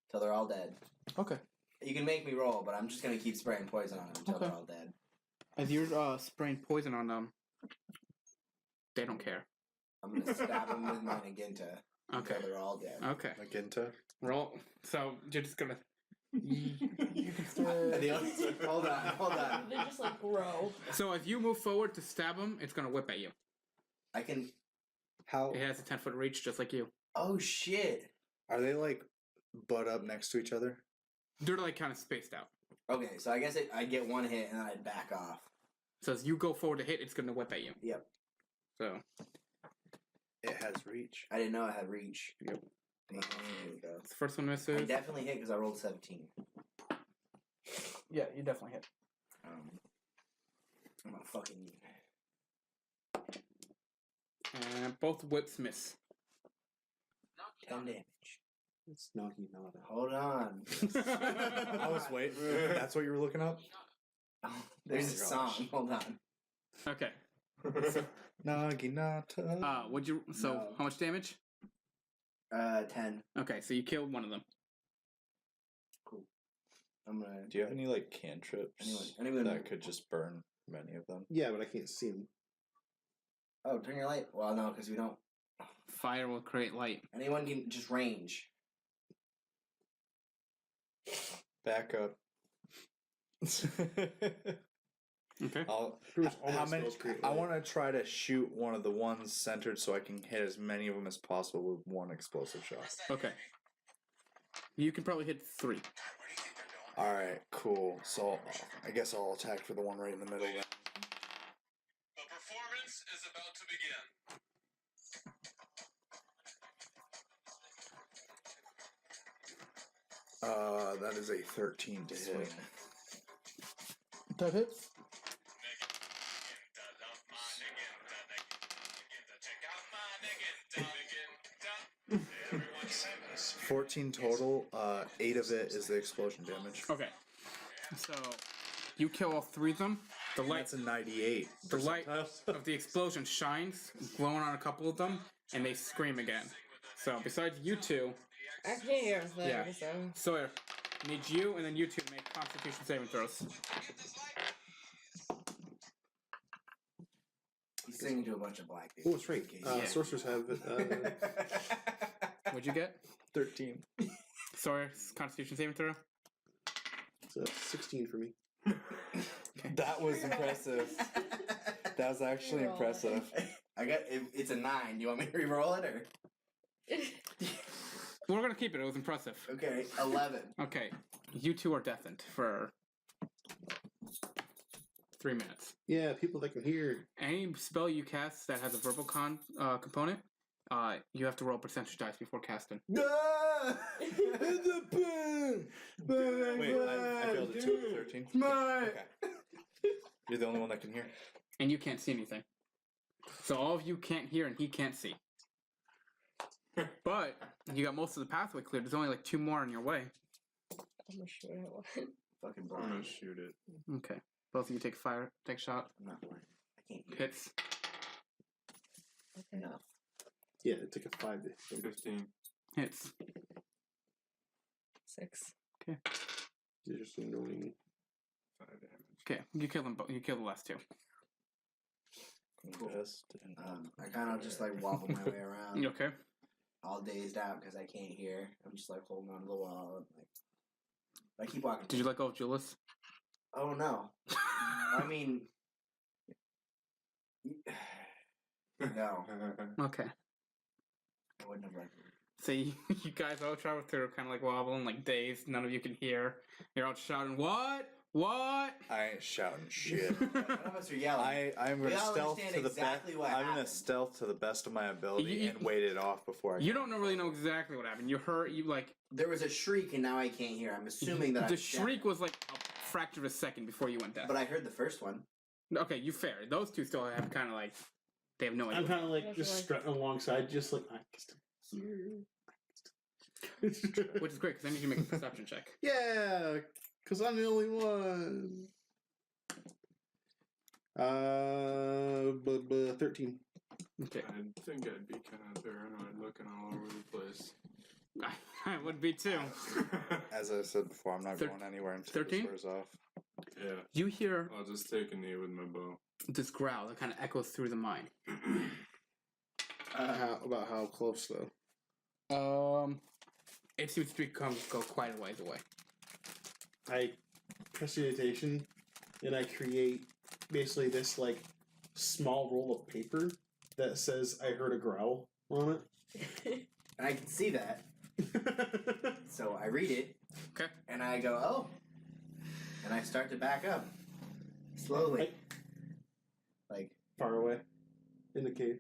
till they're all dead. Okay. You can make me roll, but I'm just gonna keep spraying poison on them until Okay. they're all dead. As you're spraying poison on them, they don't care. I'm gonna stab them with my Naginta Okay. until they're all dead. Okay. Magenta. Roll. So you're just gonna. You can still. Hold on. They just like grow. So if you move forward to stab them, it's gonna whip at you. I can. How It has a 10-foot reach, just like you. Oh shit. are they like butt up next to each other? They're like kind of spaced out. Okay, so I guess I get one hit and then I back off. So as you go forward to hit, it's gonna whip at you. Yep. So It has reach. I didn't know I had reach. Yep. There we go. the first one I misses. definitely hit because I rolled 17. Yeah, you definitely hit. I'm gonna fucking. And both whips miss. 10 damage. It's Nagi Nada. Hold on. I was waiting. That's what you were looking up? Oh, there's Oh a my song. gosh. Hold on. Okay. Naginata. Would you? So No. how much damage? 10. Okay, so you killed one of them. Cool. I'm gonna. Do you have any like cantrips Anyone? that could just burn many of them? Yeah, but I can't see him. Oh, turn your light. Well, no, because we don't. Fire will create light. Anyone can just range. Back up. Okay. I'll, Bruce, all how my many? spells create I light. want to try to shoot one of the ones centered so I can hit as many of them as possible with one explosive shot. Okay. You can probably hit 3. All right, cool. So I guess I'll attack for the one right in the middle. Then. The performance is about to begin. That is a 13 to hit. That hits. 14 total. 8 of it is the explosion damage. Okay. So you kill all 3 of them. The light That's a 98. The light percentile. of the explosion shines, glowing on a couple of them, and they scream again. So besides you two, I can't hear a thing, Yeah. so. Sawyer, need you and then you two to make Constitution saving throws. He's singing to a bunch of black Oh, people. it's right. Yeah. Sorcerers have What'd you get? 13. Sawyer, Constitution saving throw. it's a 16 for me. That was impressive. That was actually Roll. impressive. I got. It's a 9. Do you want me to re-roll it or? We're gonna keep it. It was impressive. Okay, 11. Okay, you two are deafened for 3 minutes. Yeah, people that can hear. Any spell you cast that has a verbal component, you have to roll percentage dice before casting. Wait, I failed a 2 of 13. Okay. You're the only one that can hear. And you can't see anything. So all of you can't hear and he can't see. But you got most of the pathway cleared. There's only like 2 more on your way. I'm gonna shoot at one. Fucking I'm blind. gonna shoot it. Okay. Both of you take take shot. I'm not blind. I can't hear. Hits. Okay. No. Yeah, it took a 5 to hit. 15. Hits. 6. They're just annoying. 5 damage. Okay. You kill them. You kill the last 2. Best. I kind of just like wobble my way around, You okay? all dazed out because I can't hear. I'm just like holding on to the wall. And, like, I keep walking. Did you let go of Julius? Oh no. I mean, no. Okay. I wouldn't have liked it. So you guys all travel through, kind of like wobbling, like dazed. None of you can hear. You're all shouting, "What? What? I ain't shouting shit. None of us are yelling. I'm We gonna all stealth understand to the exactly what I'm gonna happened. stealth to the best of my ability You- and wait it off before I. You don't really know exactly what happened. You heard you like There was a shriek, and now I can't hear. I'm assuming that the I'm shriek was like a fraction of a second before you went deaf. But I heard the first one. Okay, you fair. Those two still have kind of like they have no idea. I'm kind of like That's just like- strutting alongside, just like I can still hear. Which is great because I need you to make a perception check. Yeah, because I'm the only one. 13. Okay, I think I'd be kind of paranoid looking all over the place. I would be too. As I said before, I'm not Thir- going anywhere until 13? this wears off. Yeah, You hear I'll just take a knee with my bow. this growl that kind of echoes through the mine. About how close though? It seems to go quite a ways away. I prestidigitation, and I create basically this like small roll of paper that says I heard a growl on And I can see that. it. So I read it. Okay. And I go, oh. And I start to back up. Slowly. Like, Far away in the cave.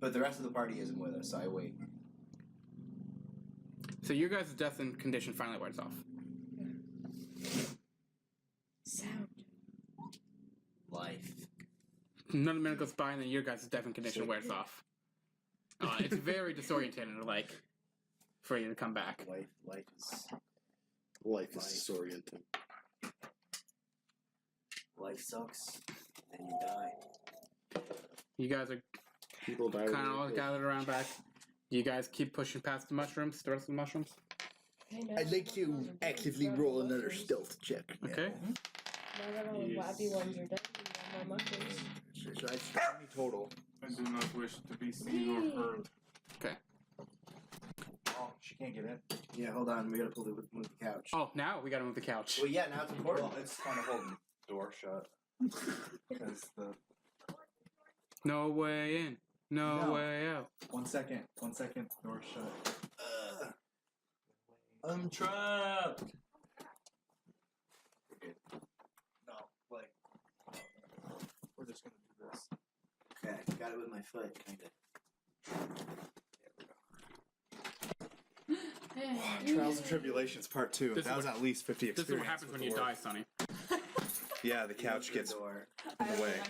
but the rest of the party isn't with us, so I wait. So your guys' death and condition finally wears off. Sound. Life. Another minute goes by, and then your guys' death and condition wears off. It's very disorientating, like, for you to come back. Life is Life is Life. disorienting. life sucks. Then you die. You guys are People die. kind of all gathered around back. You guys keep pushing past the mushrooms, the rest of the mushrooms. I'd like to actively roll another stealth check. Okay. Now that all the wappy ones are done, we have more mushrooms. So that's 20 total. I do not wish to be seen or heard. Oh, she can't get in. Yeah, hold on. We gotta move the couch. Oh, now we gotta move the couch. Well, yeah, now it's important. Well, it's kind of holding the door shut. Because the. No way in, no No. way out. 1 second. 1 second. Door shut. I'm trapped. No, like. We're just gonna do this. Okay, got it with my foot, kinda. Trials and Tribulations Part 2. This that is was what- at least 50 This is experience. what happens with when the you work. die, Sonny. Yeah, the couch gets Door. in the way.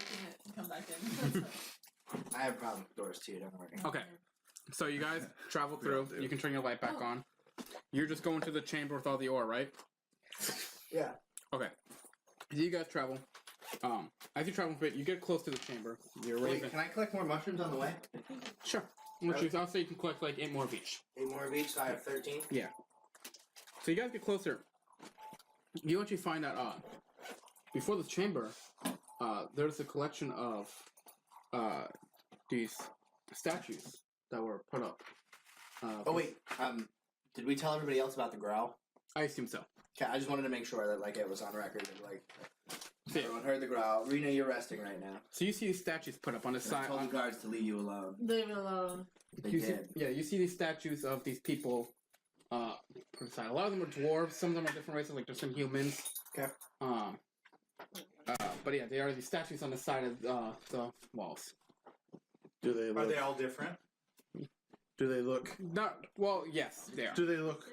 Come back in. I have problems with doors too. Don't worry. Okay. So you guys travel through. You can turn your light back on. You're just going to the chamber with all the ore, right? Yeah. Okay. You guys travel. As you travel a bit, you get close to the chamber. You're Wait, raising. can I collect more mushrooms on the way? Sure. I'll say you can collect like 8 more of each. 8 more of each, so I have 13. Yeah. So you guys get closer. You actually find that before the chamber, there's a collection of these statues that were put up. Oh wait, did we tell everybody else about the growl? I assume so. Okay, I just wanted to make sure that like it was on record. That, like So, everyone heard the growl. Rena, you're resting right now. so you see these statues put up on the And I side. told the guards to leave you alone. Leave it alone. They You see, did. yeah, you see these statues of these people. Put aside. A lot of them are dwarves. Some of them are different races. Like there's some humans. Okay. But yeah, they are these statues on the side of the walls. Do they Are look? they all different? Do they look? Not well. Yes, they are. Do they look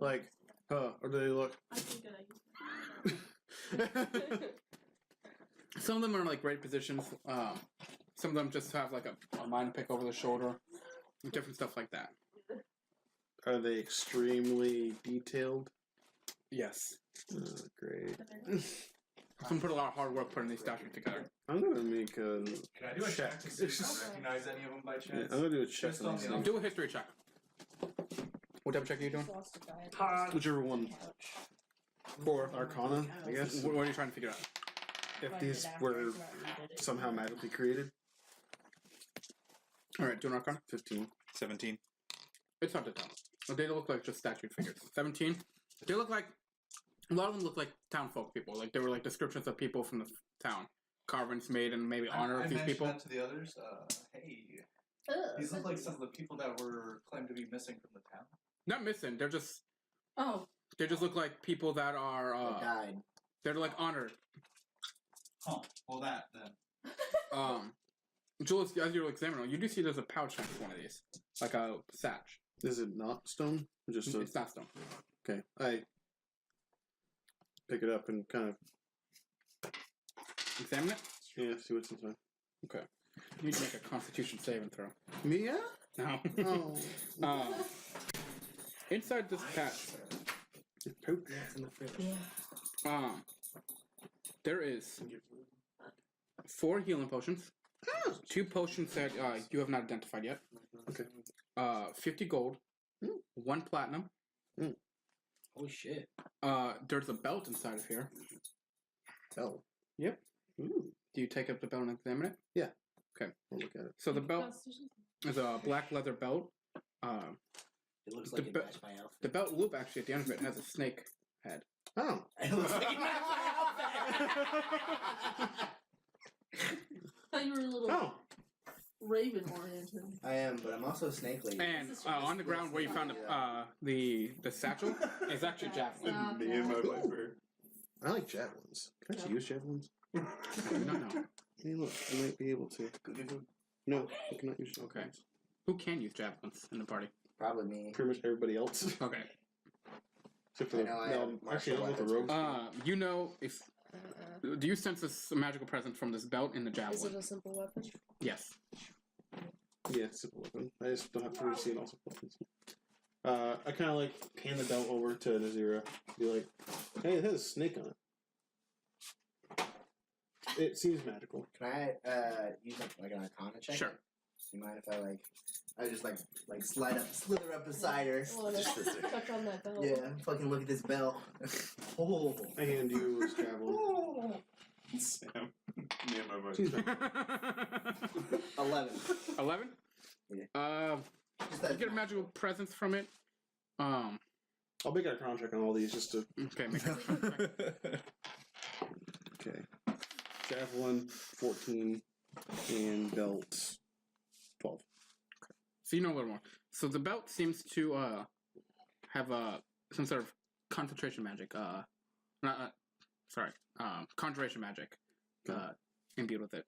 like? Or do they look? I think I Some of them are in like great positions. Some of them just have like a mine pick over the shoulder, different stuff like that. Are they extremely detailed? Yes. Great. Some put a lot of hard work putting these statues together. I'm gonna make a. Can I do a check to see if I recognize any of them by Yeah, chance? I'm gonna do a check Just on on these the things. Do a history check. What type of check are you doing? Whichever one. Or Arcana, I guess. What are you trying to figure out? If these were somehow magically created. All right, do an Arcana. 15. 17. It's hard to tell. But they look like just statued figures. 17. They look like a lot of them look like town folk people. Like they were like descriptions of people from the town. Carvings made in maybe honor of these people. that to the others. Hey, these look like some of the people that were claimed to be missing from the town. Not missing. They're just Oh, they just look like people that are They died. They're like honored. Huh. Well, that then. Julius, as you're examining, you do see there's a pouch next to one of these, like a satch. Is it not stone? Just a... It's not stone. Okay. I pick it up and kind of Examine it. see what's inside. Okay. You need to make a Constitution saving throw. Me? Yeah. No. Oh. Inside this patch, That's in the fridge. there is 4 healing potions, 2 potions that you have not identified yet. Okay. 50 gold, 1 platinum. Holy shit. There's a belt inside of here. Belt. Yep. Ooh. Do you take up the belt and examine it? Yeah. Okay. I'll look at it. So the belt is a black leather belt. It looks The like it be- matched my outfit. The belt loop actually at the end of it has a snake head. Oh. It looks like it matched my outfit. thought you were a little Oh. raven oriented. I am, but I'm also snake lady. And on the ground where you found the satchel is actually a javelin. Stop Me and my that. viper. I like javelins. Can I actually use javelins? I do not know. Hey, look, I might be able to. No, I cannot use javelins. Okay. Who can use javelins in the party? Probably me. Pretty much everybody else. Okay. Except for the... I have actually, I don't know if the martial rogues... You know if... Do you sense this magical presence from this belt in the Is javelin? it a simple weapon? Yes. Yeah, simple weapon. I just don't have to see it also. I kind of like hand the belt over to Nazira. Be like, hey, it has a snake on it. It seems magical. Can I use like an arcana check? Sure. Do you mind if I just slither up beside her? Oh, let's touch on that belt. Yeah, fucking look at this belt. Oh. I hand you this javelin. Sam. Me and my viper. Seems magical. 11. 11? Yeah. Just You that get a magical presence from it. I'll make an arcana check on all these just to... Okay, make it. Okay. Javelin, 14, and belt, 12. So you know a little more. So the belt seems to have some sort of concentration magic. Conjuration magic imbued with it.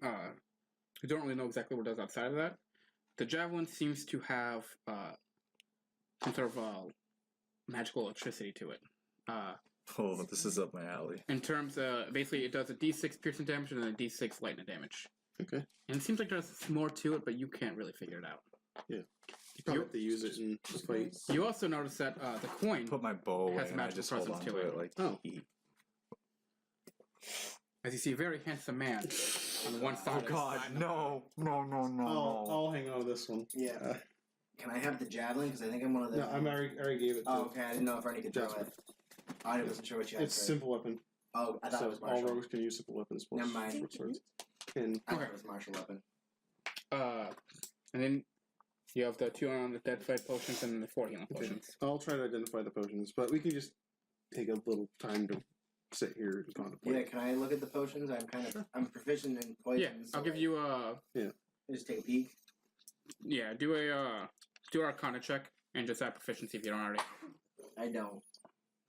You don't really know exactly what it does outside of that. The javelin seems to have some sort of magical electricity to it. Oh, this is up my alley. In terms of, basically, it does a d6 piercing damage and then a d6 lightning damage. Okay. And it seems like there's more to it, but you can't really figure it out. Yeah. You probably have to use it in the fight. You also notice that the coin Put my bow away has and I magical just hold presence on to to it. it like Oh. heat. as you see a very handsome man on one side. Oh God, no. I'll hang on to this one. Yeah. Can I have the javelin? Because I think I'm one of the. No, I already gave it to Oh, okay. I didn't know if Ernie could throw Jasper. it. I wasn't sure what you had. It's for it. simple weapon. Oh, I thought So it was all martial. rogues can use simple weapons. plus Never mind. short swords. And I thought it was martial weapon. And then you have the 2 on the dead fight potions and the 4 healing potions. I'll try to identify the potions, but we can just take a little time to sit here and contemplate. Yeah, can I look at the potions? I'm proficient in poison. Yeah, I'll give you a Just take a peek. do an Arcana check and just add proficiency if you don't already. I don't.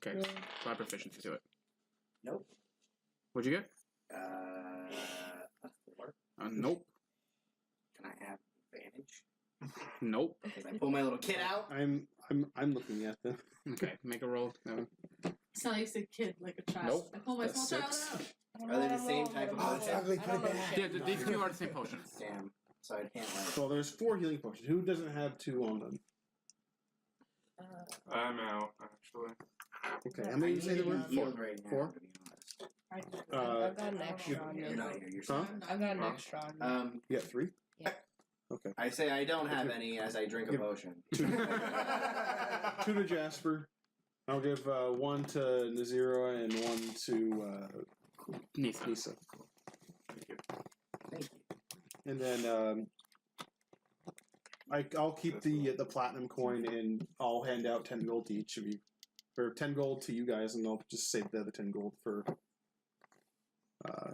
Okay, so add proficiency to it. Nope. What'd you get? A 4. Nope. Can I have advantage? Nope. Because I pull my little kid out. I'm looking at them. Okay, make a roll. Sound like a kid, like a child. Nope. I pull my That's small child 6. out. Are they the same type of potion? I don't know shit. Yeah, these 2 are the same potions. Damn. So I can't like. So there's 4 healing potions. Who doesn't have 2 on them? I'm out, actually. Okay, how many did you say there were? Healed right now, 4? to be honest. I've got an extra on me. You're not here. You're Huh? I've got an extra on me. You got 3? Yeah. Okay. I say I don't have any as I drink a potion. 2 to Jasper. I'll give 1 to Nazira and 1 to Nisa. Nisa. Thank you. And then I'll keep the platinum coin and I'll hand out 10 gold to each of you. Or 10 gold to you guys, and I'll just save the other 10 gold for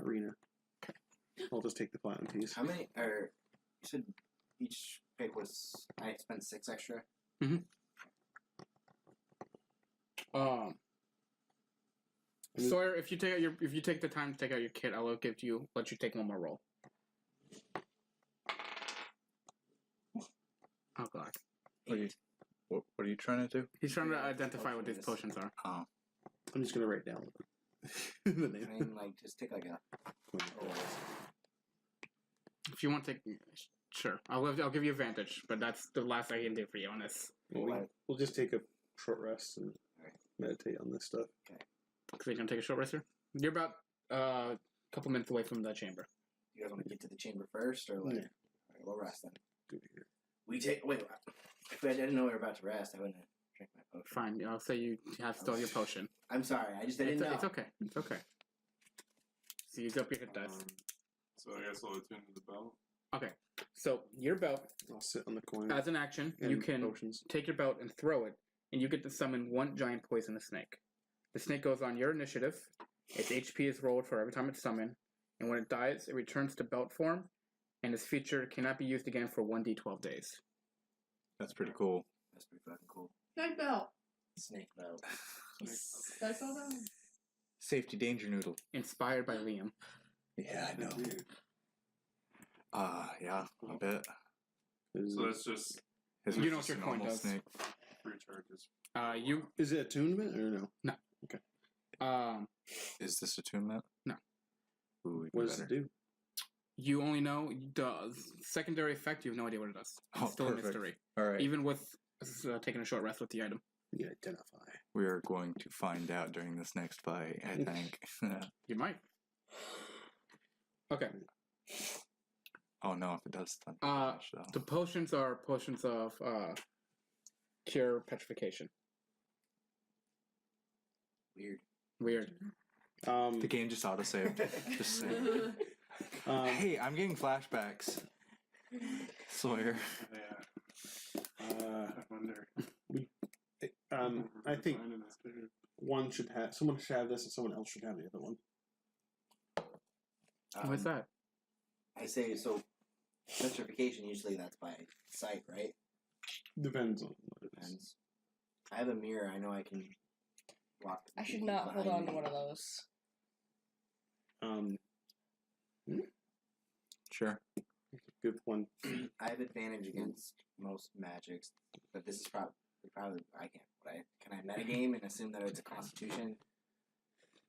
Rena. I'll just take the platinum piece. How many? Or you said each pick was. I spent 6 extra. Sawyer, if you take the time to take out your kit, I'll let you take one more roll. Oh god. What are you trying to do? He's trying to identify what these potions are. Oh. I'm just gonna write down the name. I mean, like, just take like a. If you want to take, sure, I'll give you advantage, but that's the last I can do for you on this. We'll just take a short rest and meditate on this stuff. Okay. So you're gonna take a short rest here. You're about a couple minutes away from the chamber. You guys want to get to the chamber first, or like? Yeah. All right, we'll rest then. Good to hear. We take. Wait. If I didn't know we were about to rest, I wouldn't have drank my potion. Fine, I'll say you have still your potion. I'm sorry. I didn't know. It's okay. It's okay. So use up your hit dice. So I guess I'll attune to the belt. Okay. So your belt, I'll sit on the coin. as an action, and you can potions. take your belt and throw it, and you get to summon one giant poisonous snake. The snake goes on your initiative. Its HP is rolled for every time it's summoned, and when it dies, it returns to belt form, and its feature cannot be used again for 1d12 days. That's pretty cool. That's pretty fucking cool. Snake belt. Snake belt. That's all that. Safety danger noodle. Inspired by Liam. Yeah, I know. Yeah, a bit. So that's just You know what your coin does. Snake. free charges. Is it attunement or no? No. Okay. Is this attunement? No. Ooh, even What does better. it do? You only know the secondary effect. You have no idea what it does. It's Oh, still perfect. a mystery. All right. Even with taking a short rest with the item. You identify. We are going to find out during this next fight, I think. You might. Okay. Oh no, if it does then. The potions are potions of cure petrification. Weird. The game just auto-saved. Just saying. Hey, I'm getting flashbacks. Sawyer. Yeah. Uh, I wonder. I think Finding this too. someone should have this, and someone else should have the other one. What's that? I say so. Petrification usually that's by sight, right? Depends on what it is. Depends. I have a mirror. I know I can walk. I should not hold on to one of those. Sure. Good one. I have advantage against most magics, but this is probably I can't. Can I metagame and assume that it's a Constitution?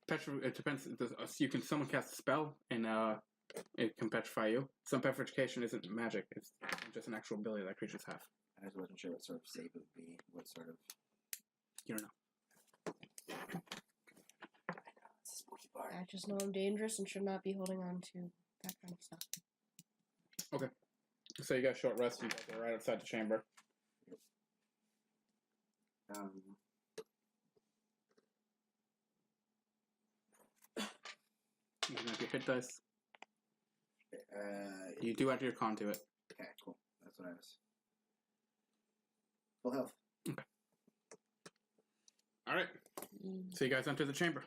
It depends. You can someone cast a spell and it can petrify you. Some petrification isn't magic; it's just an actual ability that creatures have. I just wasn't sure what sort of save it would be. What sort of? You don't know. It's a spooky part. I just know I'm dangerous and should not be holding on to that kind of stuff. Okay. So you got a short rest. You guys are right outside the chamber. You can have your hit dice. You do add your con to it. Okay, cool. That's what I was. Full health. Okay. All right. So you guys enter the chamber.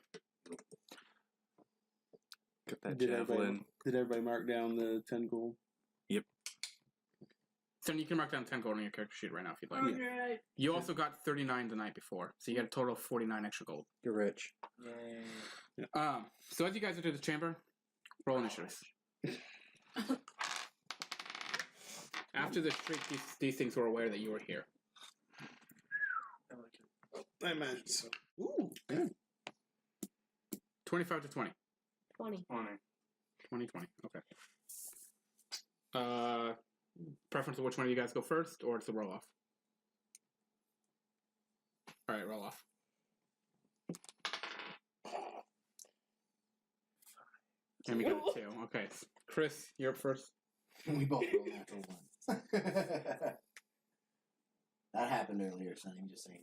Get that Did javelin. everybody mark down the 10 gold? So you can mark down 10 gold on your character sheet right now if you'd like. Okay. You also got 39 the night before, so you get a total of 49 extra gold. You're rich. So as you guys enter the chamber, roll initiatives. After the shriek, these things were aware that you were here. I imagine so. Ooh, yeah. 25 to 20. 20. 20, okay. Preference of which one of you guys go first, or it's a roll off? Alright, roll off. And we got a 2. Okay. Chris, you're up first. We both rolled natural ones. That happened earlier, Sonny, just saying.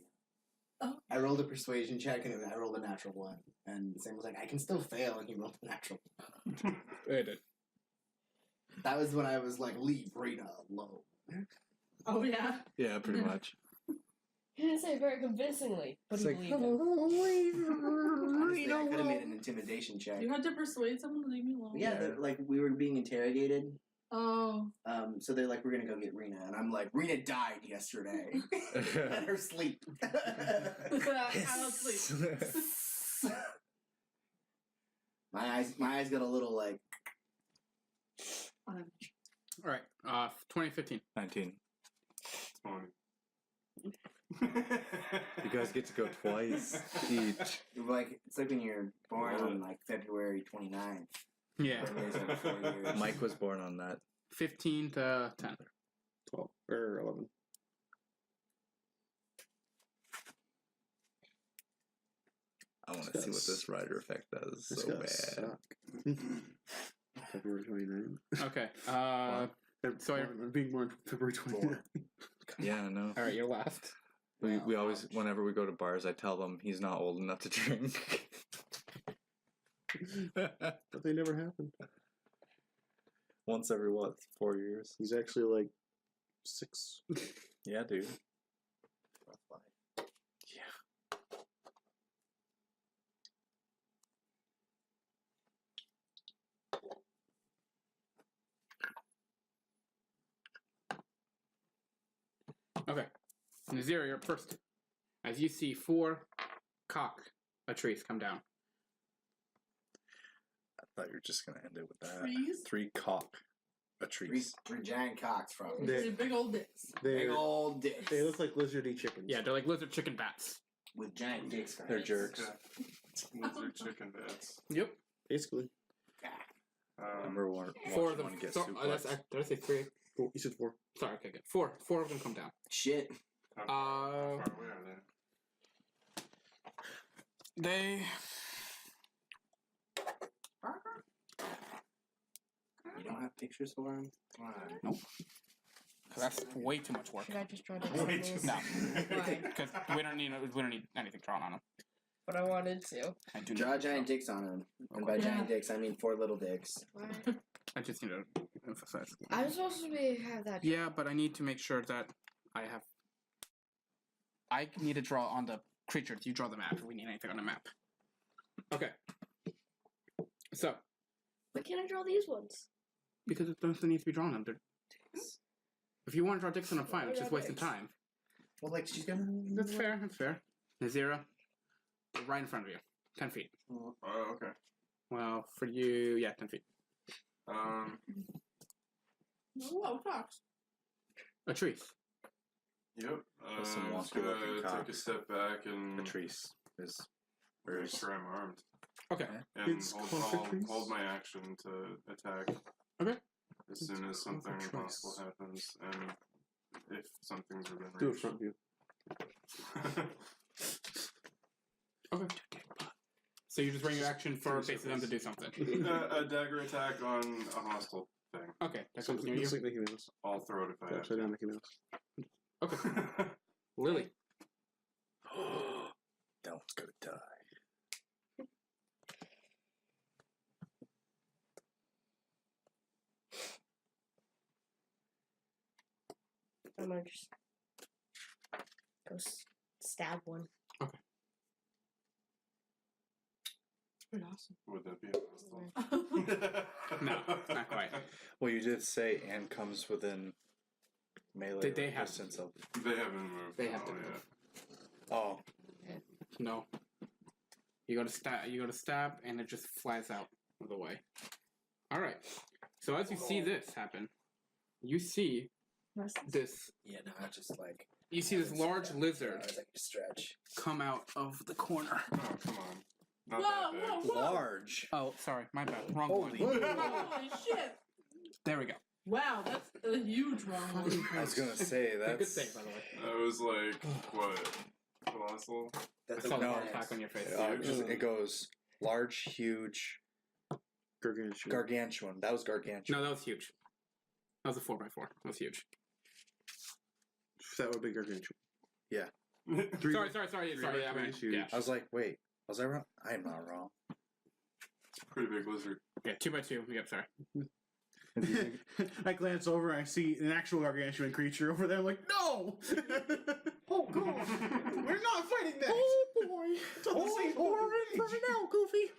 Oh. I rolled a persuasion check and I rolled a natural 1. And Sam was like, I can still fail, and he rolled a natural 1. It did. That was when I was like, leave Rita alone. Oh yeah. Yeah, pretty much. He didn't say it very convincingly, but It's he like, believed it. Honestly, I could have made an intimidation check. You had to persuade someone to leave me alone. Yeah, like we were being interrogated. Oh. So they're like, we're gonna go get Rena, and I'm like, Rena died yesterday. Let her sleep. I don't sleep. My eyes got a little like. All right. 2015. 19. 20. You guys get to go twice each. Like it's like when you're born on like February 29th. Yeah. Everybody's like 4 years. Mike was born on that. 15 to 10. 12 or 11. I want to see what this rider effect does This so guy bad. suck. February 29. Okay. So I'm being born February 29. Yeah, I know. all right, you're last. We always, whenever we go to bars, I tell them he's not old enough to drink. But they never happened. Once every, 4 years? He's actually like 6. Yeah, dude. Okay. Nazir, you're up first. As you see 4 trees come down. I thought you were just going to end it with that. Trees? 3 trees. Three giant cocks from They're big old dicks. big old dicks. They look like lizardy chickens. Yeah, they're like lizard chicken bats. With giant dicks. for They're heads. jerks. Lizard chicken bats. Yep. Basically. Remember one, 4 of them. one get So, suplex? did I say 3? Oh, you said 4. Sorry, okay, good. 4 of them come down. Shit. How far away are they? They... You don't have pictures for him? Nope. Because that's way too much work. Should I just draw the Way animals? too No. Why? Because we don't need anything drawn on them. But I wanted to. I do Draw need to giant dicks on him. And by Yeah. giant dicks, I mean 4 little dicks. Why? I just need to emphasize. I'm supposed to have that. Yeah, but I need to make sure that I have... I need to draw on the creatures. You draw the map if we need anything on the map. Okay. So, Why can't I draw these ones? because it doesn't need to be drawn on them. If you want to draw dicks on them, fine. It's just Why wasting dicks? time. Well, like, she's gonna. That's fair. That's fair. Nazira, right in front of you. 10 feet. Oh, okay. Well, for you, yeah, 10 feet. Whoa, cocks. A trees. Yep. With some I'm just wonky looking gonna take a cocks. step back and Patrice is. make sure I'm armed. Okay. And It's I'll Patrice? hold my action to attack Okay. as soon as something Patrice. possible happens, and if something's within Do it reach. front view. Okay. So you just bring your action for basically them to do something. A dagger attack on a hostile thing. Okay, that comes near you. Looks like Mickey Mouse. I'll throw it if I have Upside to. down Mickey Mouse. Okay. Lily. That one's gonna die. I'm gonna just go stab one. Pretty awesome. Would that be hostile? No, not quite. Well, you did say and comes within melee They have distance of. They haven't moved. They have to yet. move. Oh, No. You go to stab, and it just flies out of the way. All right. So as you see this happen, you see this. Yeah, no, I just like. You see this large lizard I was like, stretch. come out of the corner. Oh, come on. Not Whoa, that big. whoa, whoa! large. Oh, sorry, my bad. Wrong one. Holy shit! There we go. Wow, that's a huge wrong one. I was gonna say Good that's. save, by the way. I was like, what? Colossal? That's I saw the No. heart attack on your face. It goes large, huge, Gargantuan. gargantuan. That was gargantuan. No, that was huge. That was a 4x4. That was huge. That would be gargantuan. Sorry. I mean, huge. yeah. I was like, wait, was I wrong? I am not wrong. Pretty big lizard. Yeah, 2x2. Yep, sorry. I glance over and I see an actual gargantuan creature over there. I'm like, no! Oh god! We're not fighting that! Oh boy! It's on the same board. now, Goofy!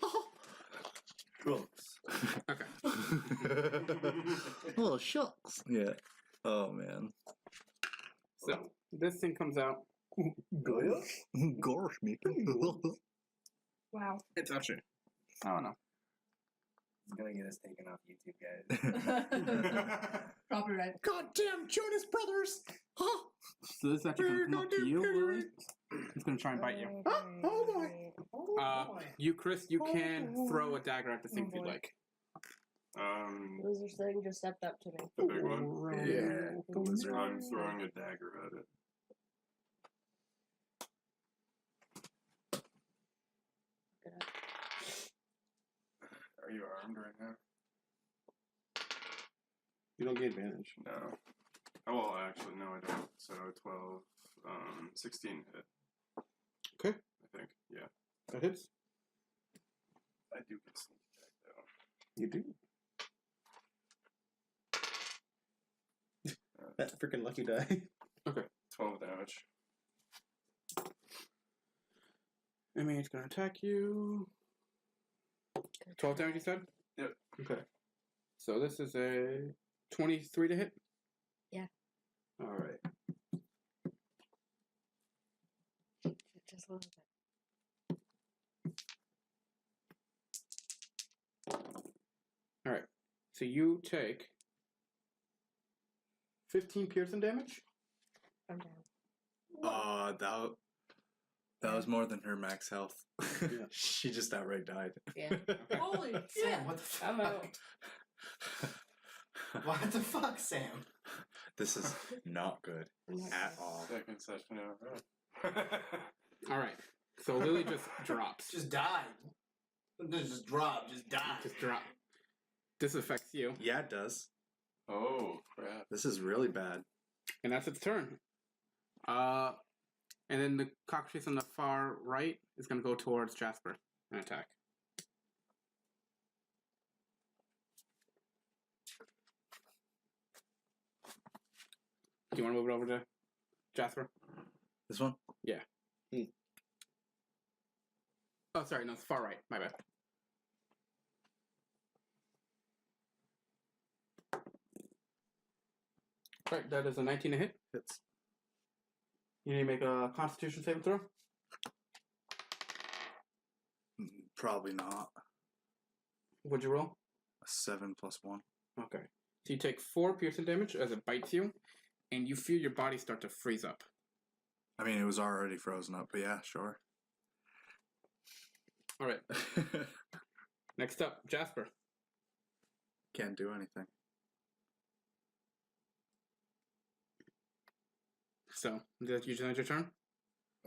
Okay. Oh shucks. Yeah. Oh man. So, this thing comes out. Gosh, Mickey. Wow. It's actually. I don't know. It's gonna get us taken off YouTube, guys. Copyright. Goddamn Jonas Brothers! So this is actually going to come up to you, Lily. It's going to try and bite you. Oh boy! You, Chris, you can throw a dagger at the thing if you'd like. Loser's thing just stepped up to me. The big one. Yeah. The lizard. I'm throwing a dagger at it. Are you armed right now? You don't get advantage. No. Oh, well, actually, no, I don't. So 12, 16 hit. Okay. I think, yeah. That hits. I do get sneak attack, though. You do. That freaking lucky die. Okay. 12 damage. I mean, it's going to attack you. 12 damage, you said? Yep. Okay. So this is a 23 to hit? Yeah. Alright. Just a little bit. Alright. So you take 15 piercing damage? I'm down. That was more than her max health. Yeah. She just outright died. Yeah. Holy shit! Sam, what the fuck? I'm out. What the fuck, Sam? This is not good at all. Second session in a row. Alright. So Lily just drops. Just die. Just drop. Just die. Just drop. This affects you. Yeah, it does. Oh, crap. This is really bad. And that's its turn. And then the cockatrice on the far right is going to go towards Jasper and attack. Do you want to move it over to Jasper? This one? Yeah. Oh, sorry, no, it's far right. My bad. Right, that is a 19 to hit. Hits. You need to make a Constitution saving throw. Probably not. What'd you roll? A 7 plus 1. Okay. So you take 4 piercing damage as it bites you, and you feel your body start to freeze up. I mean, it was already frozen up, but yeah, sure. All right. Next up, Jasper. Can't do anything. So, did you change your turn?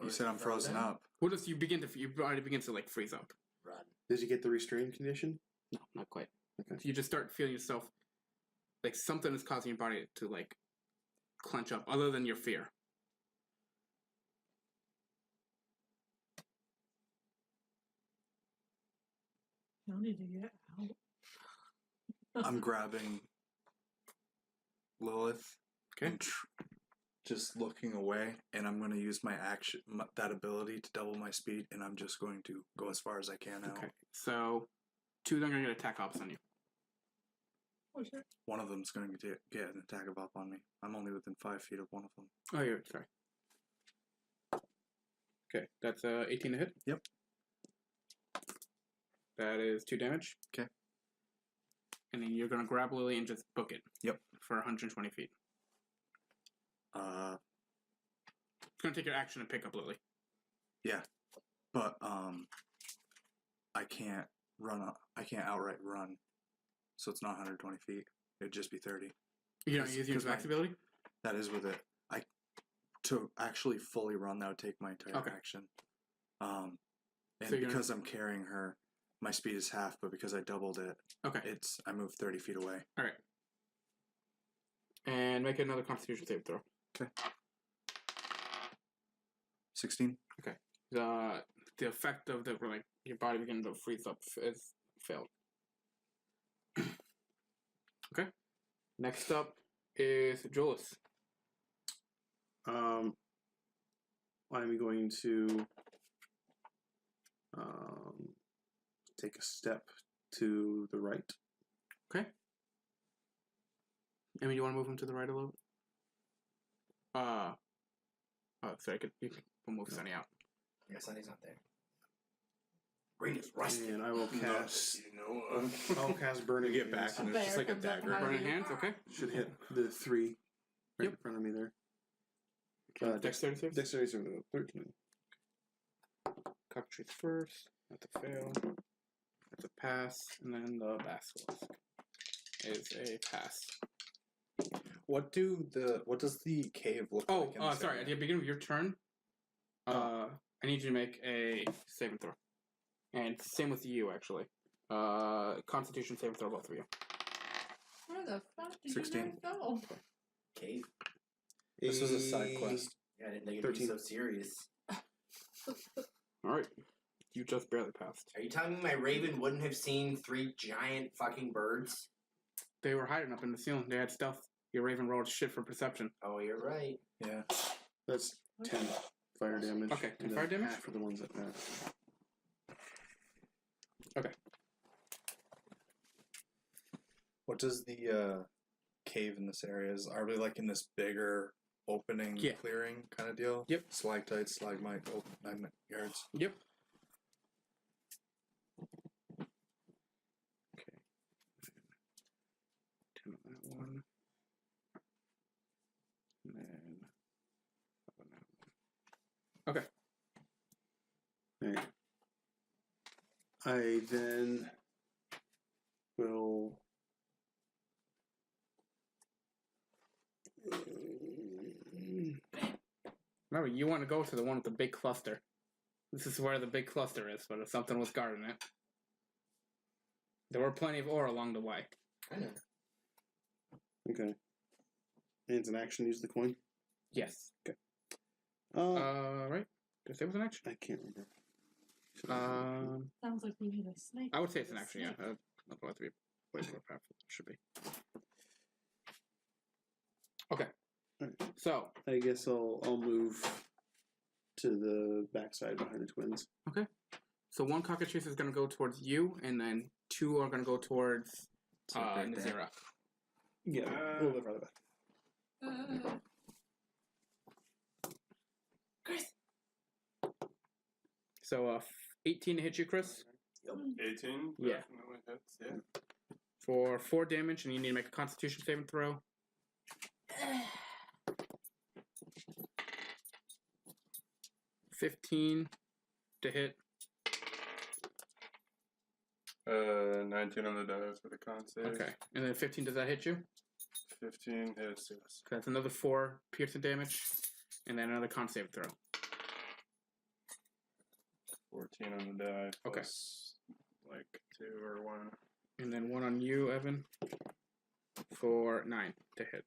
You said I'm frozen up. What does you begin to? Your body begins to like freeze up. Run. Did you get the restrained condition? No, not quite. Okay. So you just start feeling yourself like something is causing your body to like clench up, other than your fear. You need to get out. I'm grabbing Lilith. Okay. And just looking away, and I'm going to use my action, that ability to double my speed, and I'm just going to go as far as I can now. Okay. So, 2 of them are going to get attack ops on you. Oh shit. One of them's going to get an attack of up on me. I'm only within 5 feet of one of them. Oh, you're sorry. Okay, that's 18 to hit. Yep. That is 2 damage. Okay. And then you're gonna grab Lily and just book it. Yep. For 120 feet. It's gonna take your action and pick up Lily. Yeah, but I can't run. I can't outright run, so it's not 120 feet. It'd just be 30. You don't use your max ability. That is with it. To actually fully run, that would take my entire action. And So because I'm carrying her, my speed is half. But because I doubled it, I move 30 feet away. All right. And make another Constitution save throw. Okay. 16. Okay. The effect of the like your body beginning to freeze up is failed. Okay. Next up is Julius. I'm going to take a step to the right. Okay. I mean, you want to move him to the right a little? Oh, sorry. You can move Sunny out. Yeah, Sunny's not there. Ring is rusty. And I will cast. You know, I'll cast Burning You get Hands. back and it's just like a Bear comes up dagger. behind Burning you. hands, okay. Should hit the 3 right Yep. in front of me there. Dexterity saves? Dexterity saves of 13. Cockatrice first. That's a fail. That's a pass. And then the basilisk is a pass. What does the cave look Oh, like? in this sorry. area? At the beginning of your turn, I need you to make a saving throw. And same with you, actually. Constitution saving throw, both of you. Where the fuck did 16. you guys go? Cave. This was a side quest. Yeah, I didn't think it'd be 13. so serious. Alright. You just barely passed. Are you telling me my raven wouldn't have seen 3 giant fucking birds? They were hiding up in the ceiling. They had stealth. Your raven rolled shit for perception. Oh, you're right. Yeah. That's 10 fire damage. Okay, 10 and then fire damage? half for the ones that pass. What does the cave in this area is? Are we like in this bigger opening Yeah. clearing kind of deal? Yep. Stalactites, stalagmite, open 9 yards. Yep. Okay. 10 on that one. And then 5 on that one. Okay. Alright. I then will. Remember, you want to go to the one with the big cluster. This is where the big cluster is, but if something was guarding it. There were plenty of ore along the way. I know. Okay. And it's an action. Use the coin. Yes. Uh, Right? Did I say it was an action? I can't remember. Sounds like we need a snake. I would say it's an action, yeah. Otherwise, it'd be way more powerful. It should be. Okay. Alright. So, I guess I'll move to the backside behind the twins. so one cockatrice is going to go towards you, and then 2 are going to go towards So right there. Nazira. Yeah, a little bit farther back. Chris. So, 18 to hit you, Chris, 18? Yeah. Definitely hits, yeah. for 4 damage, and you need to make a Constitution saving throw. 15 to hit. 19 on the die for the con save. Okay. And then 15, does that hit you? 15 hits, yes. So that's another 4 piercing damage, and then another con save throw. 14 on the die. Okay. Plus, like 2 or 1. And then 1 on you, Evan, for 9 to hit.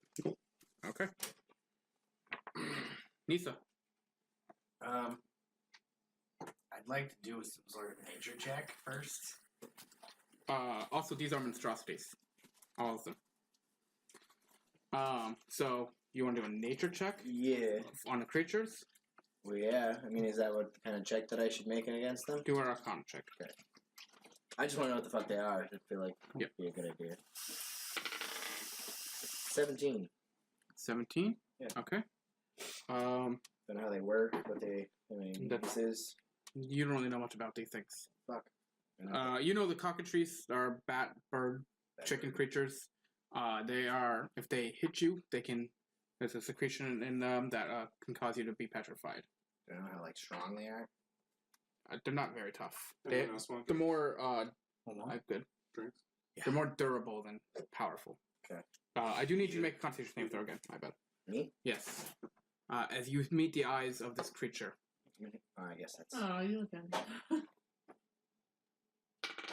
Okay. Nisa. I'd like to do some sort of nature check first. Also, these are monstrosities. All of them. So, you want to do a nature check Yeah. on the creatures? Well, yeah. I mean, is that what kind of check that I should make against them? Do an Arcana check. I just want to know what the fuck they are. I feel like Yep. it'd be a good idea. 17. 17? Yeah. Okay. Don't know how they work, what they, That's- this is. You don't really know much about these things. Fuck. You know the cockatrice are bat, bird, chicken creatures. They are, if they hit you, they can, there's a secretion in them that can cause you to be petrified. Don't know how like strong they are. They're not very tough. Anyone else want They're more, good. drinks? They're more durable than powerful. Okay. I do need you to make a Constitution saving throw again, my bad. Me? Yes. As you meet the eyes of this creature, Oh, I guess that's. Oh, you look at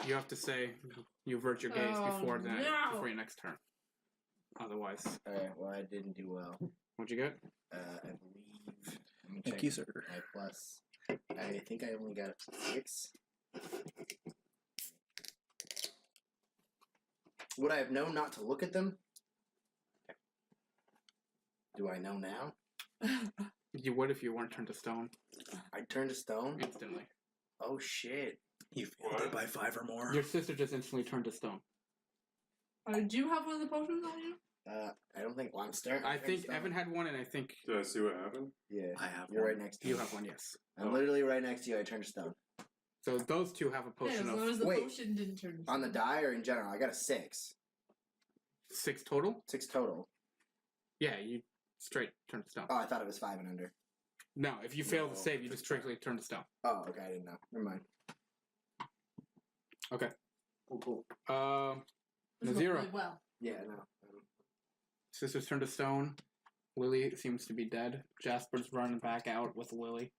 you have to say, you avert your gaze Oh, before no. before your next turn. Otherwise, Alright, well, I didn't do well. what'd you get? I believe. Let me Thank check you, sir. my plus. I think I only got 6. Would I have known not to look at them? Do I know now? You would if you weren't turned to stone I turned to stone? instantly. Oh shit. You failed it by 5 or more. Your sister just instantly turned to stone. Do you have one of the potions on you? I don't think. Well, I'm staring. I think Evan had one, and I think Did I see what happened? Yeah. I have You're one. right next to you me. have one. Yes. I'm literally right next to you. I turned to stone. So those two have a Yeah, potion as long of as the Wait. potion didn't turn to On the stone. die or in general? I got a 6. 6 total. 6 total. Yeah, you straight turn to stone. Oh, I thought it was 5 and under. No, if you fail to No, save, you just strictly turn to stone. Oh, okay. I didn't know. Never mind. Okay. Cool. This is Nazira. really well. Yeah, no. Sisters turn to stone. Lily seems to be dead. Jasper's running back out with Lily.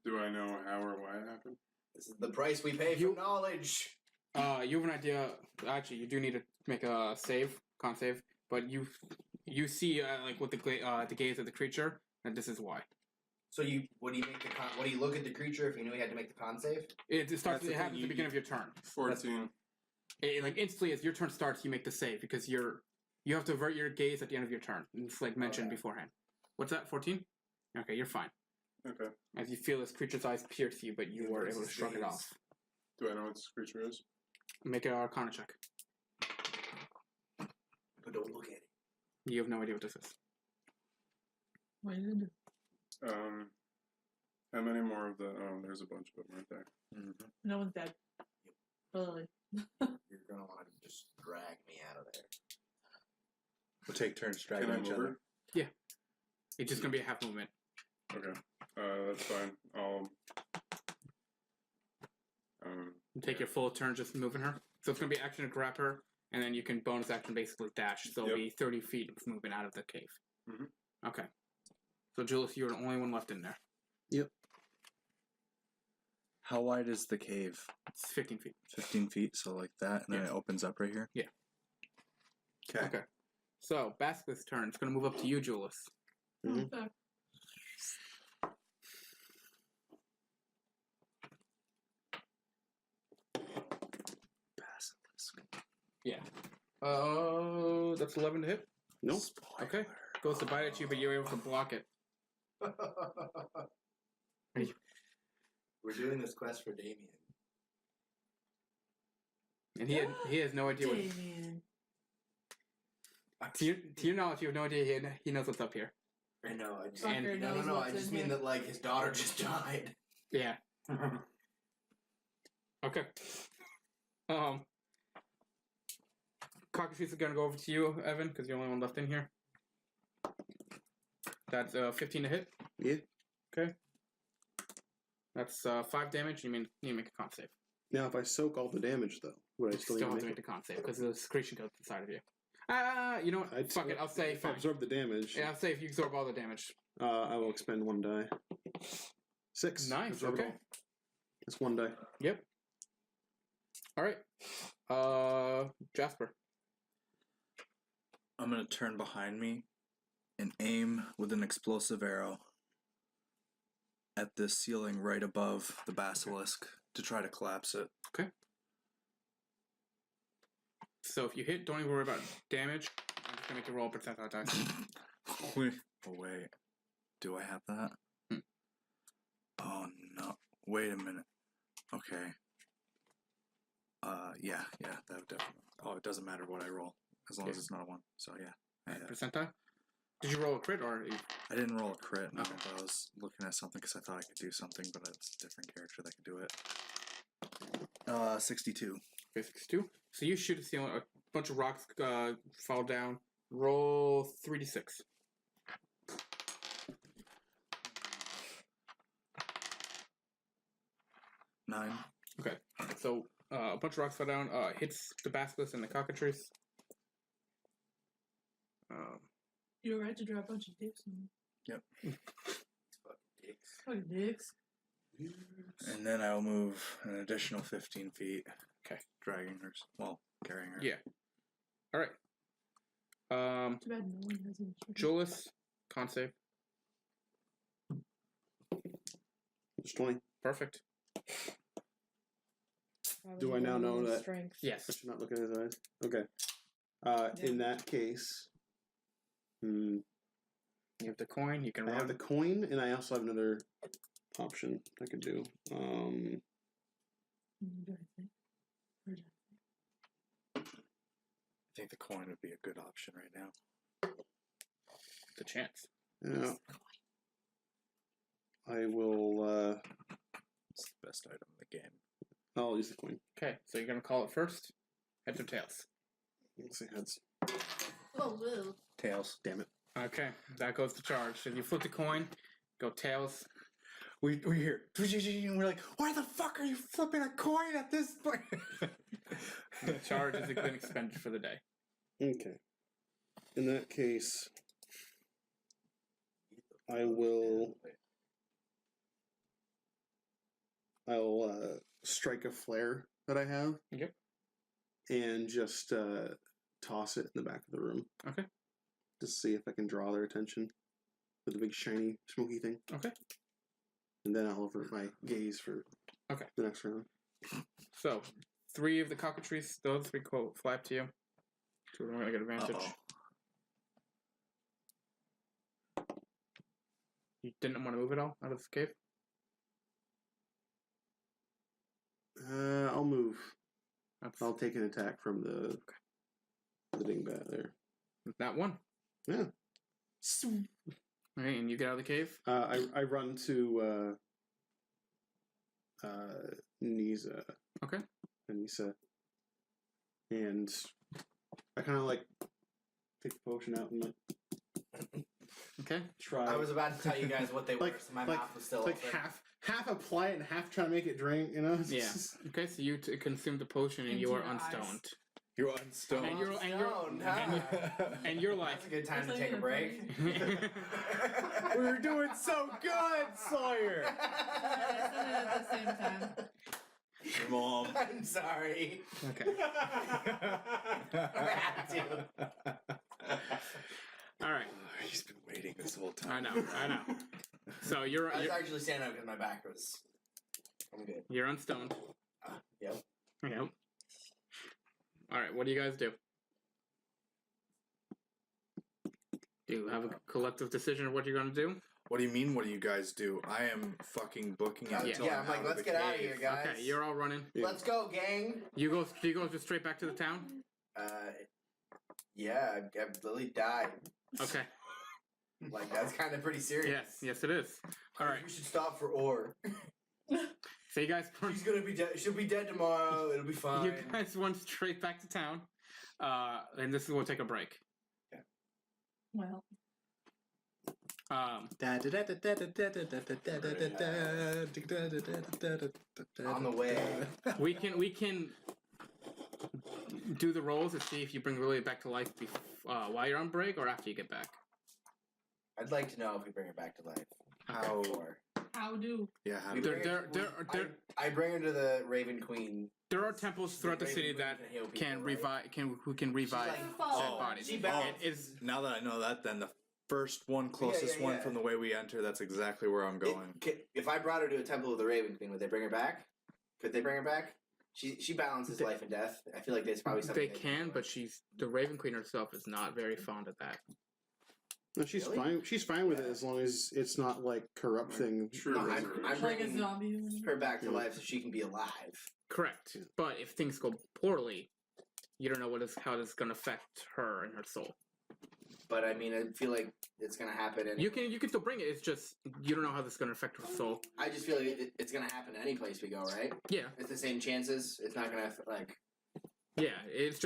Do I know how or why it happened? This is the price we pay You- for knowledge. You have an idea. Actually, you do need to make a save, con save. But you see like with the gaze of the creature, and this is why. So what do you make the con? What do you look at the creature if you knew you had to make the con save? It starts. That's the It thing, happens at the beginning of your turn. 14. Like instantly, as your turn starts, you make the save because you have to avert your gaze at the end of your turn. It's like mentioned Okay. beforehand. What's that? 14. Okay, you're fine. Okay. As you feel this creature's eyes pierce you, but you Yeah, were what's able to his shrug it gaze? off. Do I know what this creature is? Make an Arcana check. But don't look at it. You have no idea what this is. What are you gonna do? How many more of the? Oh, there's a bunch of them right there. Mhm. No one's dead. Lily. You're gonna want to just drag me out of there. We'll take turns Can dragging I each move other. her? It's just gonna be a half movement. Okay. That's fine. I'll. You take your full turn just moving her. So it's gonna be action to grab her, and then you can bonus action basically dash. So it'll Yep. be 30 feet of movement out of the cave. Mhm. Okay. So Julius, you're the only one left in there. How wide is the cave? It's 15 feet. 15 feet, so like that, and then Yes. it opens up right here? Yeah. Okay. Okay. So Basilisk's turn. It's gonna move up to you, Julius. Mhm. Okay. Basilisk. Yeah. That's 11 to hit. Nope. Okay. Goes to bite at you, but you're able to block it. We're doing this quest for Damien. And he has no idea what. Damien. To your knowledge, you have no idea he knows what's up here. I know. I just Fucker no. knows I what's just in mean here. that like his daughter just died. Yeah. Okay. Cockatrice is gonna go over to you, Evan, because you're the only one left in here. That's 15 to hit. Yeah. Okay. That's 5 damage. You need to make a con save. Now, if I soak all the damage, though, would I You still still need have to to make make it? the con save because the secretion goes inside of you. You know what? I'd Fuck it. I'll say if I fine. absorb the damage. Yeah, I'll say if you absorb all the damage. I will expend 1 die. 6. Nice. Absorb it Okay. all. That's 1 die. Yep. All right. Jasper. I'm going to turn behind me and aim with an explosive arrow at the ceiling right above the basilisk to try to collapse it. So if you hit, don't even worry about damage. I'm just gonna make you roll a percentile dice. Wait. Do I have that? Hmm. Oh, no. Wait a minute. Okay. Yeah, that would definitely. Oh, it doesn't matter what I roll, as long as it's not a 1. So, yeah. Percentile? Did you roll a crit or? I didn't roll a crit, no, Okay. but I was looking at something because I thought I could do something, but it's a different character that could do it. 62. 62. So you shoot a ceiling, a bunch of rocks fall down. Roll 3d6. 9. Okay. So a bunch of rocks fall down. Hits the basilisk and the cockatrice. You're right to draw a bunch of dicks. Yep. Fucking dicks. And then I'll move an additional 15 feet. Okay. Dragging her, carrying her. Yeah. All right. Too bad no one has any. Julius, con save. It's 20. Perfect. Do I now know that- Strength. I Yes. should not look at his eyes. Okay. In that case, You have the coin. You can I run. have the coin, and I also have another option I could do. I think the coin would be a good option right now. the chance. Yeah. I will. It's the best item in the game. I'll use the coin. Okay, so you're gonna call it first. Heads or tails? Let's see heads. Oh, woo. Tails. Damn it. Okay, that goes to charge. So you flip the coin, go tails. We hear, and we're like, why the fuck are you flipping a coin at this point? The charge is a good expenditure for the day. Okay. In that case, I'll strike a flare that I have. Yep. And just toss it in the back of the room. Okay. Just see if I can draw their attention with a big shiny smoky thing. Okay. And then I'll avert my gaze for the next round. So, 3 of the cockatrices, those 3 quote fly up to you. 2 of them are gonna get advantage. You didn't want to move at all out of this cave? I'll move. That's I'll take an attack from the dingbat there. that one. Yeah. Okay, and you get out of the cave? I run to Nisa. Okay. Anissa. And I kind of like take the potion out and like Okay. try. I was about to tell you guys what they were, so my mouth was still like open. half apply it and half try to make it drink. You know. It's Yeah. just- Okay, so you consume the potion and you are Into your eyes. unstoned. You're unstoned. And you're Stoned, huh? and you're like That's a good time to That's take a like break. We were doing so good, Sawyer. I said it at the same time. Your mom. I'm sorry. Okay. I had to. All right. He's been waiting this whole I time. know. So you're I was actually standing up because my back was. I'm good. you're unstoned. Yep. Yep. All right. What do you guys do? Do you have a collective decision of what you're going to do? What do you mean? What do you guys do? I am fucking booking out. Yeah, until I'm like, out let's the get out of cave. here, guys. Okay, you're all running. Let's go, gang. You go just straight back to the town. Yeah, Lily died. Okay. Like that's kind of pretty serious. Yes, it is. All right. We should stop for ore. So you guys She's gonna be dead. She'll be dead tomorrow. It'll be fine. you guys went straight back to town, and this is we'll take a break. Well, On the way. we can do the rolls to see if you bring Lily back to life while you're on break or after you get back. I'd like to know if we bring her back to life. How? Before. How do? Yeah. How? We Do bring her- I bring her to the Raven Queen. There are temples throughout the Raven city Queen that heal people, can right? revive who can revive like, dead oh, bodies. she bounced. It is now that I know that, then the first one, closest one yeah. from the way we enter, that's exactly where I'm going. If I brought her to a temple of the Raven Queen, would they bring her back? Could they bring her back? She balances life and death. I feel like there's probably something they can, but the Raven Queen herself is not very fond of that. No, she's Really? fine. She's fine with it as long as it's not like corrupting. No, I'm Like a bringing zombie. her back to life so she can be alive. Correct. But if things go poorly, you don't know how it's going to affect her and her soul. But I mean, I feel like it's gonna happen. You can still bring it. It's just you don't know how this is going to affect her soul. I just feel like it's gonna happen any place we go, right? Yeah. It's the same chances. It's not gonna like. Yeah. It's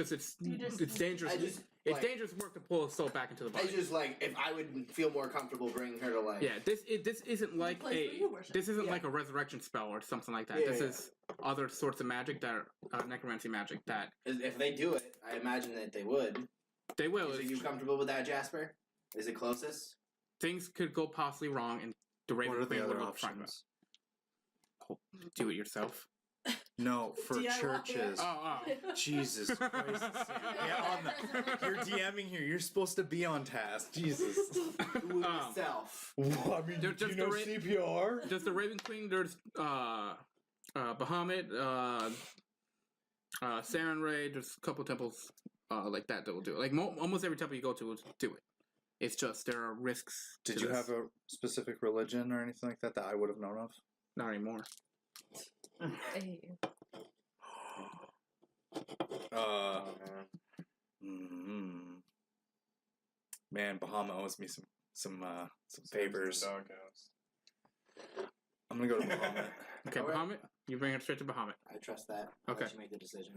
dangerous. I just It's like, dangerous work to pull a soul back into the body. I just like if I would feel more comfortable bringing her to life. Yeah, this isn't like place where you worship. like a resurrection spell or something like that. Yeah, This yeah. is other sorts of magic that are necromancy magic that If they do it, I imagine that they would. they will. Are you comfortable with that, Jasper? Is it closest? Things could go possibly wrong, and the What Raven are Queen the would other look fine with options? it. Do it yourself. No, for DIY. churches. Oh. Jesus Christ. You're DMing here. You're supposed to be on task. Jesus. Do it yourself. Well, I mean, Just do you the know ra- CPR? Does the Raven Queen? There's Bahamut, Saren Ray. There's a couple temples like that will do it. Like almost every temple you go to will do it. It's just there are risks. Did to you this. have a specific religion or anything like that that I would have known of? Not anymore. hey. Man, Bahama owes me some Sounds favors. like a doghouse. I'm gonna go to Bahamut. Okay, Alright. Bahamut. You bring it straight to Bahamut. I trust that. I'll Okay. let you make the decision.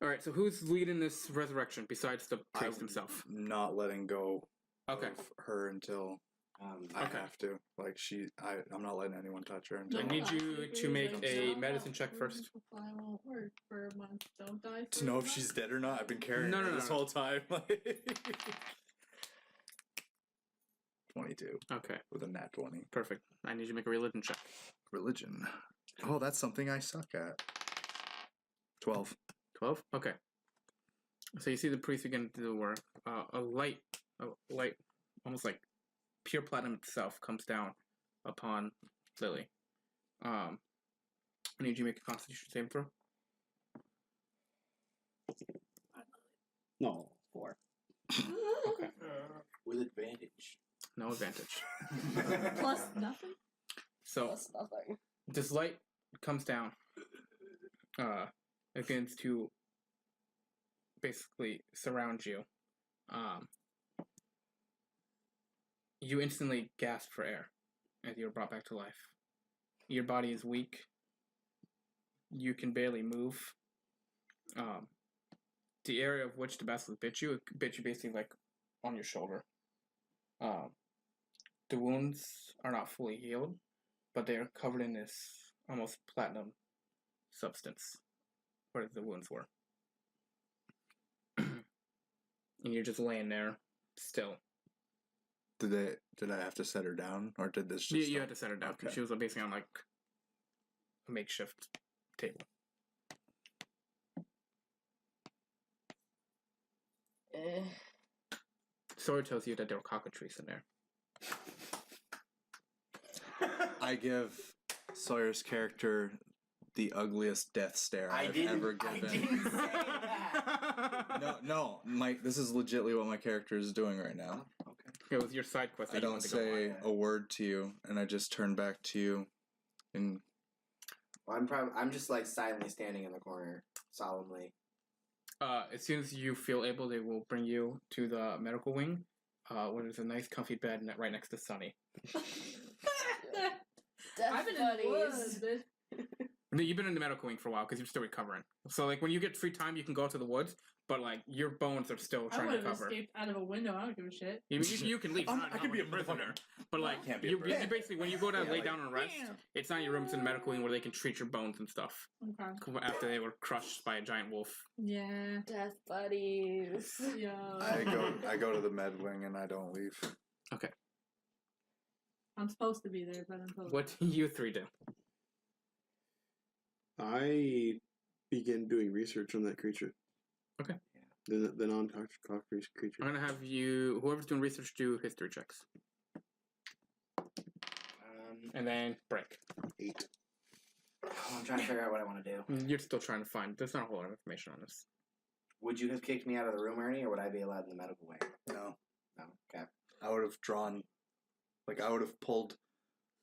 All right. So who's leading this resurrection besides the priest himself? Not letting go Okay. of her until I Okay. have to. Like I'm not letting anyone touch her until I need you to make a medicine check first. I won't work for a month. Don't die. to know if she's dead or not. I've been carrying No, her no, this no. whole time. 22 Okay. with a nat 20. Perfect. I need you to make a religion check. Religion. Oh, that's something I suck at. 12. 12? Okay. So you see the priest begin to do the work. A light, almost like pure platinum itself comes down upon Lily. I need you to make a constitution saving throw. No. 4. Okay. With advantage. No advantage. Plus nothing. So That's nothing. this light comes down. Begins to basically surround you. You instantly gasp for air as you're brought back to life. Your body is weak. You can barely move. The area of which the basilisk bit you basically like on your shoulder. The wounds are not fully healed, but they are covered in this almost platinum substance where the wounds were. And you're just laying there still. Did I have to set her down, or did this just? You had to set her down. Okay. She was basically on like a makeshift table. Sawyer tells you that there were cockatrices in there. I give Sawyer's character the ugliest death stare I've ever given. I didn't say that. No, Mike. This is legitly what my character is doing right now. It was your side quest. That I you don't wanted to go say on. a word to you, and I just turn back to you, and Well, I'm just like silently standing in the corner, solemnly. As soon as you feel able, they will bring you to the medical wing, where there's a nice, comfy bed right next to Sunny. I've been in the woods, bitch. You've been in the medical wing for a while because you're still recovering. So, like, when you get free time, you can go to the woods, but like your bones are still I trying would to have recover. escaped out of a window. I don't give a shit. You can leave. I could be a prisoner, but like Can't be a you prisoner. basically when you go to Yeah, lay like- down and rest, Damn. it's not in your room. It's in the medical wing where they can treat your bones and stuff Okay. after they were crushed by a giant wolf. Yeah. Death buddies. Yo. I go to the med wing, and I don't leave. I'm supposed to be there, but I'm supposed What do you three do? I begin doing research on that creature. Okay. The non-toxic creature. I'm gonna have you, whoever's doing research, do history checks, and then break. 8. I'm trying to figure out what I want to do. You're still trying to find. There's not a whole lot of information on this. Would you have kicked me out of the room, Ernie, or would I be allowed in the medical wing? No, No. Okay. I would have drawn, like I would have pulled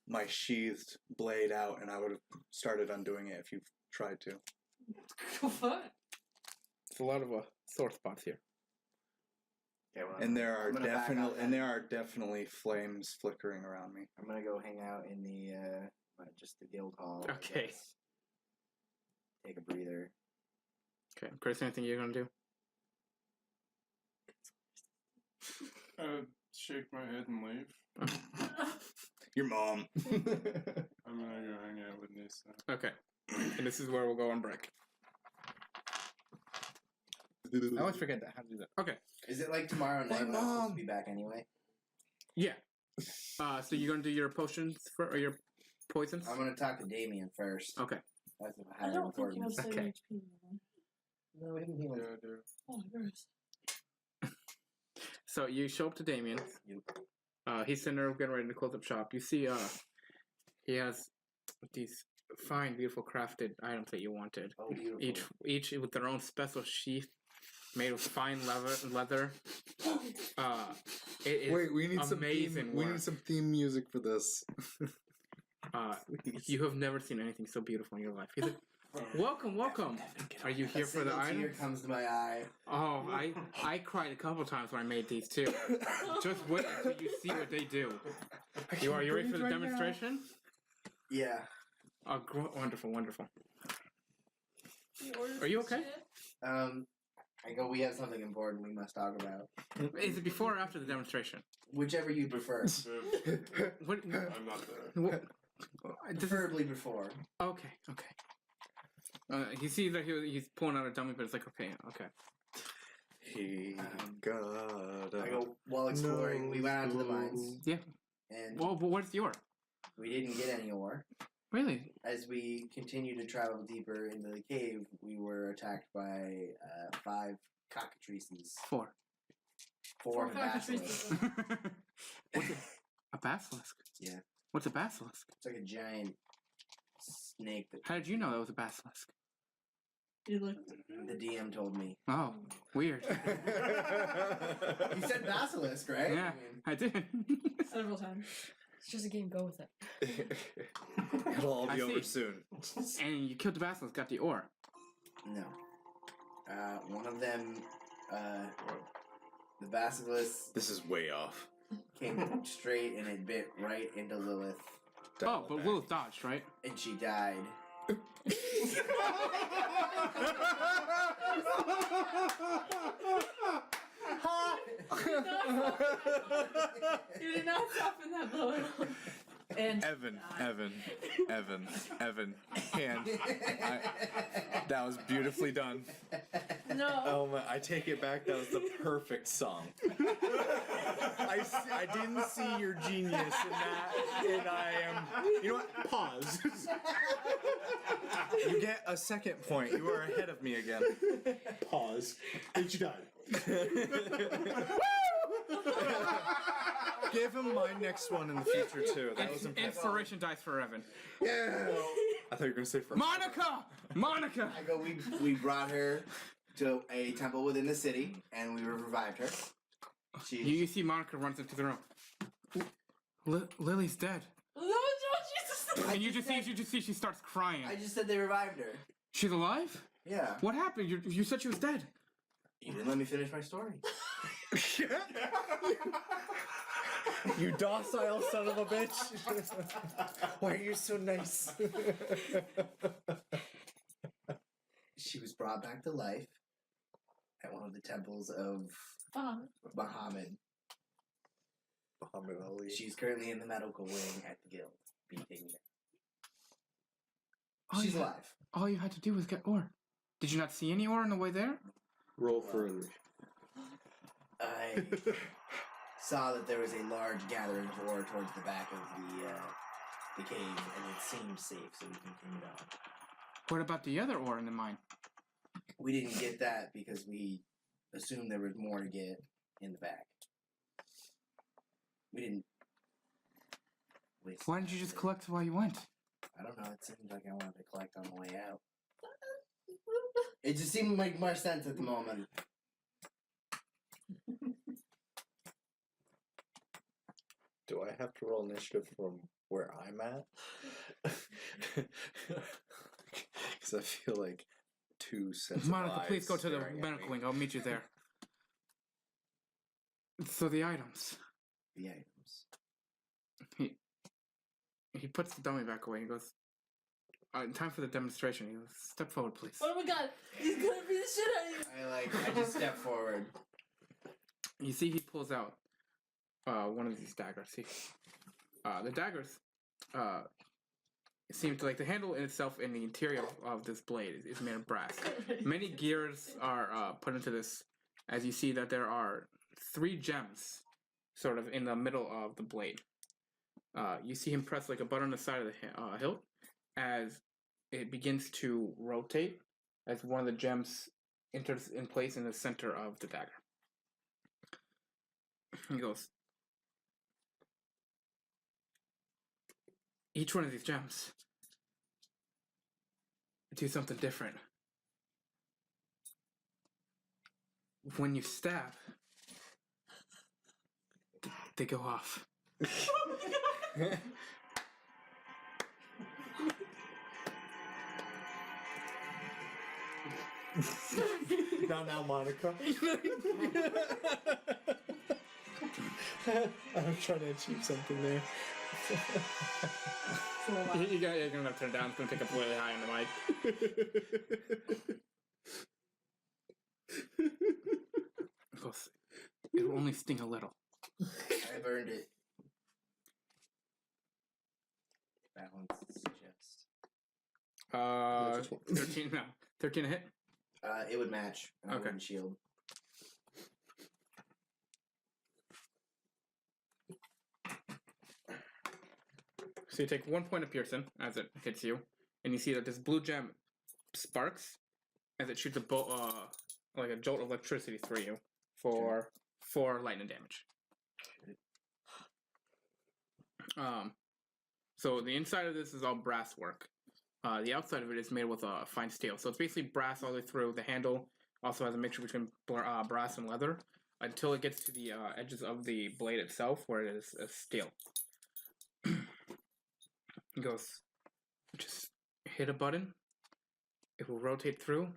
my sheathed blade out, and I would have started undoing it if you tried to. What? It's a lot of sore spots here. Okay. Well, And there are I'm gonna back out then. definitely flames flickering around me. I'm gonna go hang out in the just the guild hall. I Okay. guess. Take a breather. Okay, Chris, anything you're gonna do? Shake my head and leave. Your mom. I'm gonna go hang out with Nisa. Okay, and this is where we'll go on break. I always forget that how to do that. Okay, Is it like tomorrow night when I'm supposed to be back anyway? yeah. So you're gonna do your potions or your poisons? I'm gonna talk to Damien first. Okay. That's I higher don't think you importance. have 7 Okay. HP, man. No, even he was. Yeah, I do. Oh, yours. So you show up to Damien. Yep. He's sitting there getting ready to close up shop. You see, he has these fine, beautiful crafted items that you wanted. Oh, beautiful. Each with their own special sheath, made with fine leather. It is Wait, we need amazing work. some theme music for this. You have never seen anything so beautiful in your life. He's like, Welcome, welcome. Are you here for the A tear items? comes to my eye. Oh, I cried a couple times when I made these too. Just wait until you see what they do. You ready for the demonstration? Yeah. Oh, wonderful, wonderful. Are you okay? I go, we have something important we must talk about. Is it before or after the demonstration? Whichever you prefer. What? I'm not there. Preferably before. Okay, okay. He sees that he's pulling out a dummy, but it's like, okay. He got. I go, while exploring, we went out to the mines. Yeah. And Well, but what's the ore? we didn't get any ore. Really? As we continued to travel deeper into the cave, we were attacked by 5 cockatrices. 4. 4 and a basilisk. What's a basilisk? Yeah. What's a basilisk? It's like a giant snake that How did you know that was a basilisk? You looked. the DM told me. Oh, weird. You said basilisk, right? Yeah, I did. Several times. It's just a game. Go with it. It'll all I be over see. soon. And you killed the basilisk, got the ore. No. One of them, the basilisk This is way off. came straight and it bit right into Lilith, Oh, but Lilith dodged, right? and she died. You did not soften that blow at all. And Evan, hand. That was beautifully done. no. Oh my, I take it back. That was the perfect song. I didn't see your genius in that, and I am. You know what? Pause. You get a second point. You are ahead of me again. Pause. And she died. Give him my next one in the future too. That was impressive. Inspiration dice for Evan. Yeah. I thought you were gonna say for Monica! I go, we brought her to a temple within the city, and we revived her. You see Monica runs into the room. Lily's dead. No, Jesus. And you just see she starts crying. I just said they revived her. She's alive? Yeah. What happened? You said she was dead. You didn't let me finish my story. You docile son of a bitch. Why are you so nice? She was brought back to life at one of the temples of Muhammad. Muhammad Ali. She's currently in the medical wing at the guild, being taken care All of. She's you had- alive. All you had to do was get ore. Did you not see any ore on the way there? Roll for English. I saw that there was a large gathering of ore towards the back of the cave, and it seemed safe, so we continued on. What about the other ore in the mine? We didn't get that because we assumed there was more to get in the back. We didn't. Why didn't you just collect while you went? I don't know. It seemed like I wanted to collect on the way out. It just seemed like more sense at the moment. Do I have to roll initiative from where I'm at? Because I feel like 2 sets Monica, of eyes please go to the staring at medical me. wing. I'll meet you there. So the items. The items. He puts the dummy back away. He goes, time for the demonstration. He goes, step forward, please. Oh my god, he's gonna beat the shit out of you. I just step forward. You see he pulls out one of these daggers. See, the daggers seem to, like, the handle in itself in the interior of this blade is made of brass. Many gears are put into this, as you see that there are 3 gems sort of in the middle of the blade. You see him press like a button on the side of the hilt as it begins to rotate as one of the gems enters in place in the center of the dagger. He goes, each one of these gems do something different. When you stab, they go off. Now, Monica. I'm trying to achieve something there. You're gonna turn it down. It's gonna pick up really high on the mic. It'll only sting a little. I've earned it. Balance suggest. 13 no. 13 a hit? It would match. And I Okay. wouldn't shield. So you take 1 point of piercing as it hits you, and you see that this blue gem sparks as it shoots like a jolt of electricity through you for 4 lightning damage. So the inside of this is all brass work. The outside of it is made with fine steel. So it's basically brass all the way through. The handle also has a mixture between brass and leather until it gets to the edges of the blade itself, where it is steel. It goes, just hit a button. It will rotate through.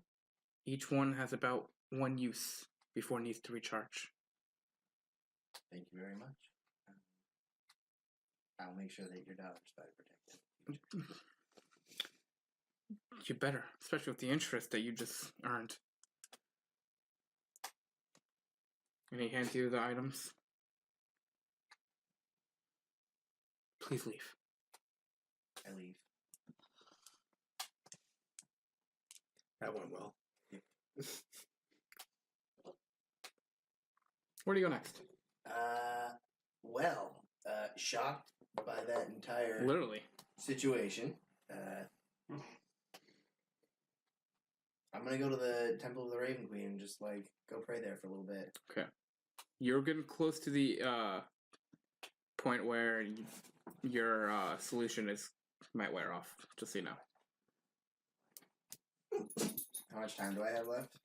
Each one has about 1 use before it needs to recharge. Thank you very much. I'll make sure that your daughter's better protected. You better, especially with the interest that you just earned. And he hands you the items. Please leave. I leave. That went well. Where do you go next? Shocked by that entire Literally. situation, I'm gonna go to the Temple of the Raven Queen and just like go pray there for a little bit. Okay. You're getting close to the point where your solution might wear off, just so you know. How much time do I have left?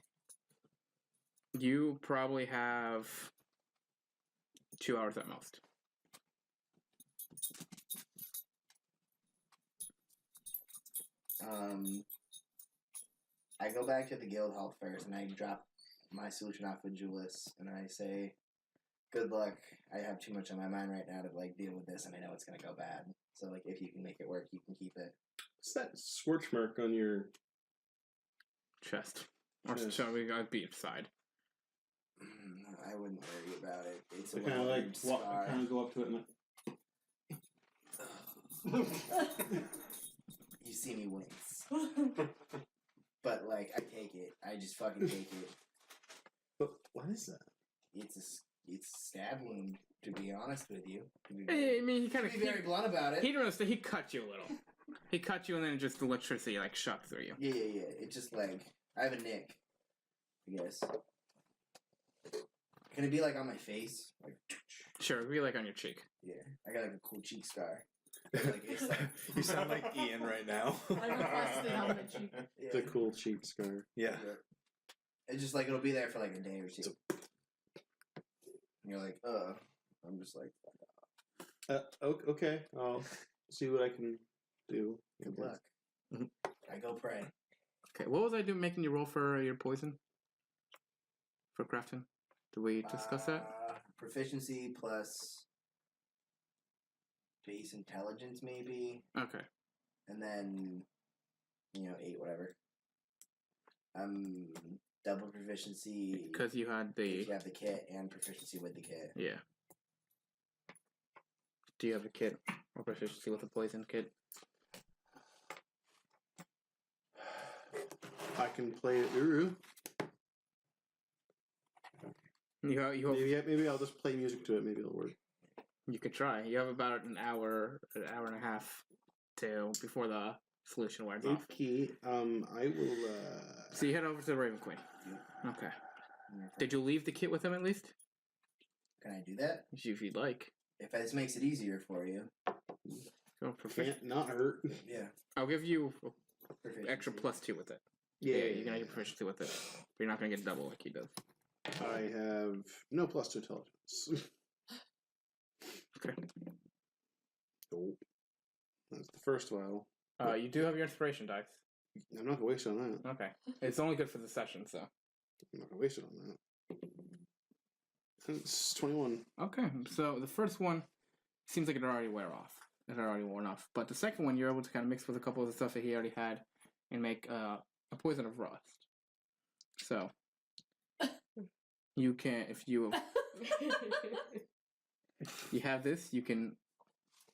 You probably have 2 hours at most. I go back to the guild hall first, and I drop my solution off with Julius, and I say, "Good luck. I have too much on my mind right now to like deal with this, and I know it's gonna go bad. So like, if you can make it work, you can keep it." What's that scorch mark on your chest? Or Chest. shall we go beat side? I wouldn't worry about it. It's a kind of like scar. kind of go up to it and You see me wince. But like, I take it. I just fucking take it. But what is that? It's a stab wound. To be honest with you. I mean, he kind of very blunt about it. He didn't understand. He cut you a little. He cut you, and then just electricity like shot through you. Yeah. It's just like I have a nick. I guess. Can it be like on my face? Like. Sure, it'd be like on your cheek. Yeah, I got like a cool cheek scar. Like, it's like, You sound like Ian right now. I requested on my cheek. It's a cool cheek scar. Yeah. It's just like it'll be there for like a day or two. And you're like, I'm just like, Okay, I'll see what I can do. good luck. I go pray. Okay, what was I doing making you roll for your poison? For crafting? Did we discuss that? Proficiency plus base intelligence, maybe. Okay. And then, 8, whatever. Double proficiency. Because you had the... If you have the kit and proficiency with the kit. Yeah. Do you have a kit or proficiency with a poison kit? I can play it. Uru. Maybe I'll just play music to it. Maybe it'll work. You could try. You have about an hour and a half till before the solution wears off. Okay. I will. So you head over to the Raven Queen. Okay. Did you leave the kit with him at least? Can I do that? If you'd like. If this makes it easier for you. Can't not hurt. Yeah. I'll give you Proficiency. extra +2 with it. Yeah, you're gonna get proficiency with it. But you're not gonna get double like he does. I have no +2 intelligence. Okay. Nope. That's the first vial. You do have your inspiration dice. I'm not gonna waste it on that. Okay. It's only good for the session, so. I'm not gonna waste it on that. It's 21. Okay, so the first one seems like it already wear off. It had already worn off. But the second one, you're able to kind of mix with a couple of the stuff that he already had and make a poison of rust. So, you can, if you have this, you can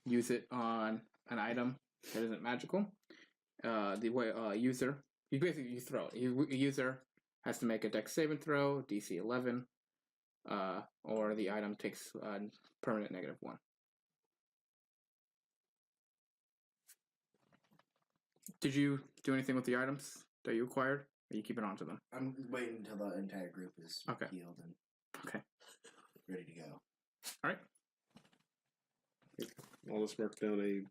use it on an item that isn't magical. The way user, you throw it. User has to make a dex saving throw, DC 11, or the item takes permanent -1. Did you do anything with the items that you acquired? Or are you keeping on to them? I'm waiting until the entire group is healed and ready to go. All right. I'll just mark down a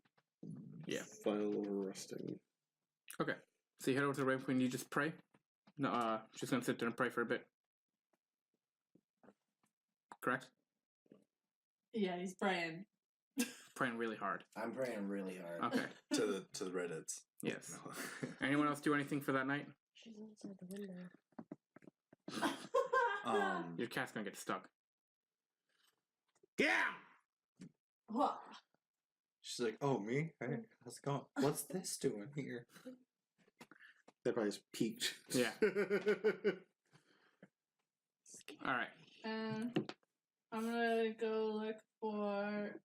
file of resting. Okay. So you head over to the Raven Queen. You just pray. No, she's gonna sit there and pray for a bit. Correct. Yeah, he's praying. Praying really hard. I'm praying really hard. Okay. to the Reddits. Yes. Anyone else do anything for that night? She's outside the window. Your cat's gonna get stuck. Yeah. What? She's like, "Oh, me? Hey, how's it going? What's this doing here?" That probably just peaked. Yeah. All right. I'm gonna go look for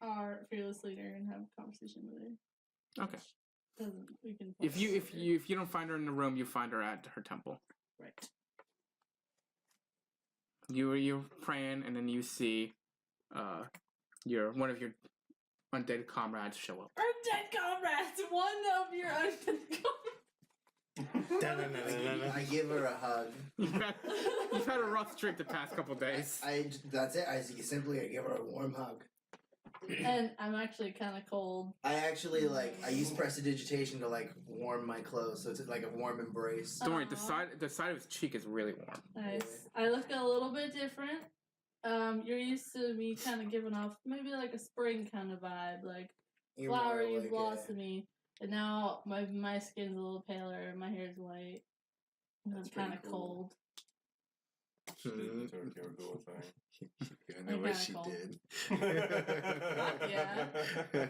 our fearless leader and have a conversation with her. Okay. We can. If you don't find her in the room, you find her at her temple. Right. You're praying, and then you see one of your undead comrades show up. Undead comrades! One of your undead comrades! I give her a hug. You've had a rough trip the past couple days. That's it. I give her a warm hug. And I'm actually kind of cold. I actually I use prestidigitation to warm my clothes, so it's like a warm embrace. Don't worry, the side of his cheek is really warm. Nice. I look a little bit different. You're used to me kind of giving off maybe like a spring kind of vibe, like You're more flowery, like blossomy. And now my skin's a little paler, my hair's white, and I'm kind of cold. She did the Tokyo Ghoul thing. I know what she did. Fuck yeah.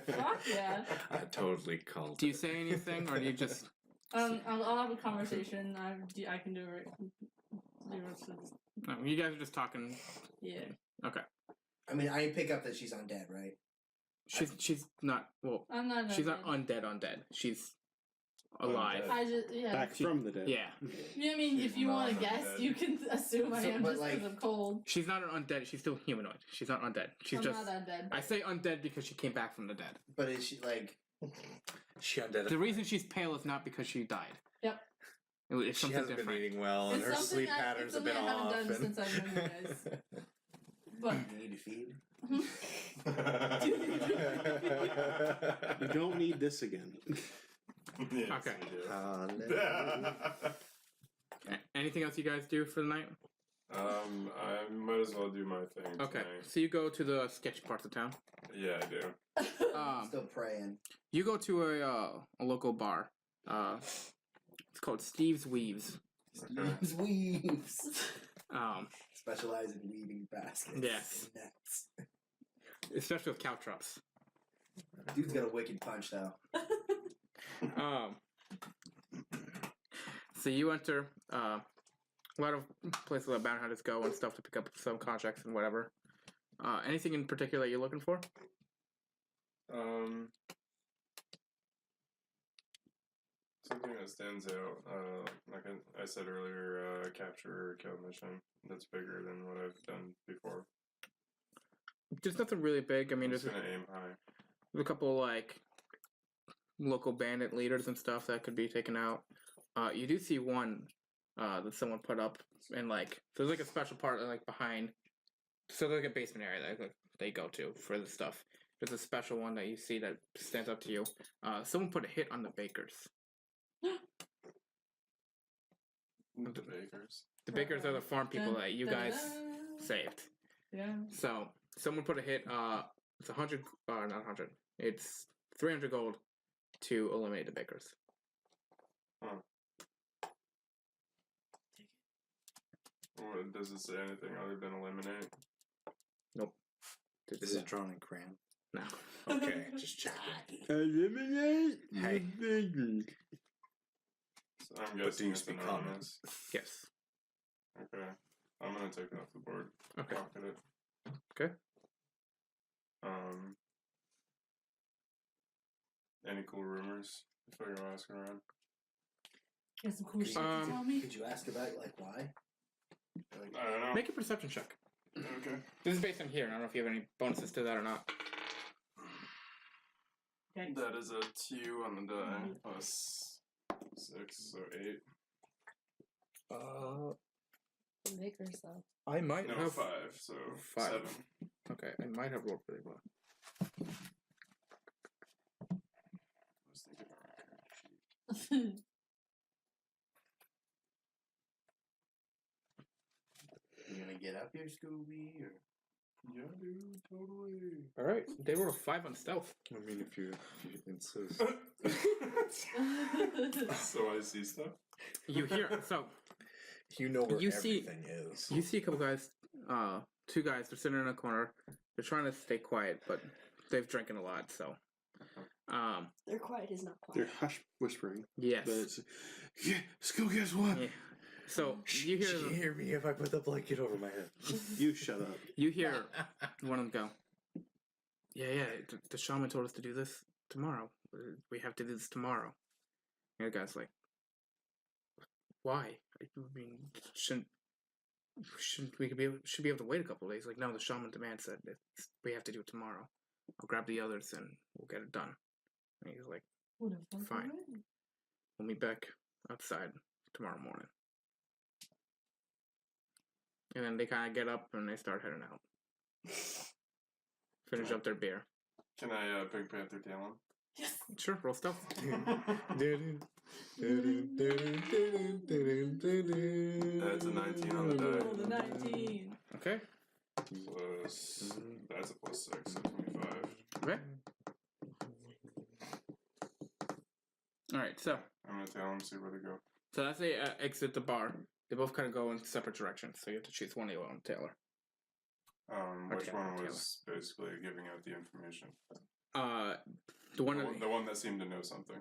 Fuck yeah. I totally called. Do you say anything, or do you just? I'll have a conversation. I can do it. No, you guys are just talking. Yeah. Okay. I mean, I pick up that she's undead, right? She's not. Well, I'm not. She's not undead. She's alive. I just Back from the dead. Yeah. You know what I mean? If you want to guess, you can assume I am but just because I'm cold. She's not an undead. She's still humanoid. She's not undead. She's I'm just. not undead. I say undead because she came back from the dead. But is she She undead. The reason she's pale is not because she died. Yep. It's She something hasn't different. been eating well, and It's her something sleep that- patterns it's have been something I off. haven't done since I've known you guys. But you need to feed? You don't need this again. Yes, Okay. we do. Anything else you guys do for the night? I might as well do my thing. Okay. tonight. So you go to the sketchy parts of town. Yeah, I do. Still praying. You go to a local bar. It's called Steve's Weaves. Steve's Weaves. Specialize in weaving baskets. Yes. And nets. Especially with caltrops. Dude's got a wicked punch, though. So you enter a lot of places where bounty hunters go and stuff to pick up some contracts and whatever. Anything in particular you're looking for? Something that stands out, like I said earlier, capture or kill mission that's bigger than what I've done before. There's nothing really big. I mean, I'm there's just gonna aim high. a couple like local bandit leaders and stuff that could be taken out. You do see one that someone put up, and there's a special part behind. So there's a basement area that they go to for the stuff. There's a special one that you see that stands up to you. Someone put a hit on the bakers. The bakers. The bakers are the farm people that you guys saved. Yeah. So someone put a hit. It's 100. Not 100. It's 300 gold to eliminate the bakers. What, does it say anything other than eliminate? Is it drawn in crayon? No. Okay, just checking. Eliminate. Hey. So I'm But do guessing you it's speak anonymous. Yes. Okay. I'm gonna take it off the board. Okay. Pocket it. Okay. Any cool rumors? If I go asking around. Got some cool shit to tell me? Could you ask about like why? Like, I don't know. Make a perception check. Okay. This is based on here. I don't know if you have any bonuses to that or not. Okay. That is a 2 on the die plus 6, so 8. Make her so. I might No, have 5, so 5. 7. Okay, I might have rolled pretty well. I was thinking about my character sheet. you gonna get up here, Scooby? Or Yeah, dude, totally. All right, they rolled a 5 on stealth. I mean, if you insist. So I see stuff. You hear so You know where You see- everything is. you see a couple guys, 2 guys. They're sitting in a corner. They're trying to stay quiet, but they've drinking a lot. So, Their quiet is not They're quiet. hush whispering. yes. But it's, yeah, Skill, guess what? Yeah. So you hear Can you hear me if I put the blanket over my head? You shut up. you hear one of them go. Yeah. The shaman told us to do this tomorrow. We have to do this tomorrow. And the guy's like, why? I mean, shouldn't we should be able to wait a couple of days? Like, no, the shaman demand said that we have to do it tomorrow. I'll grab the others and we'll get it done. And he's like, fine. We'll meet back outside tomorrow morning. And then they kind of get up and they start heading out. Finish up their beer. Can I Pink Panther tail him? Yes. Sure, roll stealth. That's a 19 on the die. Roll the 19. Okay. Plus, that's a plus 6, so 25. Okay. All right. So I'm gonna tail him, see where they go. as they exit the bar, they both kind of go in separate directions. So you have to choose one you want, Taylor. Which Taylor, one was basically giving out the information? The one The one that seemed to know something.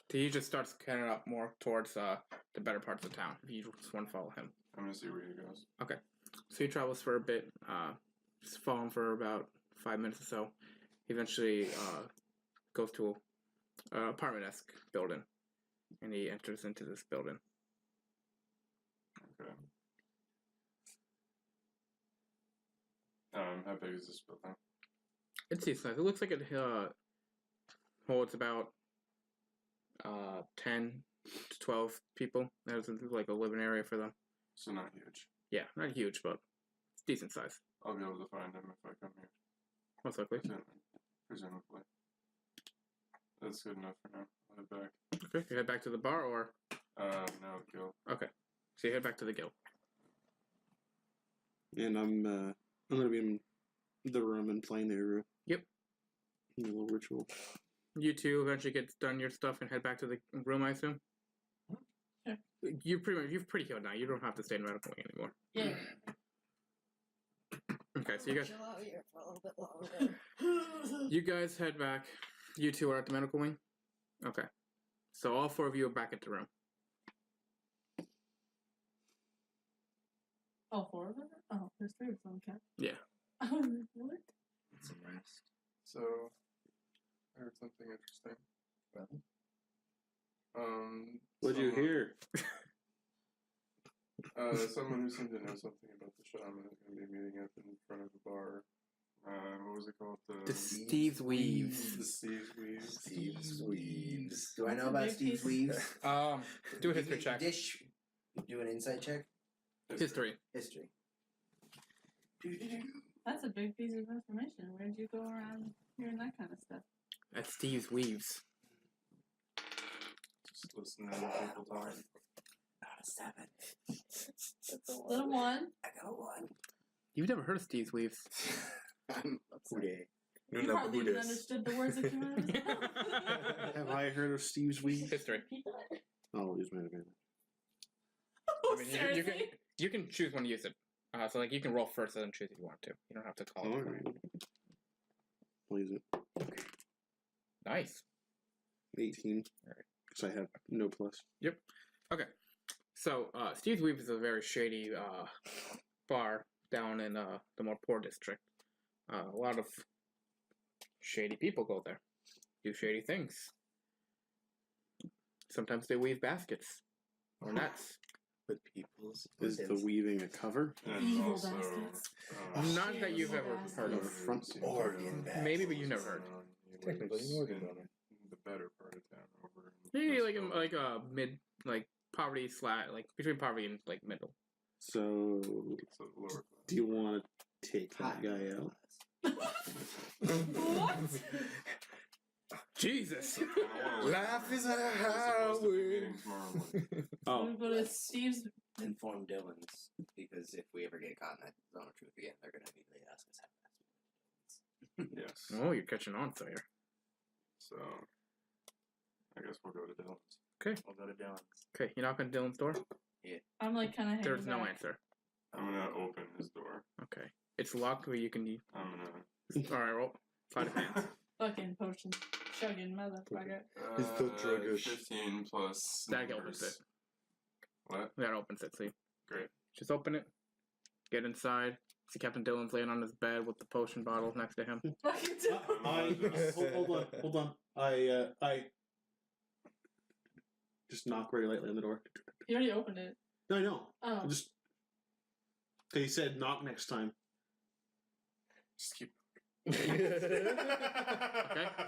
he just starts heading up more towards the better parts of town. If you just want to follow him. I'm gonna see where he goes. Okay. So he travels for a bit, just follow him for about 5 minutes or so. He eventually goes to an apartment-esque building, and he enters into this building. Okay. How big is this building? It's decent. It looks like it holds about 10 to 12 people. There's like a living area for them. So not huge. Yeah, not huge, but it's decent size. I'll be able to find him if I come here. Most likely. Presumably. That's good enough for now. I'll head back. Okay, you head back to the bar, or No, kill. okay, so you head back to the guild. And I'm gonna be in the room and playing the area. Yep. A little ritual. You two eventually get done your stuff and head back to the room, I assume. Yeah. You're pretty healed now. You don't have to stay in medical wing anymore. Yeah. Okay, so you guys Chill out here for a little bit longer. you guys head back. You two are at the medical wing. Okay, so all 4 of you are back at the room. All 4 of them? Oh, there's 3 of them. Okay. Yeah. What? some rest. So, I heard something interesting. Well, What'd you hear? Someone who seemed to know something about the shaman is going to be meeting up in front of a bar. What was it called? The Steve's Weaves. The Steve's Weaves. Steve's Weaves. Do I That's know a about big Steve's piece. Weaves? Do a history check. Do an insight check. History. History. That's a big piece of information. Where'd you go around hearing that kind of stuff? At Steve's Weaves. Just listening to people talk. Not a 7. That's a little 1. I got a 1. You've never heard of Steve's Weaves? I'm upset. You hardly even understood the words that came out of his mouth. Have I heard of Steve's weed? History. Repeat that. I'll use my advantage. I mean, you can choose when to use it. So like you can roll first and then choose if you want to. You don't have to call it. Alright. I'll use it. Nice. 18. Alright. Because I have no plus. Yep. Okay. So Steve's Weave is a very shady bar down in the more poor district. A lot of shady people go there, do shady things. Sometimes they weave baskets or nets. With people's. Is the weaving a cover? And Evil also, baskets. Not that you've ever heard of. Front organ Maybe, but you never heard. Technically, an organ donor. The better part of town over. In Maybe West like a mid poverty like between poverty and like middle. So, So lower class. do you want to take that guy out? What? Jesus. Life is a highway. Oh, But it's Steve's. Inform Dylan's, because if we ever get caught in that zone of truth again, they're going to immediately ask us how fast. Yes. Oh, you're catching on, Sawyer. So, I guess we'll go to Dylan's. Okay. We'll go to Dylan's. Okay, you knock on Dylan's door. I'm like kind of hanging There's no back. answer. I'm gonna open his door. Okay, it's locked, but you can. I'm gonna. All right, roll. Sleight of hand. Fucking potion chugging motherfucker. He's so druggish. 15 plus. That numbers. opens it. What? That opens it. See. Great. Just open it. Get inside. See Captain Dylan's laying on his bed with the potion bottle next to him. Fucking hold on. I just knock very lightly on the door. You already opened it. No, I know. Oh. I just. They said knock next time. Just keep. Okay.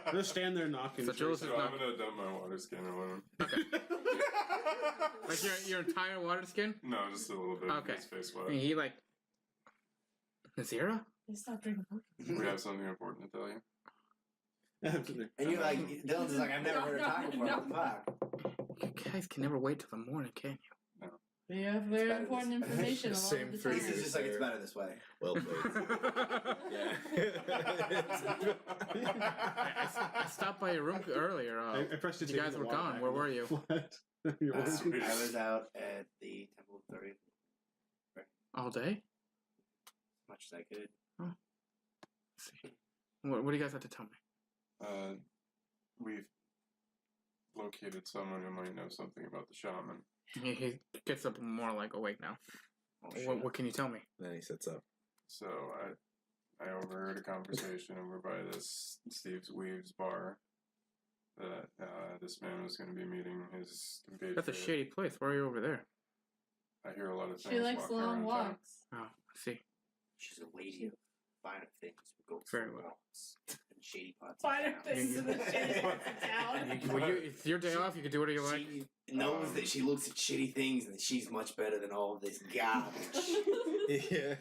I'm gonna stand there knocking. So Jules is So I'm not gonna dump my water skin alone. like your entire water skin. No, just a little bit. Okay. His face And wet. he like Nazira. They stopped drinking potion. We have something important to tell you. And you're like, Dylan's is like, I've never heard her talk before. No. Fuck. You guys can never wait till the morning, can you? They have very better important this- information. Same All the for time. This is just like, it's better this way. Well played. I stopped by your room earlier. I pressed it. You guys were gone. Where were you? What? You're I welcome. was out at the Temple of 30, All day? as much as I could. Let's see. What do you guys have to tell me? We've located someone who might know something about the shaman. He gets up more like awake now. Oh, What can you tell me? Then he sits up. So I overheard a conversation over by this Steve's Weaves bar that this man was going to be meeting his compatriot. That's a shady place. Why are you over there? I hear a lot of things. She likes walking long around town. walks. Oh, I see. She's a lady of finer things. We go Very for well. walks and shady pots. Finer of town. things in the shady parts of town. Well, it's your day off. You can do whatever you like. She knows that she looks at shitty things and that she's much better than all of this garbage. Yeah.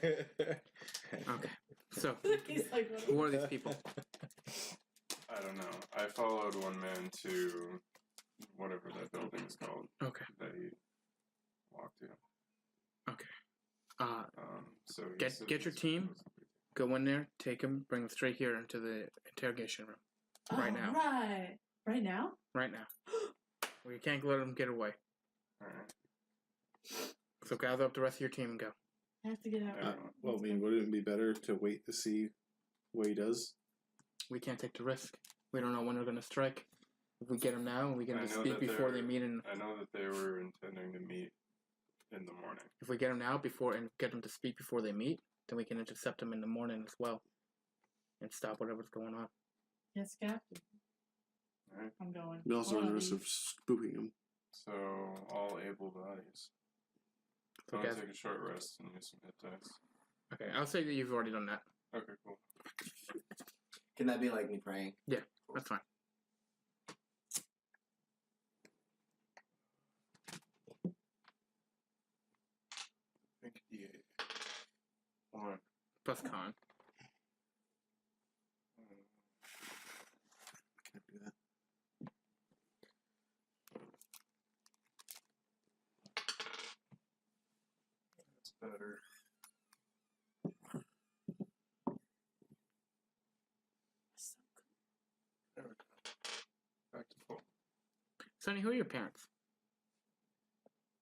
Okay. So, He's like, what who are these people? I don't know. I followed one man to whatever that building is called Okay. that he walked to. So he Get said your he's- team. Go in there, take him, bring him straight here into the interrogation room. Right now. Right. Right now? Right now. We can't let him get away. Alright. So gather up the rest of your team and go. I have to get out. Well, I mean, wouldn't it be better to wait to see what he does? We can't take the risk. We don't know when they're going to strike. If we get him now, we get I him to know speak that before they're- they meet. And I know that they were intending to meet in the morning. if we get him now and get him to speak before they meet, then we can intercept him in the morning as well, and stop whatever's going on. Yes, Captain. Alright. I'm going. We also run the Hold risk on. of spooping him. So all able bodies. So I'm gonna guys- take a short rest and use some hit dice. Okay, I'll say that you've already done that. Okay, cool. Can that be like me praying? Yeah, that's fine. I think D8. 1. Plus con. Can't do that. That's better. Sonny, who are your parents?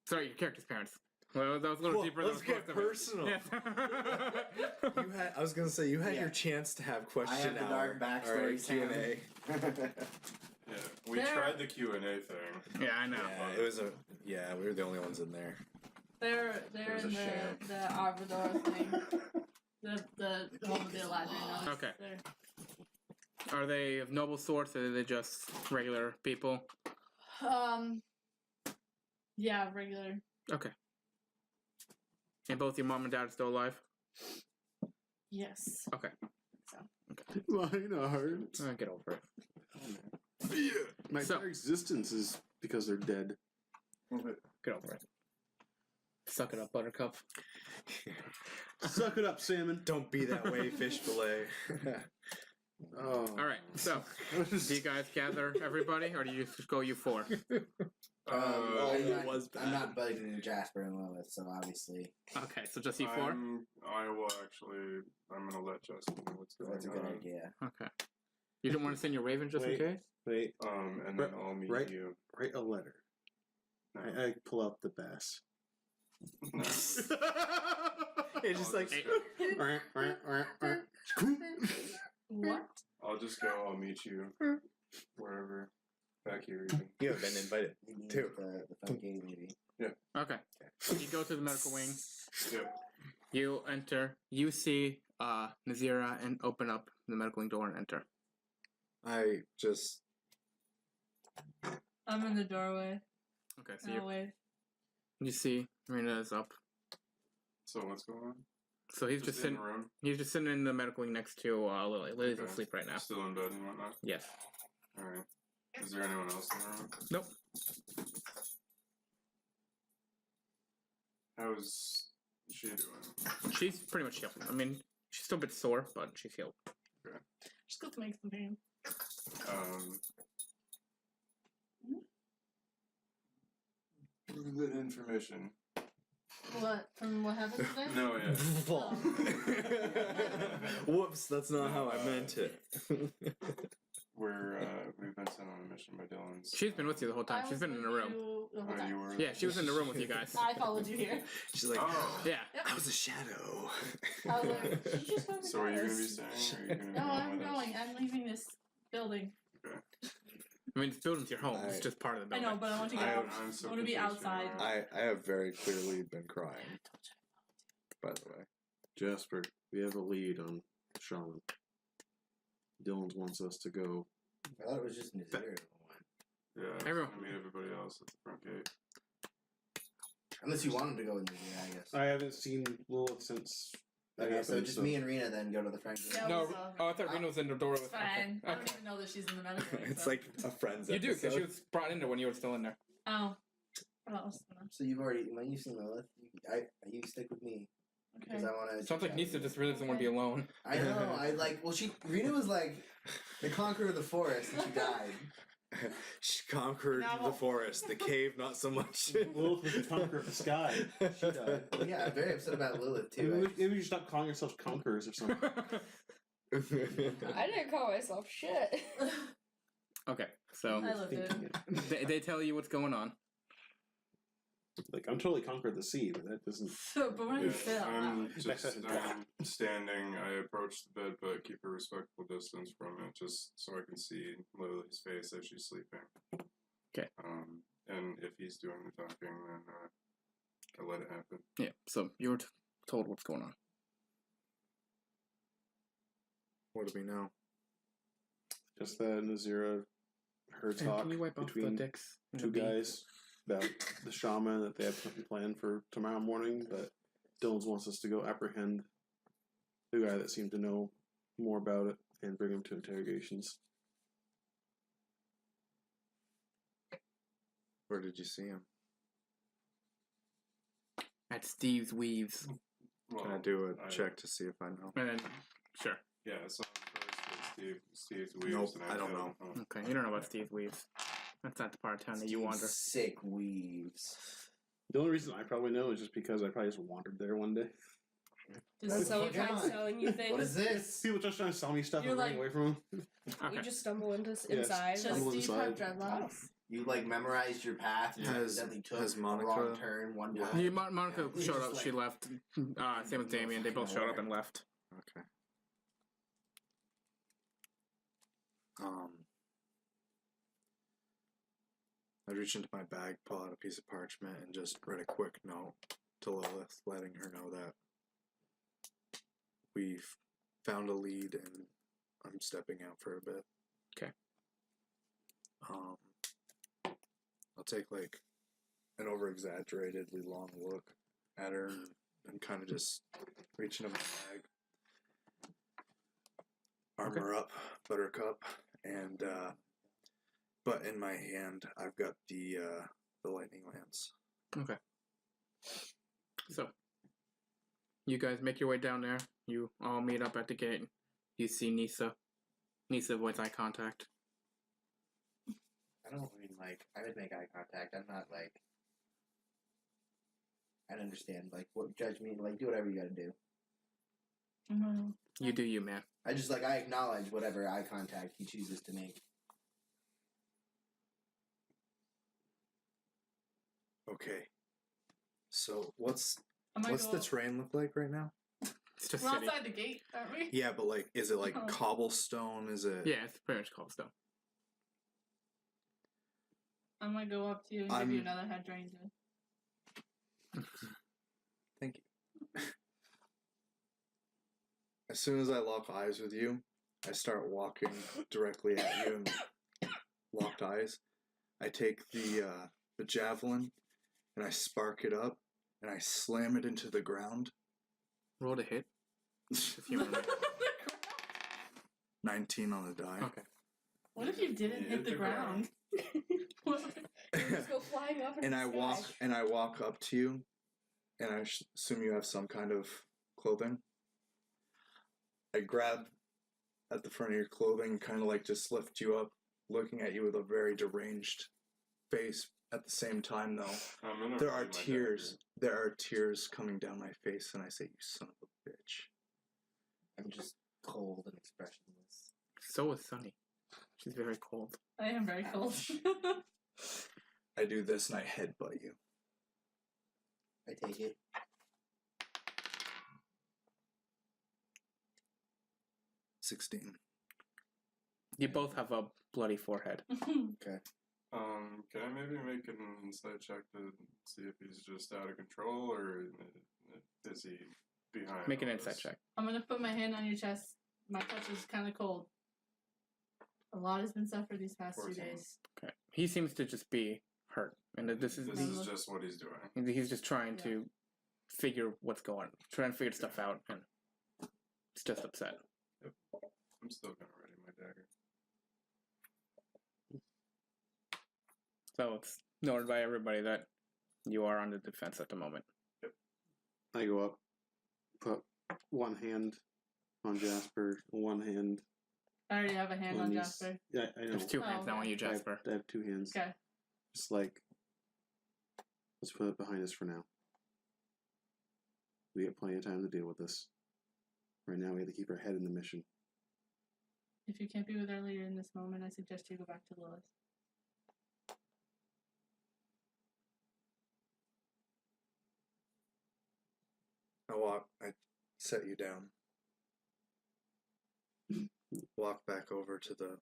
Sorry, your character's parents. Well, that was a little deeper than let's I was get supposed to be. personal. Yes. I was gonna say you had Yeah. your chance to have I question have the dark hour. backstory. All right, Sam. Q&A. Yeah, we There- tried the Q&A thing. Yeah, I know. Yeah, it was a. Yeah, we were the only ones in there. They're It was in a sham. the Arbador thing. The one with the Eladrin. Okay. They're- Are they of noble sorts, or are they just regular people? Yeah, regular. Okay. And both your mom and dad are still alive? Yes. Okay. Lionheart. Get over it. My So- entire existence is because they're dead. Get over it. Suck it up, Buttercup. Suck it up, salmon. Don't be that way, fish fillet. Oh. All right. So, do you guys gather everybody, or do you just go you four? I'm not budgeting Jasper and Lilith, so obviously Okay, so just you four. I will actually. I'm gonna let Justin know what's going that's a good on. idea. Okay. You didn't want to send your Raven just in Wait. case? Wait, And then I'll meet right. you. write a letter. No. I pull out the bass. No. It's just like. What? I'll just go. I'll meet you wherever. Back here, even. You have been invited. You need Two. the funky lady. Okay. You go to the medical wing. Yep. You enter. You see Nazira and open up the medical wing door and enter. I just. I'm in the doorway. Okay, so No way. you see Marina is up. So what's going on? So he's just in sitting. the room. He's just sitting in the medical wing next to Lily. Lily's Okay. asleep right now. Still in bed and whatnot. Yes. All right. Is there anyone else in the room? Nope. How's she doing? She's pretty much healed. I mean, she's still a bit sore, but she's healed. Just got to make some pain. Good information. What? What happened today? No, yeah. Whoops, that's not how I meant it. We've been sent on a mission by Dylan's. She's been with you the whole time. I She's was been in the with room. you the whole Oh, time. you were. Yeah, she was in the room with you guys. I followed you here. She's like, Oh. Yeah. I was a shadow. I was like, did you just go to So are you gonna be Dallas? staying? Or are you gonna be No, going I'm with going. I'm leaving this building. I mean, this building's your home. It's I- just part of the I building. know, but I want to us? get out. I'm so I want to be confused outside. right now. I have very clearly been crying. By the way. Jasper, we have a lead on Shaman. Dylan wants us to go. I thought it was just Nazir the one. Yeah, I'm Everyone. gonna meet everybody else at the front gate. Unless you wanted to go with Nazir, I guess. I haven't seen Lilith since. that Okay, so happened, just me and Rena then go to the front gate. Yeah, No, was, oh, I thought Rena was in the door with. It's fine. I Okay. don't even know that she's in the medical. wing, It's so- like a friend's You do, because episode. she was brought in there when you were still in there. Oh. Oh, So you've already when you've seen Lilith, you stick with me because okay. I want to. Sounds like Nisa just really doesn't want to be alone. I know. I like. Well, Rena was like the conqueror of the forest, and she died. She conquered Now- the forest, the cave, not so much. Lilith was the conqueror of the sky. She died. Yeah, I'm very upset about Lilith Maybe too. we should stop calling ourselves conquerors or something. I didn't call myself shit. Okay, so I lived it. they tell you what's going on. Like, I'm totally conquered the sea, but that doesn't. But when you fail, I'm Backside just and I'm standing. I approach the bed, but keep a respectful distance from it, just so I can see Lily's face as she's sleeping. Okay. And if he's doing the talking, then I'll let it happen. Yeah, so you were told what's going on. What do we know? Just that Nazira heard Hey, talk can you wipe off the between dicks? and two the beak? guys about the shaman that they have planned for tomorrow morning, but Dylan wants us to go apprehend the guy that seemed to know more about it and bring him to interrogations. Where did you see him? At Steve's Weaves. Well, Can I do a check to see if I know? And then, sure. Yeah, I saw him first with Steve's Weaves. Nope, and I don't killed know. him. Oh. Okay, you don't know about Steve's Weaves. That's not the part of town that you wander. Sick weaves. The only reason I probably know is just because I probably just wandered there one day. Does So Steve tried selling you things. What is this? People just trying to sell me stuff You're and running like- away from them. Okay. You just stumble into Yes. inside. Does Stumble Steve have inside. dreadlocks? You like memorized your path and accidentally took has a wrong Monica turn one left? time. Yeah, Monica Yeah. showed Just up. like- She left. Same with Damien. They both showed up and left. Okay. I reached into my bag, pull out a piece of parchment, and just write a quick note to Lilith, letting her know that we've found a lead and I'm stepping out for a bit. Okay. I'll take like an over-exaggeratedly long look at her and kind of just reach into my bag. Armor up, Buttercup, and but in my hand I've got the lightning lance. Okay. So, you guys make your way down there. You all meet up at the gate. You see Nisa. Nisa avoids eye contact. I don't mean like I would make eye contact. I'm not like I'd understand like what judge me like do whatever you gotta do. Mm-hmm. You do you, man. I just like I acknowledge whatever eye contact he chooses to make. Okay. So what's I'm gonna the terrain look like right now? It's just We're city. outside the gate, aren't we? Yeah, but like, is it like Oh. cobblestone? Is it? Yeah, it's pretty much cobblestone. I'm gonna go up to you and give you another head ranger. Thank you. As soon as I lock eyes with you, I start walking directly at you and locked eyes. I take the javelin and I spark it up and I slam it into the ground. Roll to hit. If you remember. 19 on the die. Okay. What if you didn't hit the ground? You just go flying up in And the I sky. walk up to you, and I assume you have some kind of clothing. I grab at the front of your clothing, kind of like just lift you up, looking at you with a very deranged face. At the same time, though, I'm gonna there are bring my tears. There are tears coming down my face, and I say, "You son of a bitch." I'm just cold and expressionless. So is Sunny. She's very cold. I am very cold. I do this and I headbutt you. I take it. $16. You both have a bloody forehead. Okay. Can I maybe make an insight check to see if he's just out of control or is he behind? Make an all insight this? check. I'm gonna put my hand on your chest. My touch is kind of cold. A lot has been suffered these past 2 14. days. Okay. He seems to just be hurt, and this is just what he's doing. he's just trying to figure what's going, trying to figure stuff out, and he's just upset. I'm still gonna ready my dagger. So it's noted by everybody that you are on the defense at the moment. I go up, put one hand on Jasper, one hand I already have a hand on these- Jasper. Yeah, I know. There's two Oh, hands now on okay. you, Jasper. I have two hands. Okay. Just like, let's put it behind us for now. We have plenty of time to deal with this. Right now, we have to keep our head in the mission. If you can't be with our leader in this moment, I suggest you go back to Lilith. I set you down. Walk back over to the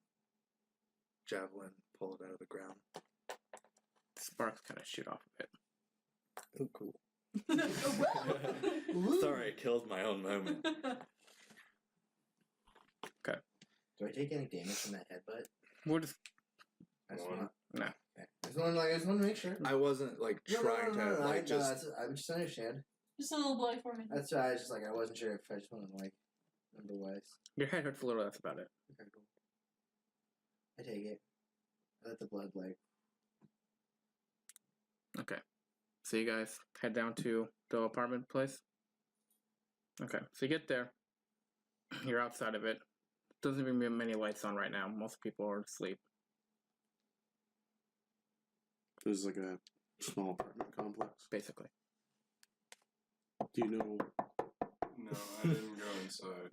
javelin, pull it out of the ground. Sparks kind of shoot off of it. Oh, cool. Well. Sorry, I killed my own moment. Okay. Do I take any damage from that headbutt? We'll just I just One. want. no. Okay. I just want to make sure. I wasn't like trying to like just. I just understand. Just a little bloody for me. That's why I was just like I wasn't sure if I just wanted to like number wise. Your head hurts a little. That's about it. Okay, cool. I take it. I let the blood like. Okay. So you guys head down to the apartment place. Okay. So you get there. You're outside of it. Doesn't even be many lights on right now. Most people are asleep. There's like a small apartment complex. Basically. Do you know? No, I didn't go inside.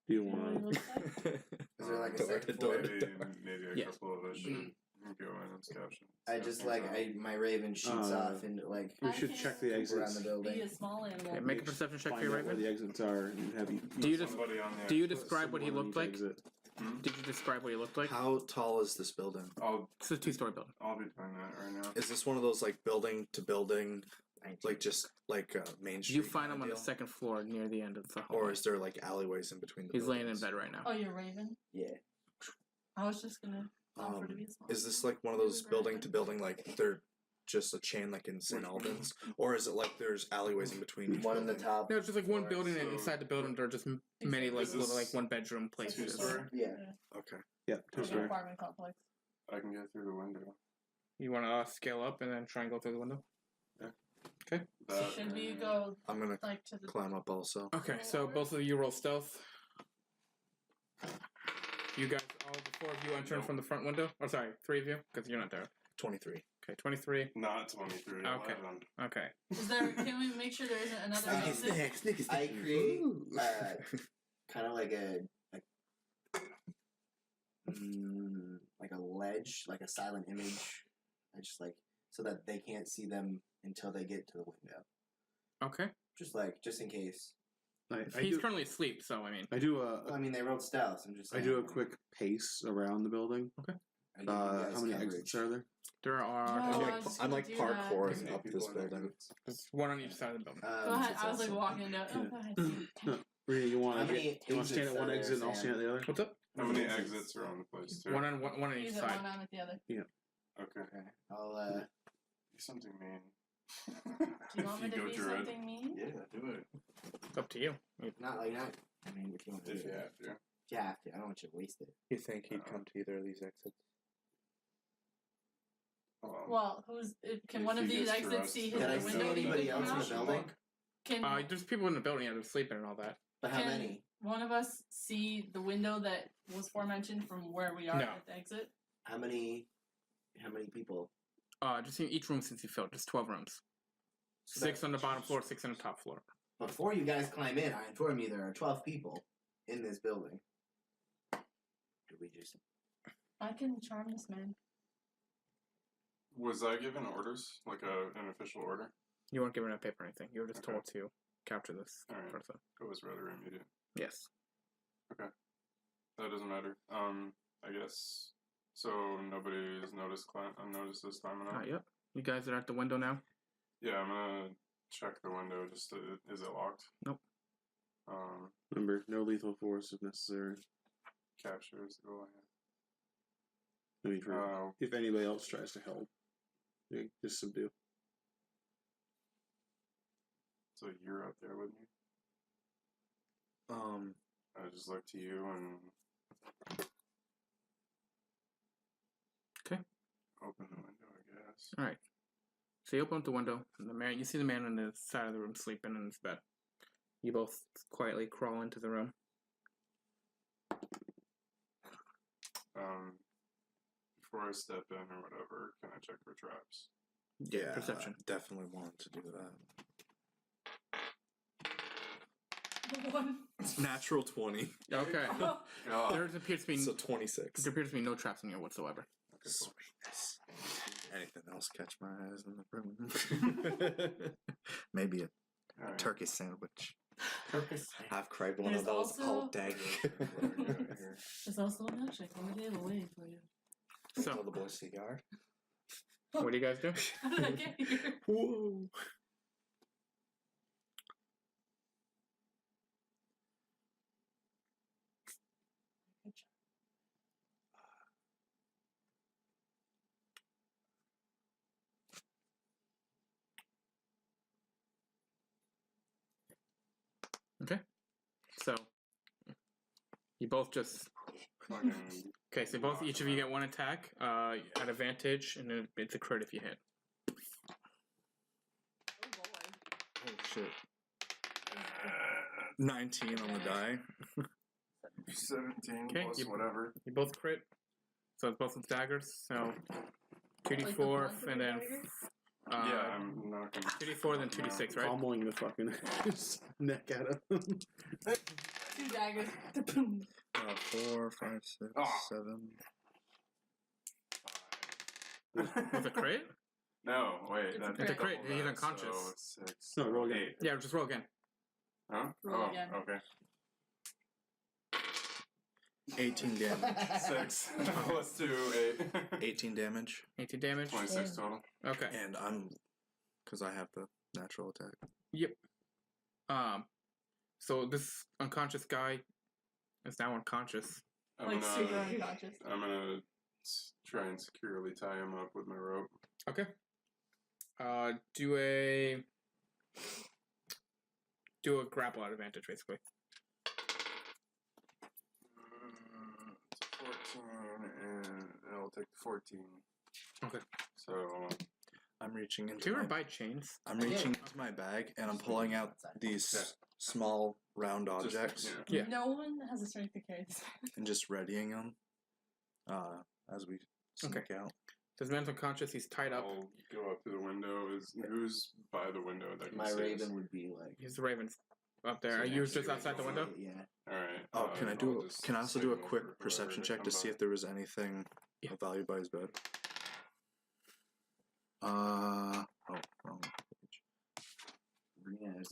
Do you You know what want he looks like? Is there like a Door second to floor? door. Maybe a Yes. couple of us should go in and scout. I just like my raven shoots off into like. We should check the around exits. the building. Be a small animal. Okay, make a perception check for Find your out where raven. the exits are and have you. Do you just Somebody on the do you put describe what he someone on looked each like? exit. Did you describe what he looked like? How tall is this building? It's a 2-story building. I'll be doing that right now. Is this one of those like building to building, like just like Main Street? You find him on the deal? second floor near the end of the hall. Or is there like alleyways in between the He's laying in buildings? bed right now. Oh, you're Raven? Yeah. I was just gonna offer to be a small Is this like one of those building to building, like they're just a chain like in St. Albans? Or is it like there's alleyways in between each One in the building? top. No, it's just like one building, and So- inside the building there are just many like Is little this like 1-bedroom places. two-story? Yeah. Okay. Yeah, Like 2 an story. apartment complex. I can get through the window. You want to scale up and then try and go through the window. So That should we and- go I'm gonna like to the climb up also. Okay, so both of you roll stealth. You guys, all the 4 of you entering from the front window. Oh, sorry, 3 of you, because you're not there. 23. Okay, 23. Not 23. Okay. 11. Okay. Is there? Can we make sure there isn't another exit? I create kind of like a ledge, like a silent image. I just like so that they can't see them until they get to the window. Okay. Just in case. He's currently asleep, so I mean. I do I mean, they rolled stealth. I'm just. I Saying, do a quick pace around the building. Okay. I give you guys How many coverage. exits are there? There are. No, I was just I'm gonna like do that. parkouring up this building. There's one on each side of the building. Go ahead. it's I was like also- walking down. Oh, go ahead. No, Rita, you want How to many stand exits at one are there, exit and I'll Sam? stand at the other? What's up? How many exits are on the place, too? One on each He's at side. one, I'm at the other. Okay. Okay. I'll Do something mean. Do you want me to go be Druid. something mean? Yeah, do it. It's up to you. not. I mean, if you want to. If do you it. have to. You have to. I don't want you to waste it. You think he'd come to either of these exits? Well, can If one of he these gets to exits us, see his Did I window? see and anybody come else in the out? building? Can There's people in the building that are sleeping and all that. But how Can- many? one of us see the window that was forementioned from where we are No. at the exit? How many people? Just in each room since you filled. Just 12 rooms. So 6 on the bottom floor, 6 on the top floor. Before you guys climb in, I inform you there are 12 people in this building. Do we just? I can charm this man. Was I given orders? Like an official order? You weren't given a paper or anything. You were just Okay. told to capture this Alright. person. It was rather immediate. Yes. That doesn't matter. I guess. So nobody's noticed this climbing up? Not yet. You guys are at the window now? Yeah, I'm gonna check the window just to, is it locked? Nope. Remember, no lethal force if necessary. Capture is the goal. I mean, if anybody else tries to help, just subdue. So you're up there with me? I just look to you and. Okay. Open the window, I guess. All right. So you open up the window, and you see the man on the side of the room sleeping in his bed. You both quietly crawl into the room. Before I step in or whatever, can I check for traps? Yeah, Perception. Definitely wanted to do that. One. Natural 20. Okay. God. There appears to be So 26. there appears to be no traps in here whatsoever. Okay, cool. Sweetness. Anything else catch my eyes in the room? Maybe a Alright. turkey sandwich. Purpose. I've craved one There's of those also- all day. There's also a milkshake on the table waiting for you. Tell So, the boys cigar. what do you guys do? How did I get here? Whoa. Okay. So, you both just Fucking okay. So both each of you get one attack at advantage, and then it's a crit if you hit. Oh shit. 19 on the die. 17 Okay, plus you- whatever. You both crit. So it's both with daggers. So 2d4 and then Yeah, I'm not gonna. 2d4 then 2d6, right? Pummeling the fucking neck out of him. 2 daggers. 4, 5, 6, Ah. 7. With a crit? No, wait. It's a That's crit. It's a crit, double he's that, unconscious. So it's 6. No, roll again. 8. Yeah, just roll again. Huh? Roll oh, again. okay. 18 damage. 6 plus 2, 8. 18 damage. 18 damage. 26 total. Okay. And I'm, because I have the natural attack. Yep. So this unconscious guy is now unconscious. I'm Super gonna, unconscious. I'm gonna try and securely tie him up with my rope. Okay. Do a grapple at advantage, basically. It's a 14, and I'll take the 14. Okay. So I'm reaching Do into you ever my, buy chains? I'm reaching into my bag and I'm pulling out these small round objects Yeah. No one has the strength to carry this. and just readying them as we sneak out. This man's unconscious. He's tied up. I'll go up to the window. Who's by the window that can My see us? raven would be like. He's the Raven's up there. So Are you next just to outside the it, window? Yeah. All right. Oh, can I do? Can I also do a signal quick for perception whoever check to come see by. if there was anything Yeah. of value by his bed? Oh, wrong page.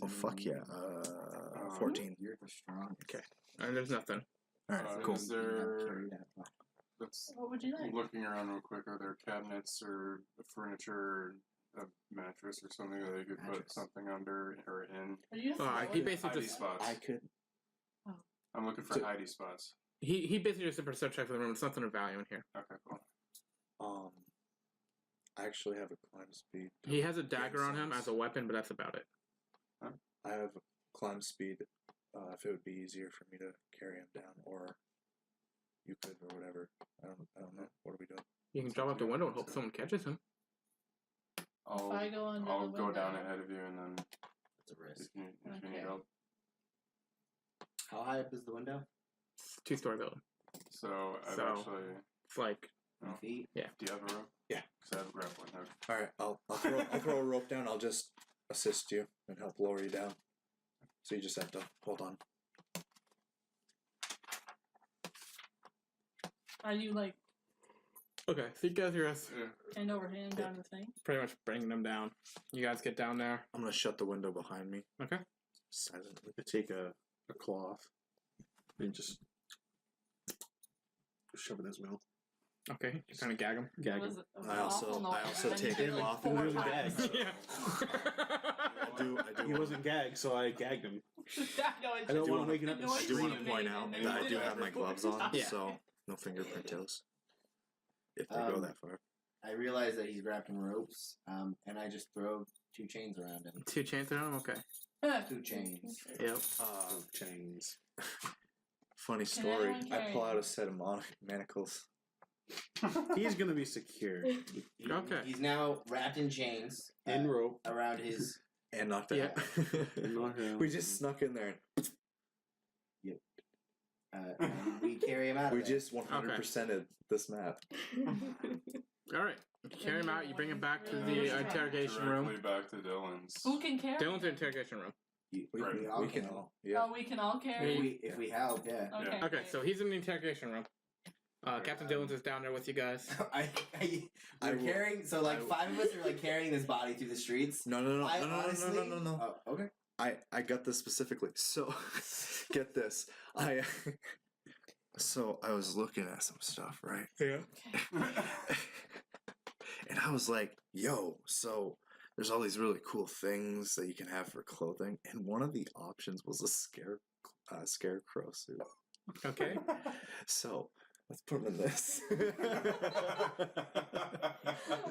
Oh, fuck yeah. 14. You're the strongest. Okay. There's nothing. All right, cool. Is there? Carry that box. Let's What would you like? looking around real quick. Are there cabinets or furniture, a mattress or something that they could put Mattress. something under or in? Are you He basically Hidey just spots. I could. I'm looking for So- hidey spots. he basically just a perception check for the room. It's nothing of value in here. Okay, cool. I actually have a climb speed. He has a dagger on him sense. as a weapon, but that's about it. I have climb speed. If it would be easier for me to carry him down, or you could, or whatever. I don't know. What are we doing? You can jump out the window and hope someone catches him. I'll I go under I'll the go down window. ahead of you, and then It's a risk. if you Okay. need help. How high up is the window? It's a 2-story building. So I've So- actually. It's like 3 feet. Do you have a rope? Yeah. Because I have a grappling hook. All right, I'll throw a rope down. I'll just assist you and help lower you down. So you just have to hold on. Are you like okay. So you guys are just Yeah. hand over hand down the thing? pretty much bringing them down. You guys get down there. I'm gonna shut the window behind me Okay. silently. I take a cloth and just shove it in his mouth. Okay. You kind of gag him. Gag Was him. it a I also- awful I noise? also And you take did him like off 4 and times. gag. Yeah. I do He wasn't gagged, so I gagged him. No, it I don't just- want to make it the up. noise I do want you to point made out and then that I you do did have my it gloves 4 on, times. Yeah. so no fingerprint toes. If they go that far. I realize that he's wrapped in ropes, and I just throw 2 chains around him. 2 chains around him? Okay. 2 chains. Yep. Chains. Funny story. anyone I carry pull out him? a set of manacles. He's gonna be secured Okay. He's now wrapped in chains in rope. around his. And knocked Yeah. out. We just snuck in there. And we carry him out. We of there. just 100%ed this map. All right. You carry him out. You bring him back to Really the interrogation room. Directly back to Dylan's. Who can carry? Dylan's in the interrogation room. We all can can. all. Yeah. Oh, we can all carry. If we help, yeah. Okay. Okay, great. so he's in the interrogation room. Captain Dylan's is down there with you guys. I I we're will- carrying. So like I will- 5 of us are like carrying this body through the streets. No. Honestly, No. Oh, okay. I got this specifically. So, get this. So I was looking at some stuff, right? Yeah. And I was like, yo, so there's all these really cool things that you can have for clothing. And one of the options was a scarecrow suit. Okay. So let's put him in this.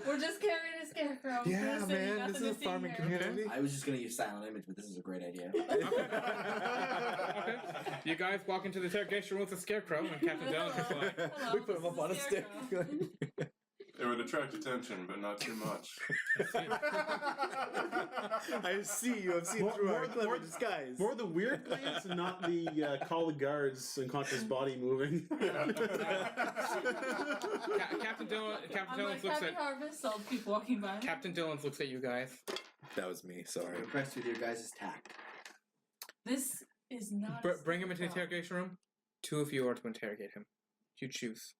We're just carrying a scarecrow. Yeah, We're sitting man, nothing this to is a see farming here. community. I was just gonna use silent image, but this is a great idea. Okay. You guys walk into the interrogation room with a scarecrow, and Captain Dylan's just like, Hello, We put him this up is on a stick. scarecrow. It would attract attention, but not too much. I see you have seen through our clever disguise. More the weird things, and not the call the guards unconscious body moving. Captain Dylan. Captain I'm Dylan's like, looks happy at harvest, I'll keep walking by. Captain Dylan's looks at you guys. That was me, sorry. I'm impressed with your guys' tact. This is not. a Bring him into the scarecrow. interrogation room. 2 of you are to interrogate him. You choose.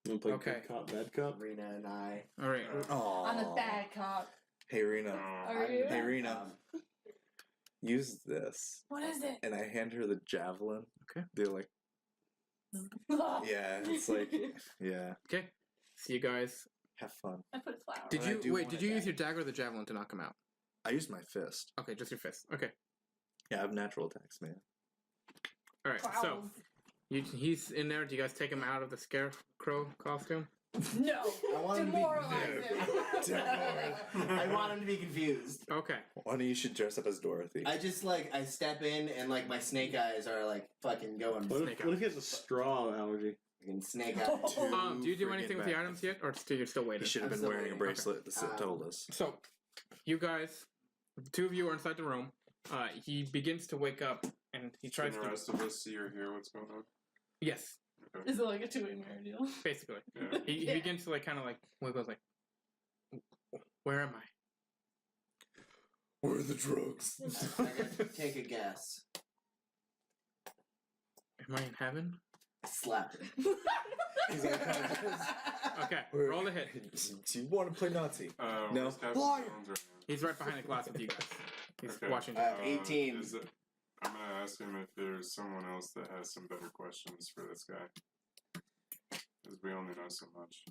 You play Okay. good cop, bad cop? Rena and I. All right. Oh. I'm a bad cop. Hey Rena, Are you? Hey, Rena. use this. What is it? And I hand her the javelin. Okay. They're like, yeah, it's like, yeah, Okay. See you guys. have fun. I put flour. Did I you do wait? want Did you it use back. your dagger or the javelin to knock him out? I used my fist. Okay, just your fist. Okay. Yeah, I have natural attacks, man. All right. So he's in there. Do you guys take him out of the scarecrow costume? No. I want him to be Demoralize him. I want him to be confused. Okay. Why don't you should dress up as Dorothy? I just I step in and my snake eyes are fucking going. What Snake if he has a straw allergy? Fucking snake eyes. Do you do friggin' anything with the bad. items yet, or you're still He waiting? should have I'm been still wearing a waiting. bracelet that told us. So, you guys, the two of you are inside the room. He begins to wake up, and he Can tries the to. rest of us see or hear what's going on? Yes, Is it like a two-way mirror deal? basically. Yeah. He Yeah. begins to wiggle like, where am I? Where are the drugs? I gotta take a guess. Am I in heaven? I slapped him. He's like, Okay, Where- roll the hit. Do you want to play Nazi? No. Where's Captain Liar. Jones right He's right behind the glass with you guys. He's Okay. watching. Uh, 18. I'm gonna ask him if there's someone else that has some better questions for this guy, because we only know so much.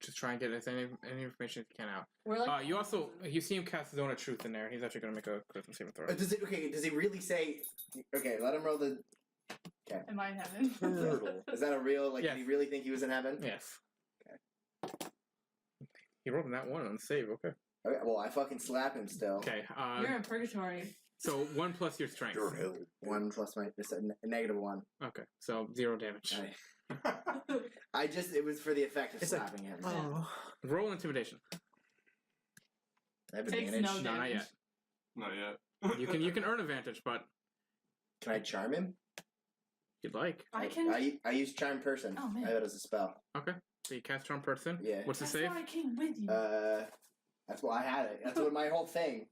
Just try and get as any information as you can out. We're like, You see him cast Zone of Truth in there. He's actually going to make a charisma saving throw. Does he really say? Okay, let him roll the. am I in heaven? Turtle. Is that a real? Yes. Did he really think he was in heaven? Yes. Okay. He rolled in that one on the save. Okay. Okay, well, I fucking slap him still. Okay. You're in purgatory. So 1 plus your strength. You're hell. 1 plus my it's a negative 1. Okay. So 0 damage. It was for the effect of It's like- slapping him. Oh. Roll intimidation. I have Takes advantage. no No, not damage. yet. Not yet. You can earn advantage, but Can I charm him? if you'd like. I can. I use charm person. Oh, man. I have it as a spell. Okay. So you cast Charm Person. Yeah. What's the That's save? why I came with you. That's why I had it. That's what my whole thing.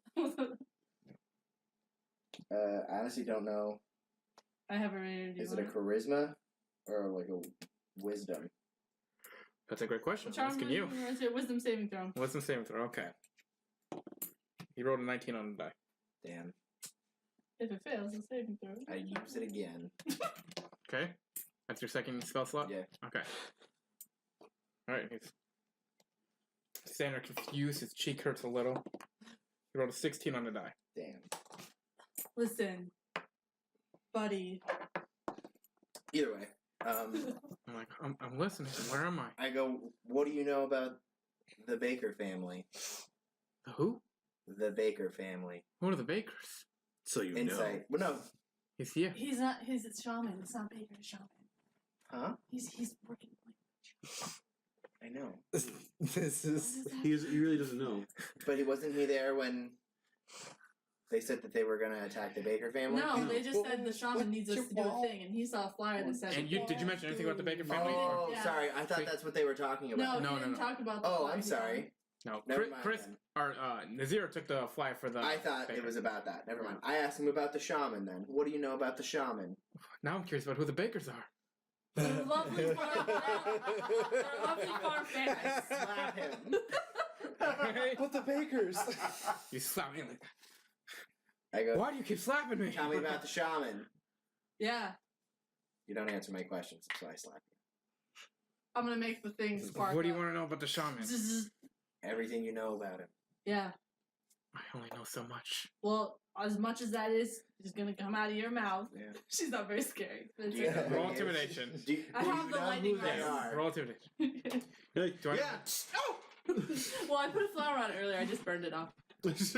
I honestly don't know. I have a rating. Is it a charisma or like a wisdom? That's a great question. I'm Charm asking you. It's a wisdom saving throw. Wisdom saving throw. Okay. He rolled a 19 on the die. Damn. If it fails, it's saving throw. I use it again. Okay. That's your second spell slot? Yeah. Okay. Alright, he's standing there confused, his cheek hurts a little. He rolled a 16 on the die. Damn. Listen, buddy. Either way, I'm like, I'm listening. Where am I? I go, what do you know about the Baker family? The who? The Baker family. Who are the Bakers? So you Insight. Well, no. He's here. He's not. He's a shaman. It's not Baker. It's shaman. Huh? He's working. I know. This is. He really doesn't know. But wasn't he there when they said that they were going to attack the Baker family? No, they just said the shaman needs us to do a thing, and he saw a flyer that said. And did you mention anything about the Baker family? Oh, Yeah. sorry. I thought that's what they were talking about. No, No, he no, didn't no. talk about the Oh, flyer. I'm sorry. No. Never Chris, mind Chris then. or Nazir took the flyer for the. I thought Baker. it was about that. Never mind. I asked him about the shaman then. What do you know about the shaman? Now I'm curious about who the Bakers are. They're lovely farm. They're lovely farm fans. I slap him. But the bakers. You slap me like that. I go, Why do you keep slapping me? tell me about the shaman. Yeah, You don't answer my questions, so I slap you. I'm gonna make the thing spark. What do you up. want to know about the shaman? Zzz. Everything you know about him. Yeah. I only know so much. Well, as much as that is gonna come out of your mouth. Yeah. She's not very scary. But it's Yeah. okay. Roll intimidation. Do I do have you the know lightning who they rods. are? Roll intimidation. Hey, Do I Yeah. Well, I put a flower on it earlier. I just burned it off. 18.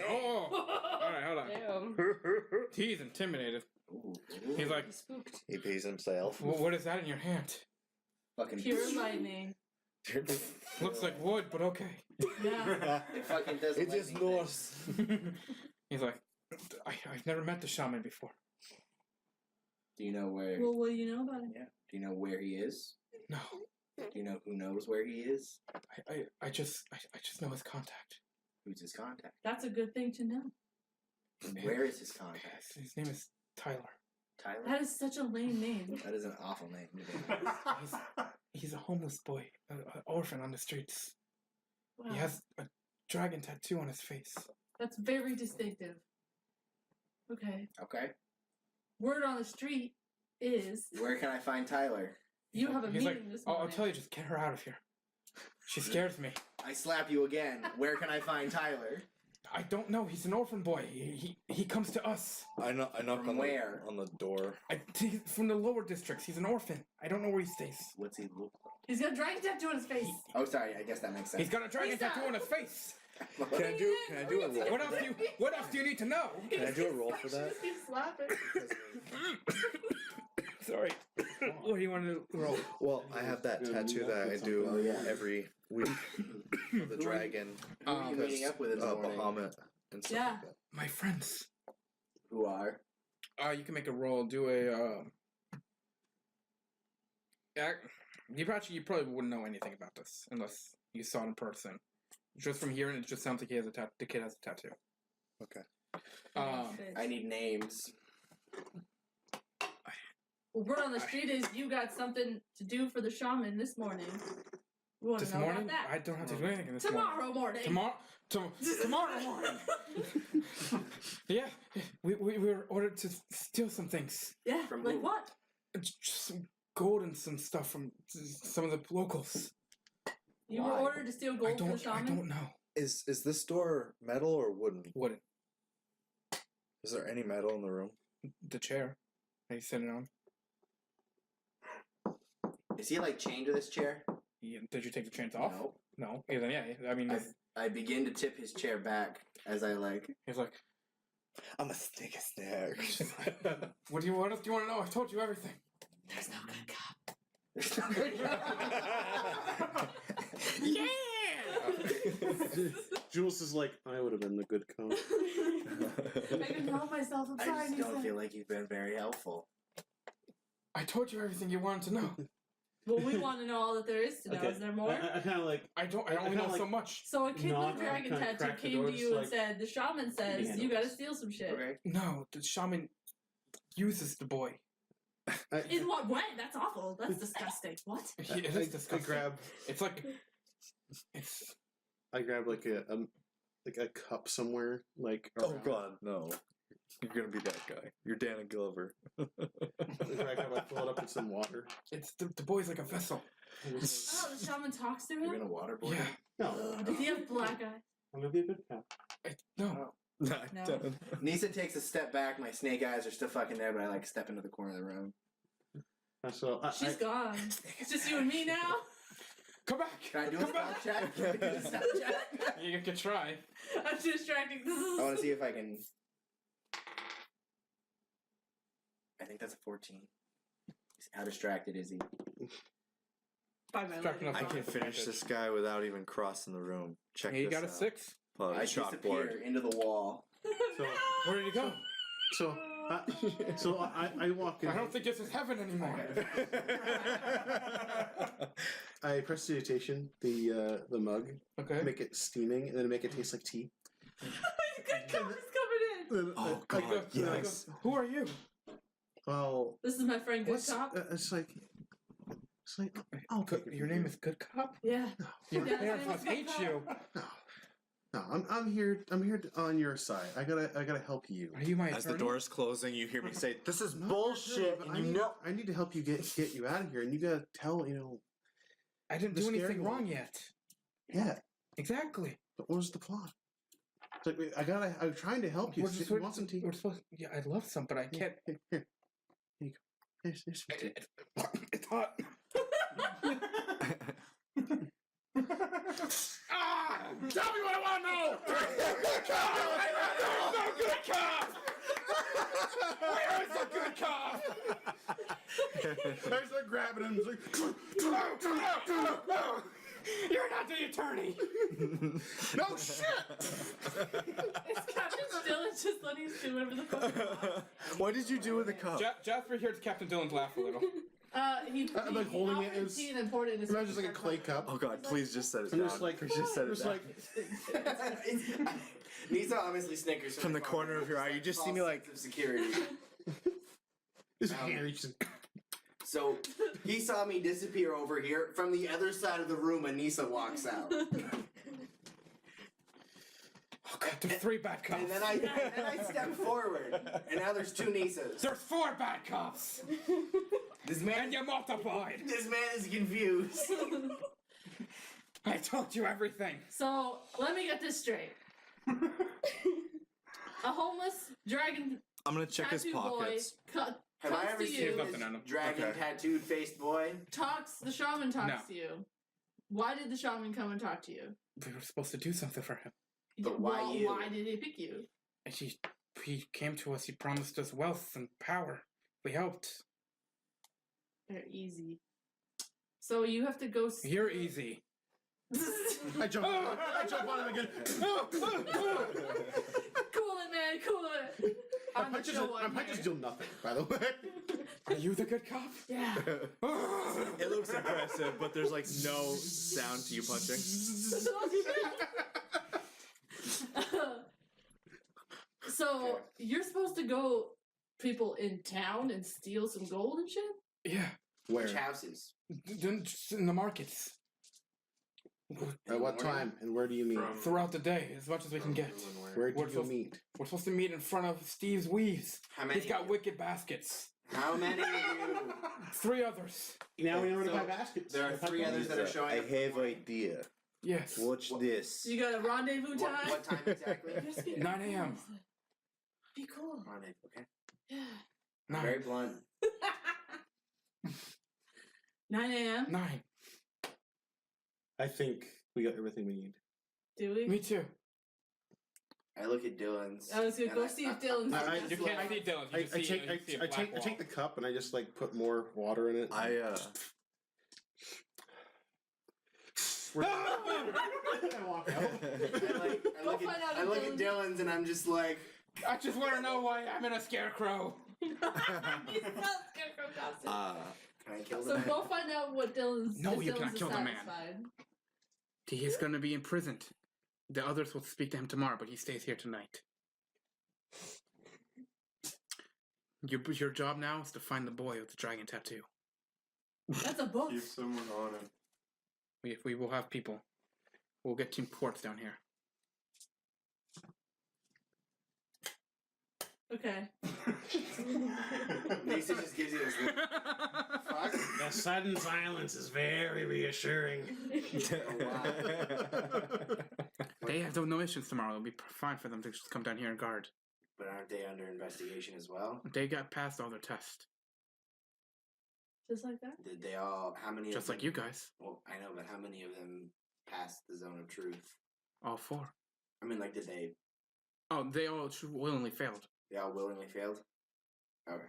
Oh! Alright, hold on. Damn. He's intimidated. Ooh, He's like, Spooked. He pays himself. what is that in your hand? fucking Pure lightning. Looks like wood, but okay. Yeah. It fucking doesn't. It let just me knows. He's like, I've never met the shaman before. think. Do you know where? Well, what do you know about it? Yeah. Do you know where he is? No, Do you know who knows where he is? I just know his contact. Who's his contact? That's a good thing to know. And where is his contact? His name is Tyler. Tyler? That is such a lame name. That is an awful name. He's a homeless boy, an orphan on the streets. Wow. He has a dragon tattoo on his face. That's very distinctive. Okay. Okay. Word on the street is Where can I find Tyler? you have a He's meeting like, this I'll morning. tell you, just get her out of here. She scares me. I slap you again. Where can I find Tyler? I don't know. He's an orphan boy. He comes to us. I knock From on where? on the door. He's from the lower districts. He's an orphan. I don't know where he stays. What's he look He's got a dragon tattoo on his face. like? Oh, sorry. I guess that makes sense. He's got a dragon Lisa! tattoo on his face. Can I do a roll? What else do you need to know? Can I do a roll for that? Just keep slapping. Sorry. What do you want to roll? Well, I have that tattoo that I do Oh, yeah. every week. For the dragon. Who are you meeting up with in the morning? Bahamut and stuff Yeah. like that. My friends. Who are? You can make a roll. Do a. You probably wouldn't know anything about this unless you saw it in person. Just from hearing it, just sounds like the kid has a tattoo. Okay. I need names. Well, word on the street is you got something to do for the shaman this morning. We want to This know morning, about that. I don't have to do anything this Tomorrow morning. Tomorrow morning. Yeah, we were ordered to steal some things. Yeah, From like who? what? Just some gold and some stuff from some of the locals. You were Why? ordered to steal gold for the I shaman? don't know. Is this door metal or wooden? Wooden. Is there any metal in the room? The chair that he's sitting on. Is he like chained to this chair? Yeah, did you take the chains off? No. No. Yeah, then, yeah. I mean, I begin to tip his chair back as I like. he's like, I'm a sneak a snack. what else do you want to know? I told you everything. There's no good cop. Jules is like, I would have been the good cop. I can help myself. I'm I sorry. just don't Nisa. feel like you've been very helpful. I told you everything you wanted to know. Well, we want to know all that there is to know. Okay. Is there more? I kind of like, I I only kinda know so like- much. So a kid Knock, with a dragon kinda tattoo crack the came door, to just you and like- said, the shaman says Yeah, you no. gotta steal some shit. Okay. No, the shaman uses the boy. In what way? That's awful. That's disgusting. What? It is I disgusting. grab, It's like, it's I grab like a cup somewhere, like Oh around. god, no. You're gonna be that guy. You're Dan Gulliver. I fill it up with some water. it's the boy's like a vessel. Oh, the shaman talks to You're him? gonna waterboard Yeah. him? No, Does he have black eyes? I'm gonna be a good cop. No. No. Nisa takes a step back. My snake eyes are still fucking there, but I like step into the corner of the room. So She's gone. It's just you and me now? Come back. Can I do a stealth check? Can I do a stealth check? You can try. I'm too distracting. I want to see if I can. I think that's a 14. How distracted is he? By my Distracting leg. I can finish this guy without even crossing the room. Check Hey, you this got a out. 6. Pull out I a chalkboard. disappear into the wall. So Where did he go? I walk in. I don't think this is heaven anymore. I prestidigitation the mug, Okay. make it steaming, and then make it taste like tea. Good cop is coming in. Then Oh, I God, go- yes. Who are you? Well, This is my friend Good what's Cop. it's like I'll take it Your from name you. is Good Cop? Yeah. Your Yeah, parents his must name hate is you. No, I'm here on your side. I gotta help you. Are you my As the attorney? door's closing, you hear me say, "This is Not bullshit," but and you know. I need to help you get you out of here, and you gotta tell I didn't the do scary anything one. wrong yet. Yeah. Exactly. But what was the plot? It's like I'm trying to help you. We're You want some tea? We're supposed. Yeah, I'd love some, but I can't. Here. Here you go. Here's some tea. It's hot. Tell me what I want to know. Good cop. Where is the good cop? I start grabbing him. You're not the attorney. No shit. Is Captain Still is just letting us do whatever the fuck. What did you do with the cup? Jasper hears Captain Dylan laugh a little. I'm like holding it as- tea and then poured it in his Imagine just like a clay cup. Oh god, please just set it I'm down. just like, Please just set it just down. like, Nisa obviously snickers From the corner of your eye, you just see me like- Of security. His hand reaches. So he saw me disappear over here. From the other side of the room, Anissa walks out. Oh God, there's 3 bad cops. And then I step forward, and now there's 2 Nisas. There's 4 bad cops. This man, And you multiplied. this man is confused. I told you everything. So let me get this straight. A homeless dragon I'm gonna check his tattoo pockets. boy Have I comes ever to seen you, nothing this on him. dragon Okay. tattooed faced boy? the shaman talks No. to you. Why did the shaman come and talk to you? We were supposed to do something for him. But why Well, you? why did he pick you? And he came to us. He promised us wealth and power. We helped. They're easy. So you have to go. You're easy. I jump on him again. Cool it, man. Cool it. My I'm the punches, chill one my here. punches do nothing, by the way. Are you the good cop? Yeah. It looks impressive, but there's like no sound to you punching. So you're supposed to go people in town and steal some gold and shit? Yeah. Where? Which houses? Just in the markets. At what time and where do you meet? From- Throughout the day, as much as we can get. Where do We're you supposed- meet? We're supposed to meet in front of Steve's Weaves. How many? He's got wicked baskets. How many of you? 3 others. Now we know where to So, buy baskets. There are 3 others that are showing up. idea. Yes. Watch this. You got a rendezvous time? What time exactly? Just get- 9 a.m. Be cool. Rendezvous, okay. Yeah. 9. Very blunt. 9 a.m. 9. I think we got everything we need. Do we? Me too. I look at Dylan's. I was gonna and go see if Dylan's. You can't see Dylan. I take the cup and I just like put more water in it. I walk out. I look at Dylan's and I'm just like, I just want to know why I'm in a scarecrow. He's not scarecrow costume. can I kill So the go find out what Dylan's. No, if you Dylan's cannot kill the man. satisfied. He is going to be imprisoned. The others will speak to him tomorrow, but he stays here tonight. Your job now is to find the boy with the dragon tattoo. That's a book. Keep someone on him. We will have people. We'll get Team Quartz down here. Okay. Lisa just gives you this look. Fuck. The sudden silence is very reassuring. Oh, wow. They have no issues tomorrow. It'll be fine for them to just come down here and guard. But aren't they under investigation as well? They got past all their tests. Just like that? Did they all? How many? Just of like them, you guys. Well, I know, but how many of them passed the zone of truth? All 4. I mean, like, did they? Oh, they all willingly failed. They all willingly failed. Okay.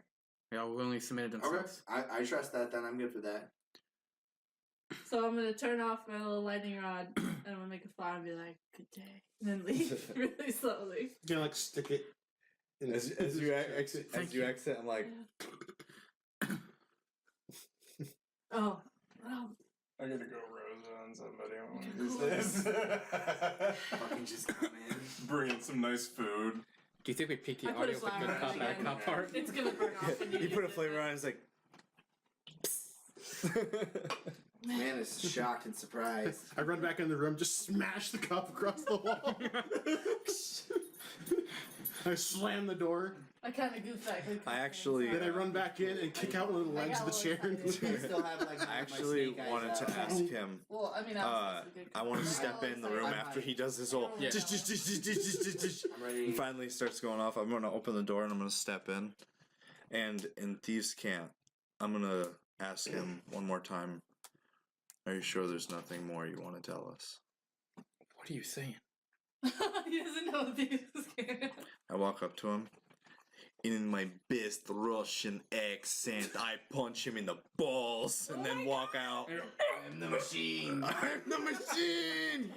They all willingly submitted Okay. themselves. I trust that. Then I'm good for that. So I'm gonna turn off my little lightning rod and I'm gonna make a fly and be like, "Good day," and then leave really slowly. You can like stick it. In as you exit, I'm like, Oh, wow. I gotta go rose on somebody one of these days. Fucking just come in. Bring in some nice food. Do you think we peaked the I put audio a with the flower good on cop, it bad again. cop part? It's gonna burn off. When you put a flavor on it, it's like, Man is shocked and surprised. I run back in the room, just smash the cup across the wall. I slam the door. I kind of goof that. I actually- Then I run back in and kick out one of the legs of the chair. And You still have like. I actually wanted to ask him. Well, I mean, I want to step in the room after he does his whole. Yeah. I'm ready. And finally starts going off. I'm gonna open the door and I'm gonna step in, and in Thieves' Camp, I'm gonna ask him one more time. Are you sure there's nothing more you want to tell us? What are you saying? He doesn't know these. I walk up to him. In my best Russian accent, I punch him in the balls and then walk out. I'm the machine. I'm the machine!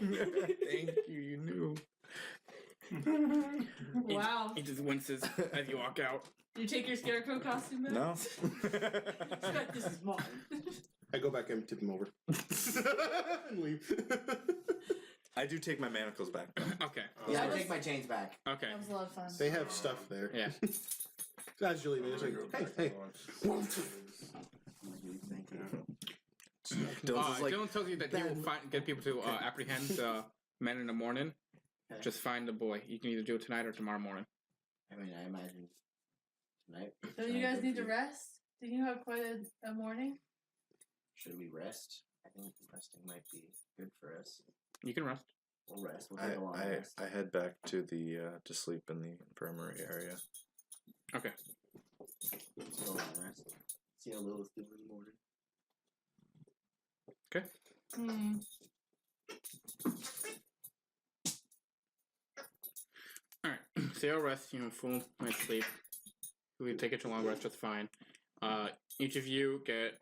Thank you, you knew. Wow. He just winces as you walk out. You take your scarecrow costume back? No? This is mine. I go back and tip him over. And leave. I do take my manacles back. Okay. Yeah, I take my chains back. Okay. That was a lot of fun. They have stuff there. Yeah. Casually, man. It's like, hey. Dylan tells you that he will get people to apprehend men in the morning. Okay. Just find the boy. You can either do it tonight or tomorrow morning. I mean, I imagine tonight. Don't you guys need to rest? Do you have quite a morning? Should we rest? I think resting might be good for us. You can rest. We'll rest. We'll take a long rest. I head back to the to sleep in the infirmary area. Okay. Let's go long rest. See how Lilith's doing in the morning. Okay. Alright. So you'll rest, full night's sleep. We take it to long rest just fine. Each of you get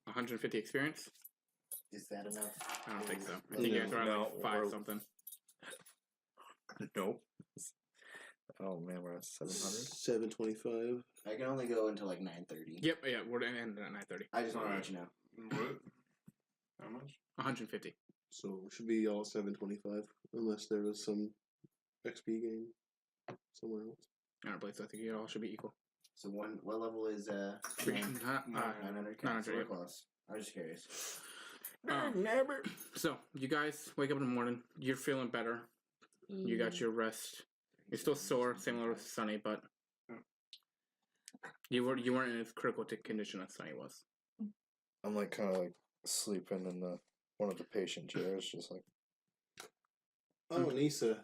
150 experience. Is that enough? I don't think so. I think you guys are at like 5 something. Nope. Oh man, we're at 700. 725. I can only go until like 9:30. Yep, yeah, we're gonna end at 9:30. I just want to let you know. What? How much? 150. So it should be all 725, unless there was some XP gain somewhere else. I don't believe so. I think you all should be equal. So what level is 900? 900, So we're yeah. close. I was just curious. So you guys wake up in the morning. You're feeling better. You got your rest. You're still sore, same level as Sunny, but you weren't in as critical condition as Sunny was. I'm like kind of like sleeping in the one of the patient chairs, just like. Oh, Nisa.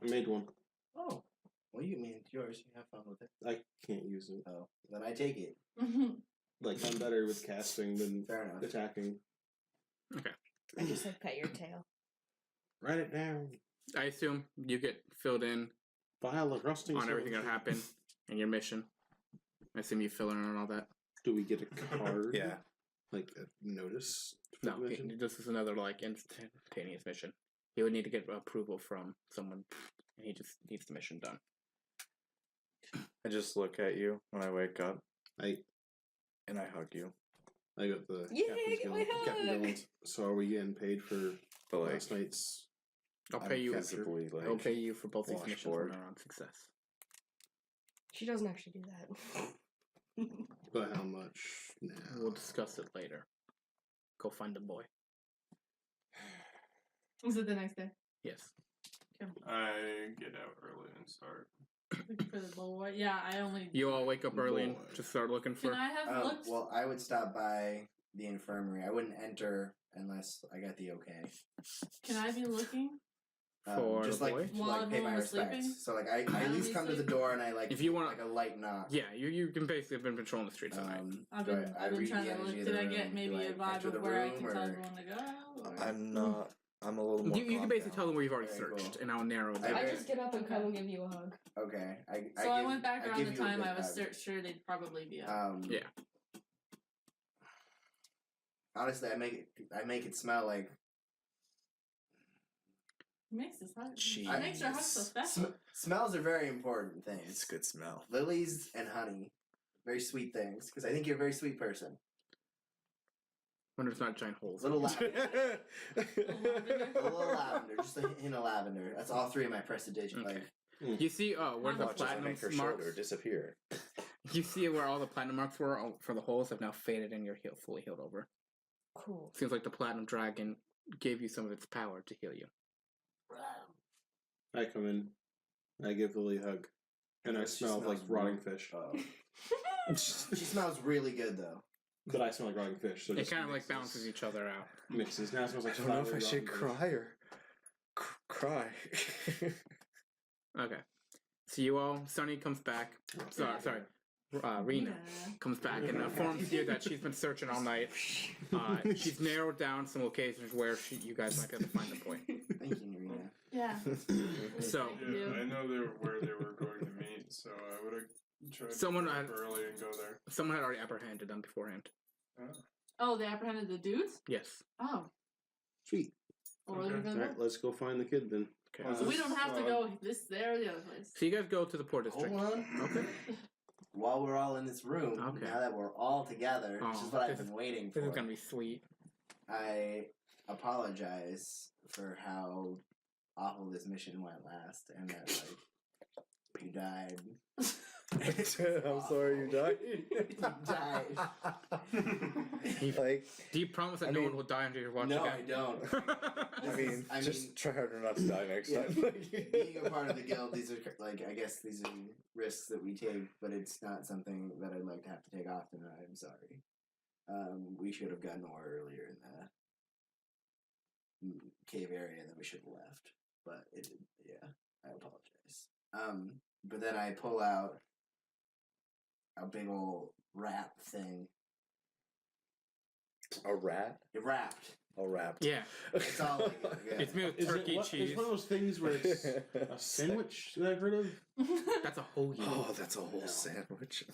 I made one. Oh. Well, you mean it's yours. You have fun with it. I can't use it. Oh. Then I take it. Like, I'm better with casting than Fair enough. attacking. Okay. I just like pet your tail. Write it down. I assume you get filled in Vial of rusting on everything that solution. happened in your mission. I assume you fill in on all that. Do we get a card? Yeah. Like a notice? for No, the mission? this is another like instantaneous mission. He would need to get approval from someone, and he just needs the mission done. I just look at you when I wake up, I hug you. I got the Yay, Captain's get my Guild. Captain hug! Guild. So are we getting paid for But like, last night's? I'll I'm pay you. visibly like. I'll pay you for both these missions when washboard. they're on success. She doesn't actually do that. But how much now? We'll discuss it later. Go find the boy. Was it the next day? Yes. I get out early and start. For the boy? Yeah, I only. You all wake up early and Boy. just start looking for. Can I have looked? Well, I would stop by the infirmary. I wouldn't enter unless I got the okay. Can I be looking? For just the like boy? to, While like pay my everyone was respects. sleeping? So like I at least come to the door and I like If you want- like a light knock. Yeah, you can basically have been patrolling the streets all night. I've do been, I I've been read trying the to look. energy of Did the I room? get maybe Do I a vibe enter of the where I room, can tell or- everyone to go? Or? I'm not. I'm a little more. You can basically tell them where you've already Very searched, cool. and I'll narrow it I down. I bet- just get up and come and give you a hug. Okay. So I went back around give the you a time good I was hug. sure they'd probably be up. Yeah. Honestly, I make it smell like Makes this hug. Jeez. It makes your hug so special. smells are very important things. It's a good smell. Lilies and honey, very sweet things. Because I think you're a very sweet person. Wonder if it's not giant holes. Little lavender, a little lavender, just a hint of lavender. That's all 3 of my prestidigitation. Okay. Like You see, where the Watch as I platinum make her marks. shoulder disappear. You see where all the platinum marks were for the holes have now faded, and you're fully healed over. Cool. Seems like the platinum dragon gave you some of its power to heal you. I come in. I give Lily a hug. And I She smell like smells rotting really- fish. she smells really good though. But I smell like rotting fish. So It just kind of like mixes- balances each other out. Mixes. Now it smells like I don't know if I flowery should rotten fish. cry or cry. Okay. So you all, Sunny comes back. Sorry. Rena comes back and informs you that she's been searching all night. She's narrowed down some locations where you guys might be able to find the boy. Thank you, Rena. Yeah. So Yeah, I know where they were going to meet, so I would have tried Someone to had- get up early and go there. someone had already apprehended them beforehand. Oh, they apprehended the dudes? Yes. Oh. Sweet. Well, what are we Okay. gonna Alright, do? let's go find the kid then. Okay. So we don't have to go this, there, or the other place. So you guys go to the port district. Hold on. Okay. While we're all in this room, Okay. now that we're all together, which Oh, is what I've this- been waiting for, This is gonna be sweet. I apologize for how awful this mission went last, and that like You died. I'm sorry you died. You died. Like, Do you promise that I no mean, one will die under your watch No, again? I don't. I mean, I just mean- try harder not to die next Yeah. time. Being a part of the guild, these are like, I guess these are risks that we take, but it's not something that I'd like to have to take often. I'm sorry. We should have gotten ore earlier in the cave area than we should have left, but it did. Yeah, I apologize. But then I pull out a big old wrap thing. A rat? It wrapped. A rat. Yeah. It's all like yeah. It's made with Is turkey it cheese. It's one of those things where it's a sandwich that I've heard of. That's a hoagie. Oh, that's a whole sandwich.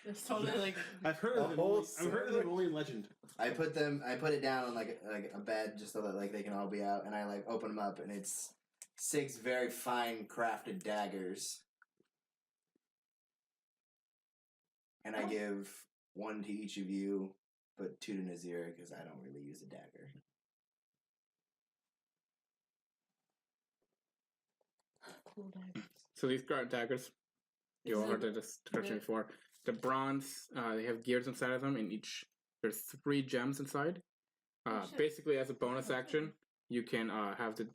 It's totally like I've heard of A it. whole I've heard of it only in legend. I put it down on like a bed just so that like they can all be out, and I like open them up, and it's 6 very fine crafted daggers, and I give 1 to each of you, but 2 to Nazir because I don't really use a dagger. cool daggers. So these daggers, you all heard the description before. The bronze, they have gears inside of them, and there's 3 gems inside. Basically, as a bonus action, you can have the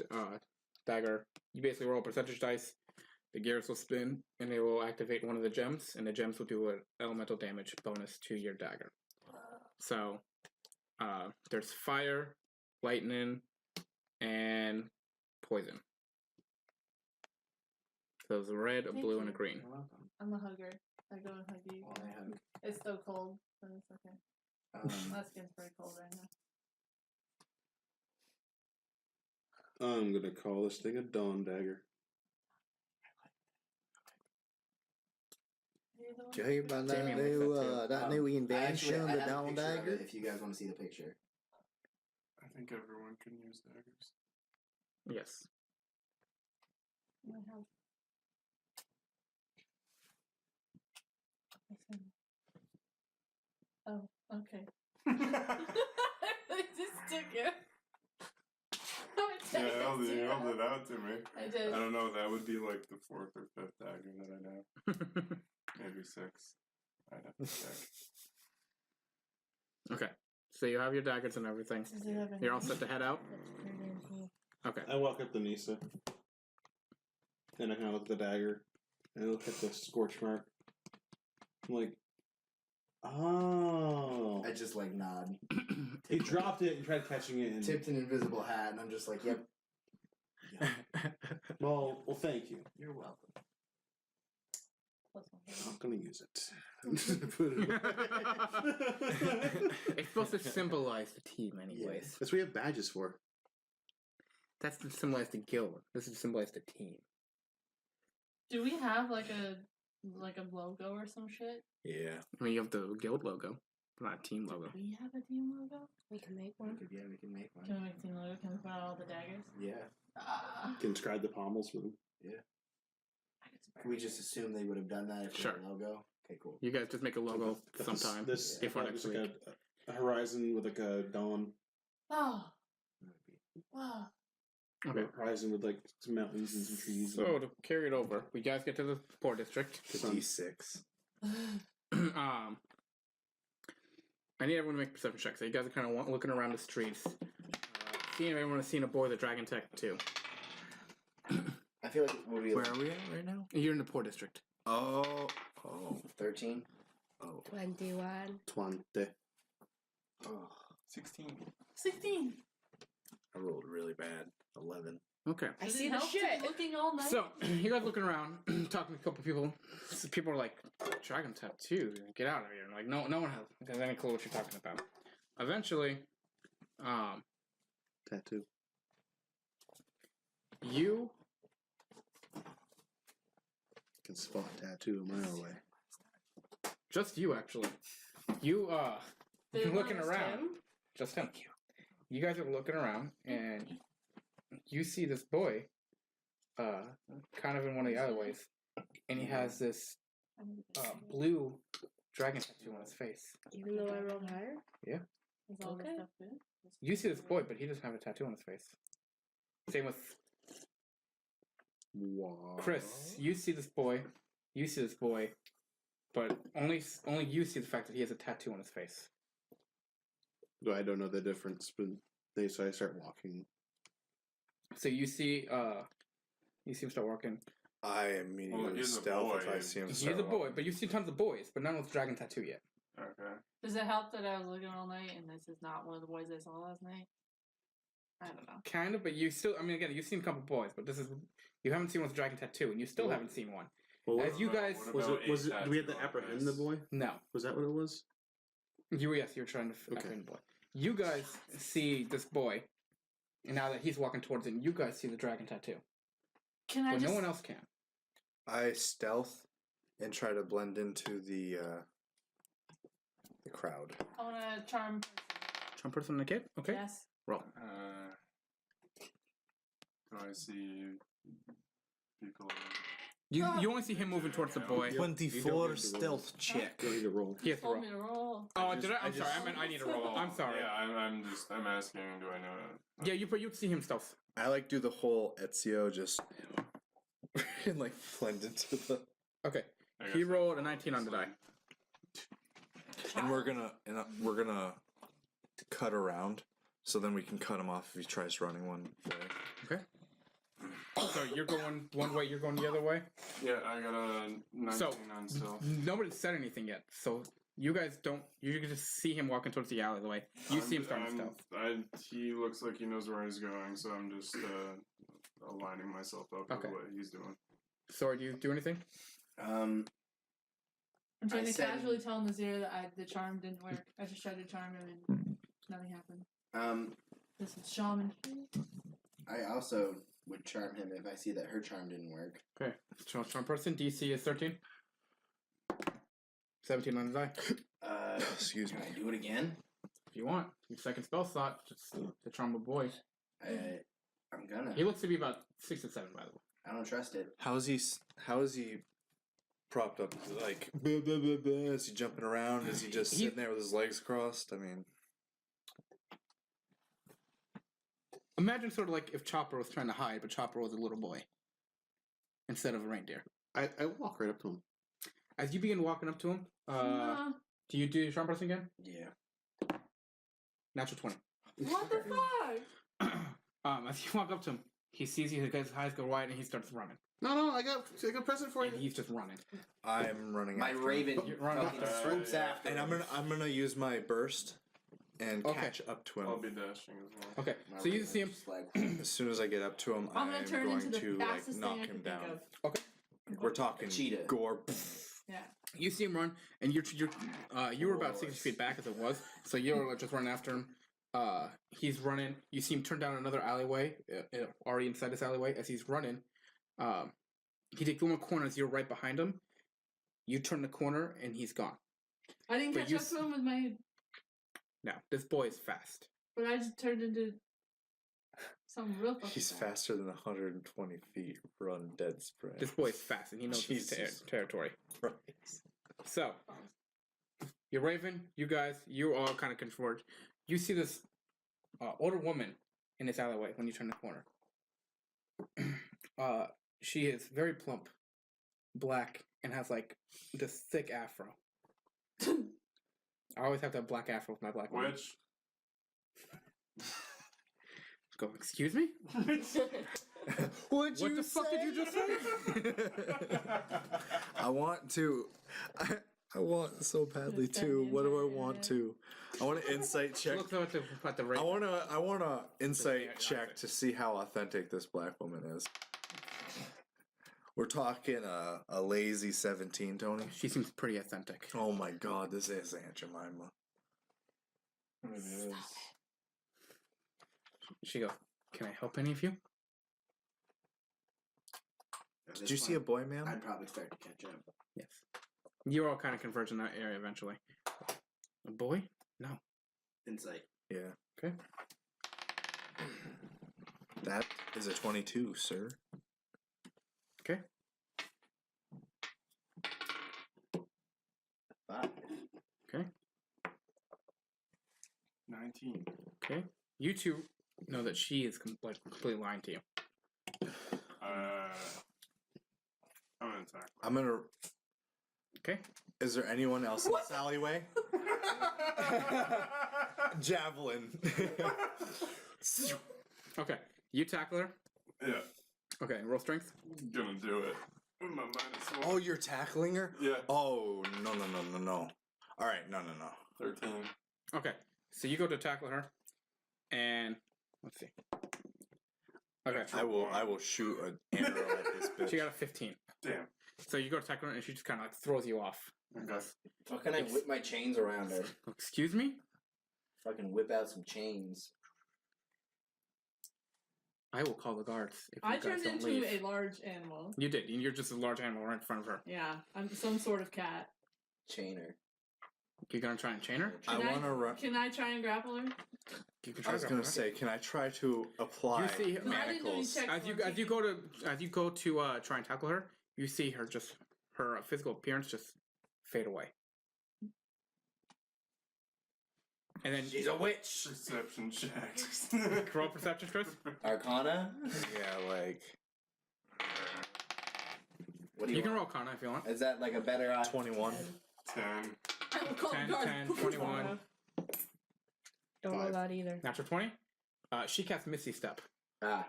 dagger. You basically roll a percentage dice. The gears will spin, and they will activate one of the gems, and the gems will do an elemental damage bonus to your dagger. So, there's fire, lightning, and poison. So there's a red, a Thank blue, you. and a green. You're welcome. I'm a hugger. I go and hug you. Well, I hug. It's so cold, but it's okay. My skin's pretty cold right now. I'm gonna call this thing a dawn dagger. Did you hear about Jamie that likes new, that that Um, new I invention, the have a down picture of dagger? it if you guys want to see the picture. I think everyone can use daggers. Yes. I have. Oh, okay. I just took it. Yeah, you held it out to me. I did. I don't know. That would be like the 4th or 5th dagger that I know. Maybe 6th. I'd have to check. Okay. So you have your daggers and everything. Does it have any- You're all set to head out? That's pretty damn cool. Okay. I walk up to Nisa, and I kind of look at the dagger, and I look at the scorch mark. I'm like, oh. I just like nod. He dropped it and tried catching it. And, Tipped an invisible hat, and I'm just like, yep. well, thank you. You're welcome. Plus one. I'm not gonna use it. It's supposed to symbolize the team, anyways. That's what we have badges for. That's to symbolize the guild. This is to symbolize the team. Do we have like a logo or some shit? Yeah. I mean, you have the guild logo, but not a team logo. Do we have a team logo? We can make one. Yeah, we can make one. Can we make a team logo? Can we put out all the daggers? Yeah. Can inscribe the pommels for them. Can we just assume they would have done that if Sure. they had a logo? Okay, cool. You guys just make a logo But sometime This before I thought next it was week. like a horizon with like a dawn. Oh. Wow. Okay. Horizon with like some mountains and some trees. So to carry it over, we guys get to the poor district. The D6. I need everyone to make perception checks. So you guys are kind of looking around the streets, seeing if anyone has seen a boy with a dragon tech too. I feel like we'll be Where are we at right now? You're in the poor district. Oh. 13. Oh. 21. 20. Oh. 16. 16. I rolled really bad. 11. Okay. I Does see it the help to be shit. looking all nice. So you guys looking around, talking to a couple people. People are like, "Dragon tattoo, get out of here!" And like, no one has any clue what you're talking about. Eventually, Tattoo. you Can spot tattoo a mile away. just you actually, you They looking noticed around. him. Just him. You guys are looking around, and you see this boy, kind of in one of the alleyways, and he has this blue dragon tattoo on his face. Even though I rolled higher? Yeah. Is all this Okay. stuff good? You see this boy, but he doesn't have a tattoo on his face. Same with Wow. Chris, you see this boy. You see this boy, but only you see the fact that he has a tattoo on his face. I don't know the difference, but so I start walking. So you see him start walking. I immediately he's a stealth boy. if I see him. He's start a boy, walking. but you've seen tons of boys, but none with dragon tattoo yet. Okay. Does it help that I was looking all night and this is not one of the boys I saw last night? I don't know. Kind of, but you still. I mean, again, you've seen a couple boys, but you haven't seen one with a dragon tattoo, and you still haven't seen one. Well, As you guys, was it? Do we have to apprehend the boy? no, Was that what it was? you're trying to apprehend the boy. You guys see this boy, and now that he's walking towards it, you guys see the dragon tattoo, Can I but just? no one else can. I stealth and try to blend into the crowd. I want to charm. Charm person and a kid. Okay, Yes. roll. Do I see people? You only see him moving towards the boy. 24 stealth check. You need to roll. He has to Told roll. me to roll. Oh, I did I? I'm just- sorry. I meant I need to roll. I'm sorry. Yeah, I'm asking. Do I know? Yeah, you see him stealth. I like do the whole Ezio just and like blend into the. Okay, I he guess rolled a 19 on the die. And we're gonna cut around, so then we can cut him off if he tries running one way. Okay. So you're going one way, you're going the other way. Yeah, I got a 19 So- on stealth. Nobody said anything yet, so you guys don't. You can just see him walking towards the alleyway. You see him starting stealth. He looks like he knows where he's going, so I'm just aligning myself up Okay. with what he's doing. Sorry, do you do anything? I'm trying I to said- casually tell Nazir that the charm didn't work. I just tried to charm him and nothing happened. This is shaman. I also would charm him if I see that her charm didn't work. Okay. Charm person. DC is 13. 17 on the die. Excuse Can me. I do it again? If you want, your second spell slot, just to charm a boy. I'm gonna. He looks to be about 6 and 7, by the way. I don't trust it. How is he propped up? Like, blah, blah, blah, blah. Is he jumping around? Is he just sitting there with his legs crossed? I mean, Imagine sort of like if Chopper was trying to hide, but Chopper was a little boy instead of a reindeer. I walk right up to him. As you begin walking up to him, do you do your charm person again? Yeah. Natural 20. What the fuck? As you walk up to him, he sees you, his eyes go wide, and he starts running. No, I got a present for you. And he's just running. I'm running. My after him. raven You're running fucking after- swoops after. And I'm gonna use my burst and Okay. catch up to him. I'll be dashing as well. Okay, My so you raven's see him. just like, As soon as I get up to him, I'm I'm gonna turn going into the to like fastest knock thing I him can down. think of. Okay, We're talking cheetah. gore. Yeah. you see him run, and you were about 60 feet back as it was, so you were just running after him. He's running. You see him turn down another alleyway, already inside this alleyway. As he's running, he takes one more corner as you're right behind him. You turn the corner, and he's gone. I didn't But catch you up to him with my. Now, this boy is fast. But I just turned into something real fucking He's fast. faster than 120 feet. Run dead spread. This boy is fast, and he knows his Jesus territory. Christ. So, you're Raven, you guys, you all kind of converge. You see this older woman in this alleyway when you turn the corner. She is very plump, black, and has like this thick afro. I always have to have black afro with my black woman. Which? Go, excuse me? What'd What the fuck did you just say? I want to. I want so badly to. What do I want to? I want an insight check. Look at the I Raven. want a insight Yeah, check to see how authentic this black woman is. We're talking a lazy 17, Tony. She seems pretty authentic. Oh my God, this is Aunt Jemima. It is. She goes, "Can I help any of you?" at Did this you see a point, boy, man? I'd probably start to catch up. Yes. You're all kind of converge in that area eventually. A boy? No. Insight. Yeah. Okay. That is a 22, sir. Okay. 5. Okay. 19. Okay. You two know that she is completely lying to you. I'm gonna attack. I'm gonna. Okay. Is there anyone else in this alleyway? Javelin. Okay. You tackle her. Yeah, Okay. Roll strength. gonna do it. My -1. Oh, you're tackling her? Yeah. Oh, no. All right, no. 13. Okay. So you go to tackle her, and let's see. Okay. I will shoot an arrow at this bitch. She got a 15. Damn. So you go to tackle her, and she just kind of like throws you off. Okay. Fucking I whip my chains around her. Excuse me? Fucking whip out some chains. I will call the guards if you I guys turned don't into leave. a large animal. You did. You're just a large animal right in front of her. Yeah, I'm some sort of cat. Chainer. You're gonna try and chain her? I want to run. Can I try and grapple her? You can I try was to gonna grapple her. say, can I try to apply You see- No, I didn't do any manacles? checks As you for it. go to try and tackle her, you see her just her physical appearance just fade away. And then She's a witch. Perception checks. roll perception, Chris. Arcana? Yeah, like What do You you can want? roll Kana if you want. Is that like a better 21. 10. I will call 10, the guards. 10, 21. Don't roll Five. that either. Natural 20. She casts Misty Step. Ah.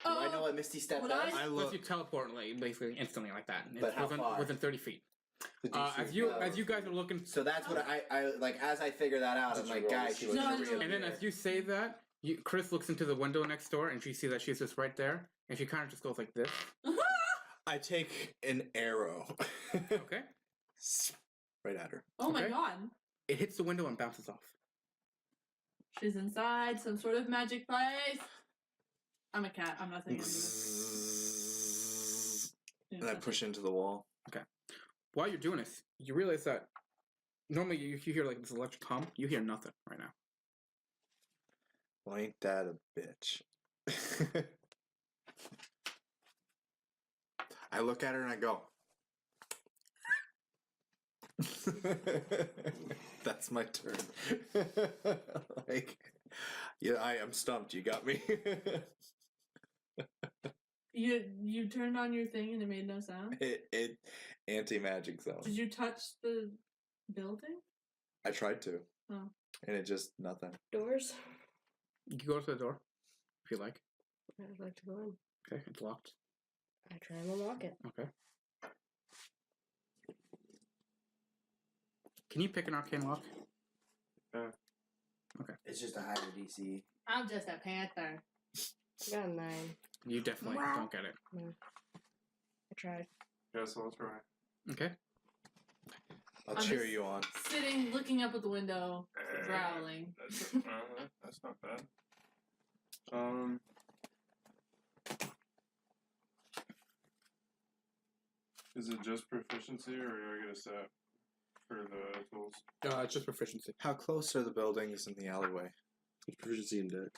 Do I know what Misty Step Would does? I Lets look. you teleport like basically instantly like that. But how far? Within 30 feet. The DC As you guys are looking, So that's what I like. As I figure that out, I'm Did like, you roll guys, to she see was what real. you- and then as you say that, Chris looks into the window next door and she sees that she's just right there, and she kind of just goes like this. I take an arrow. Okay. Right at her. Oh my Okay. god. It hits the window and bounces off. She's inside some sort of magic place. I'm a cat. I'm not saying anything. And I push into the wall. While you're doing this, you realize that normally you hear like this electric hum. You hear nothing right now. Well, ain't that a bitch? I look at her and I go. That's my turn. Like, yeah, I am stumped. You got me. You turned on your thing and it made no sound. it anti-magic zone. Did you touch the building? I tried to, Oh. and it just nothing. Doors? You can go to the door if you like. I'd like to go in. Okay, it's locked. I try and unlock it. Okay. Can you pick an arcane lock? It's just a higher DC. I'm just a panther. I got a 9. You definitely don't get it. I tried. Guess I'll try. Okay. I'll I'm cheer just you on. Sitting, looking up at the window, growling. That's not bad. Is it just proficiency, or do I get a set for the tools? It's just proficiency. How close are the buildings in the alleyway? It's proficiency index.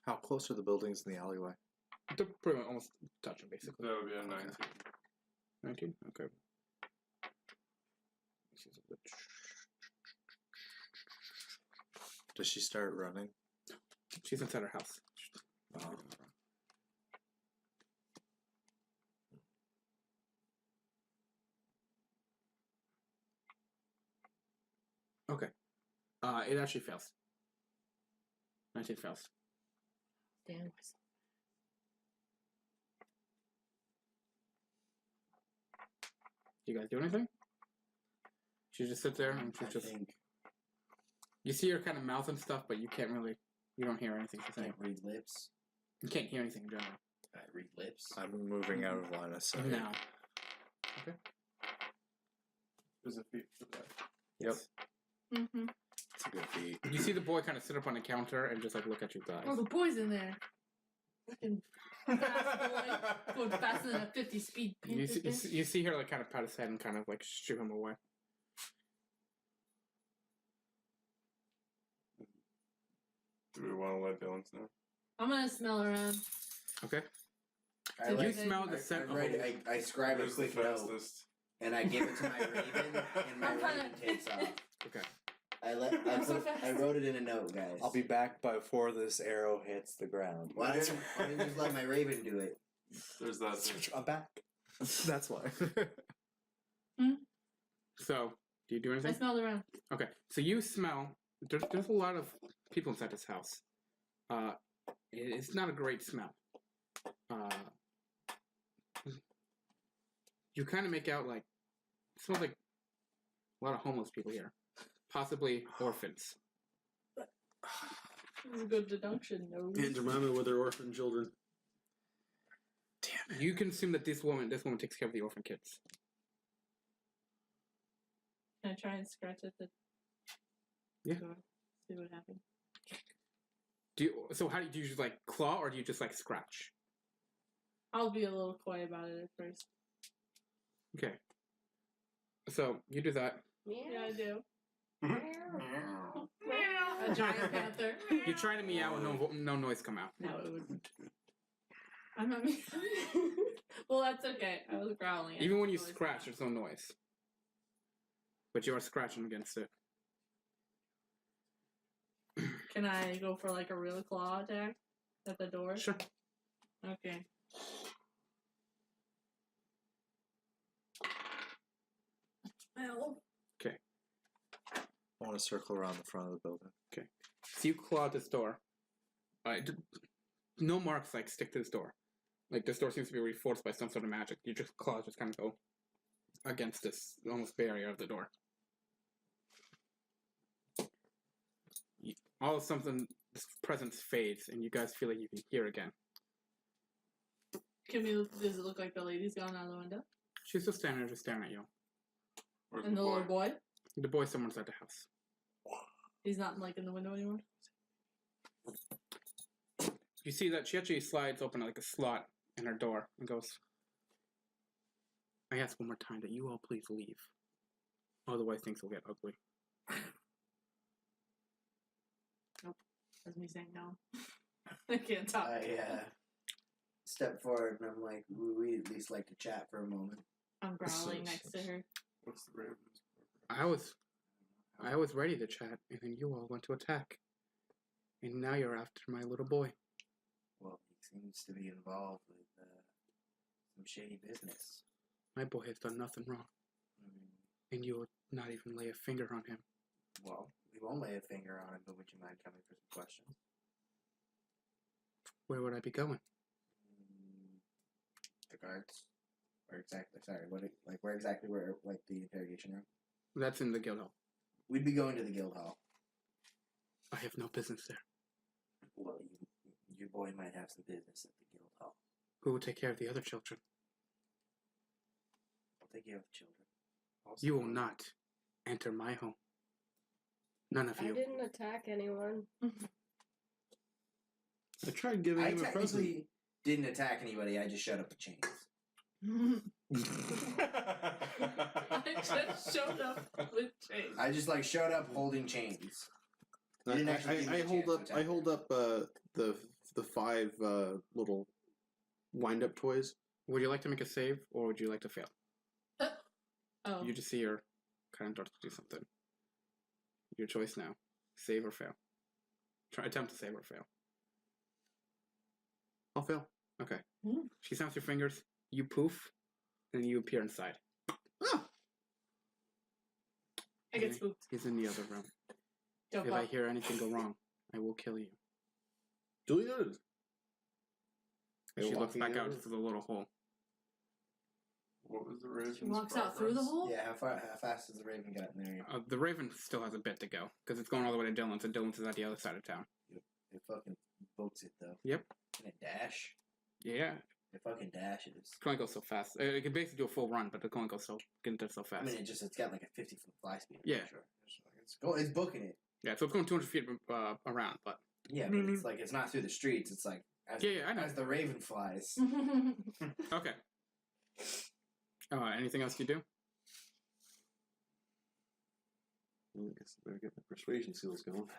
How close are the buildings in the alleyway? They're pretty much almost touching, basically. That would be a 19. 19? Okay. Does she start running? She's inside her house. Oh. Okay. It actually fails. 19 fails. Damn. Do you guys do anything? She just sits there and I she's just. think You see her kind of mouth and stuff, but you can't really. You don't hear anything she's I saying. read lips. You can't hear anything in general. I read lips. I'm moving out of line of sight. Now. There's a feat for that. Yep. Mm-hmm. It's a good feat. You see the boy kind of sit up on the counter and just like look at you guys. Oh, the boy's in there. Fucking fast boy. Going faster than a 50 speed You panther. see, you see her like kind of pat his head and kind of like shoo him away. Do we want to let Dylan know? I'm gonna smell around. Okay. I You like- smell the I- scent I, of write, a- I scribe a Who's the quick note fastest? and I give it to my raven, and my I'm raven kinda- takes off. Okay. I wrote it in a note, guys. I'll be back before this arrow hits the ground. Why didn't you just let my raven do it? There's that. Thing. I'm back. That's why. So, do you do anything? I smelled around. Okay, so you smell. There's a lot of people inside this house. It's not a great smell. You kind of make out like it smells like a lot of homeless people here, possibly orphans. This is a good deduction, no? And remind me with their orphan children. Damn it! You can assume that this woman takes care of the orphan kids. Can I try and scratch at the door? See what happens. How do you just like claw or do you just like scratch? I'll be a little coy about it at first. Okay. So you do that. Yeah, I do. A giant panther. You try to meow and no noise come out. No, it wouldn't. I'm not. Well, that's okay. I was growling. Even when you scratch, there's no noise. But you are scratching against it. Can I go for like a real claw attack at the door? Sure. Okay. Well. Okay. I want to circle around the front of the building. Okay. So you claw at this door. No marks like stick to this door. Like this door seems to be reinforced by some sort of magic. You just claws just kind of go against this almost barrier of the door. All of a sudden, this presence fades, and you guys feel like you can hear again. Does it look like the lady's gone out of the window? She's just standing there, just staring at you. And the little boy? The boy's somewhere inside the house. He's not like in the window anymore? You see that she actually slides open like a slot in her door and goes, I ask one more time that you all please leave. Otherwise things will get ugly. Nope. That's me saying no. I can't talk. I step forward and I'm like, we at least like to chat for a moment. I'm growling next to her. What's the Ravens? I was ready to chat, and then you all went to attack. And now you're after my little boy. Well, he seems to be involved with some shady business. My boy has done nothing wrong. And you will not even lay a finger on him. Well, we won't lay a finger on him, but would you mind coming for some questions? Where would I be going? The guards. Where exactly? Sorry, where exactly? Where, like, the interrogation room? That's in the guild hall. We'd be going to the guild hall. I have no business there. Well, your boy might have some business at the guild hall. Who will take care of the other children? I'll take care of the children. Also, You will not enter my home. None of I you. didn't attack anyone. I tried giving I him a present. technically didn't attack anybody. I just shut up the chains. I just showed up with chains. I just showed up holding chains. You I didn't actually give me a chance to attack. I hold up the 5 little wind up toys. Would you like to make a save, or would you like to fail? Oh. You just see her kind of start to do something. Your choice now. Save or fail. Attempt to save or fail. I'll fail. Okay. Mm. She snaps your fingers, you poof, and you appear inside. Ah! I get spooked. He's in the other room. Don't If I fuck. hear anything go wrong, I will kill you. Duly noted. She looks Walking back in out there. through the little hole. What was the Ravens? She walks out through the hole? Yeah, how fast has the raven gotten there? The Raven still has a bit to go, because it's going all the way to Dylan's, and Dylan's is at the other side of town. It fucking boats it, though. Yep. Can it dash? Yeah. It fucking dashes. It can only go so fast. It can basically do a full run, but it can only go so fast. I mean, it's got like a 50-foot fly speed. Yeah. Sure. It's booking it. Yeah, so it's going 200 feet around, but... Yeah, but it's like, it's not through the streets. It's like, as, I know. as the raven flies. Okay. Anything else you do? I guess I better get my persuasion skills going.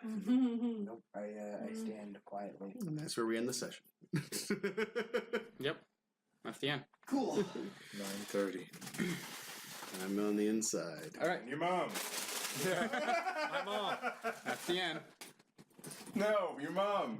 Nope. I stand quietly. And that's where we end the session. Yep. That's the end. Cool. 9:30. I'm on the inside. All right. Your mom. My mom. That's the end. No, your mom.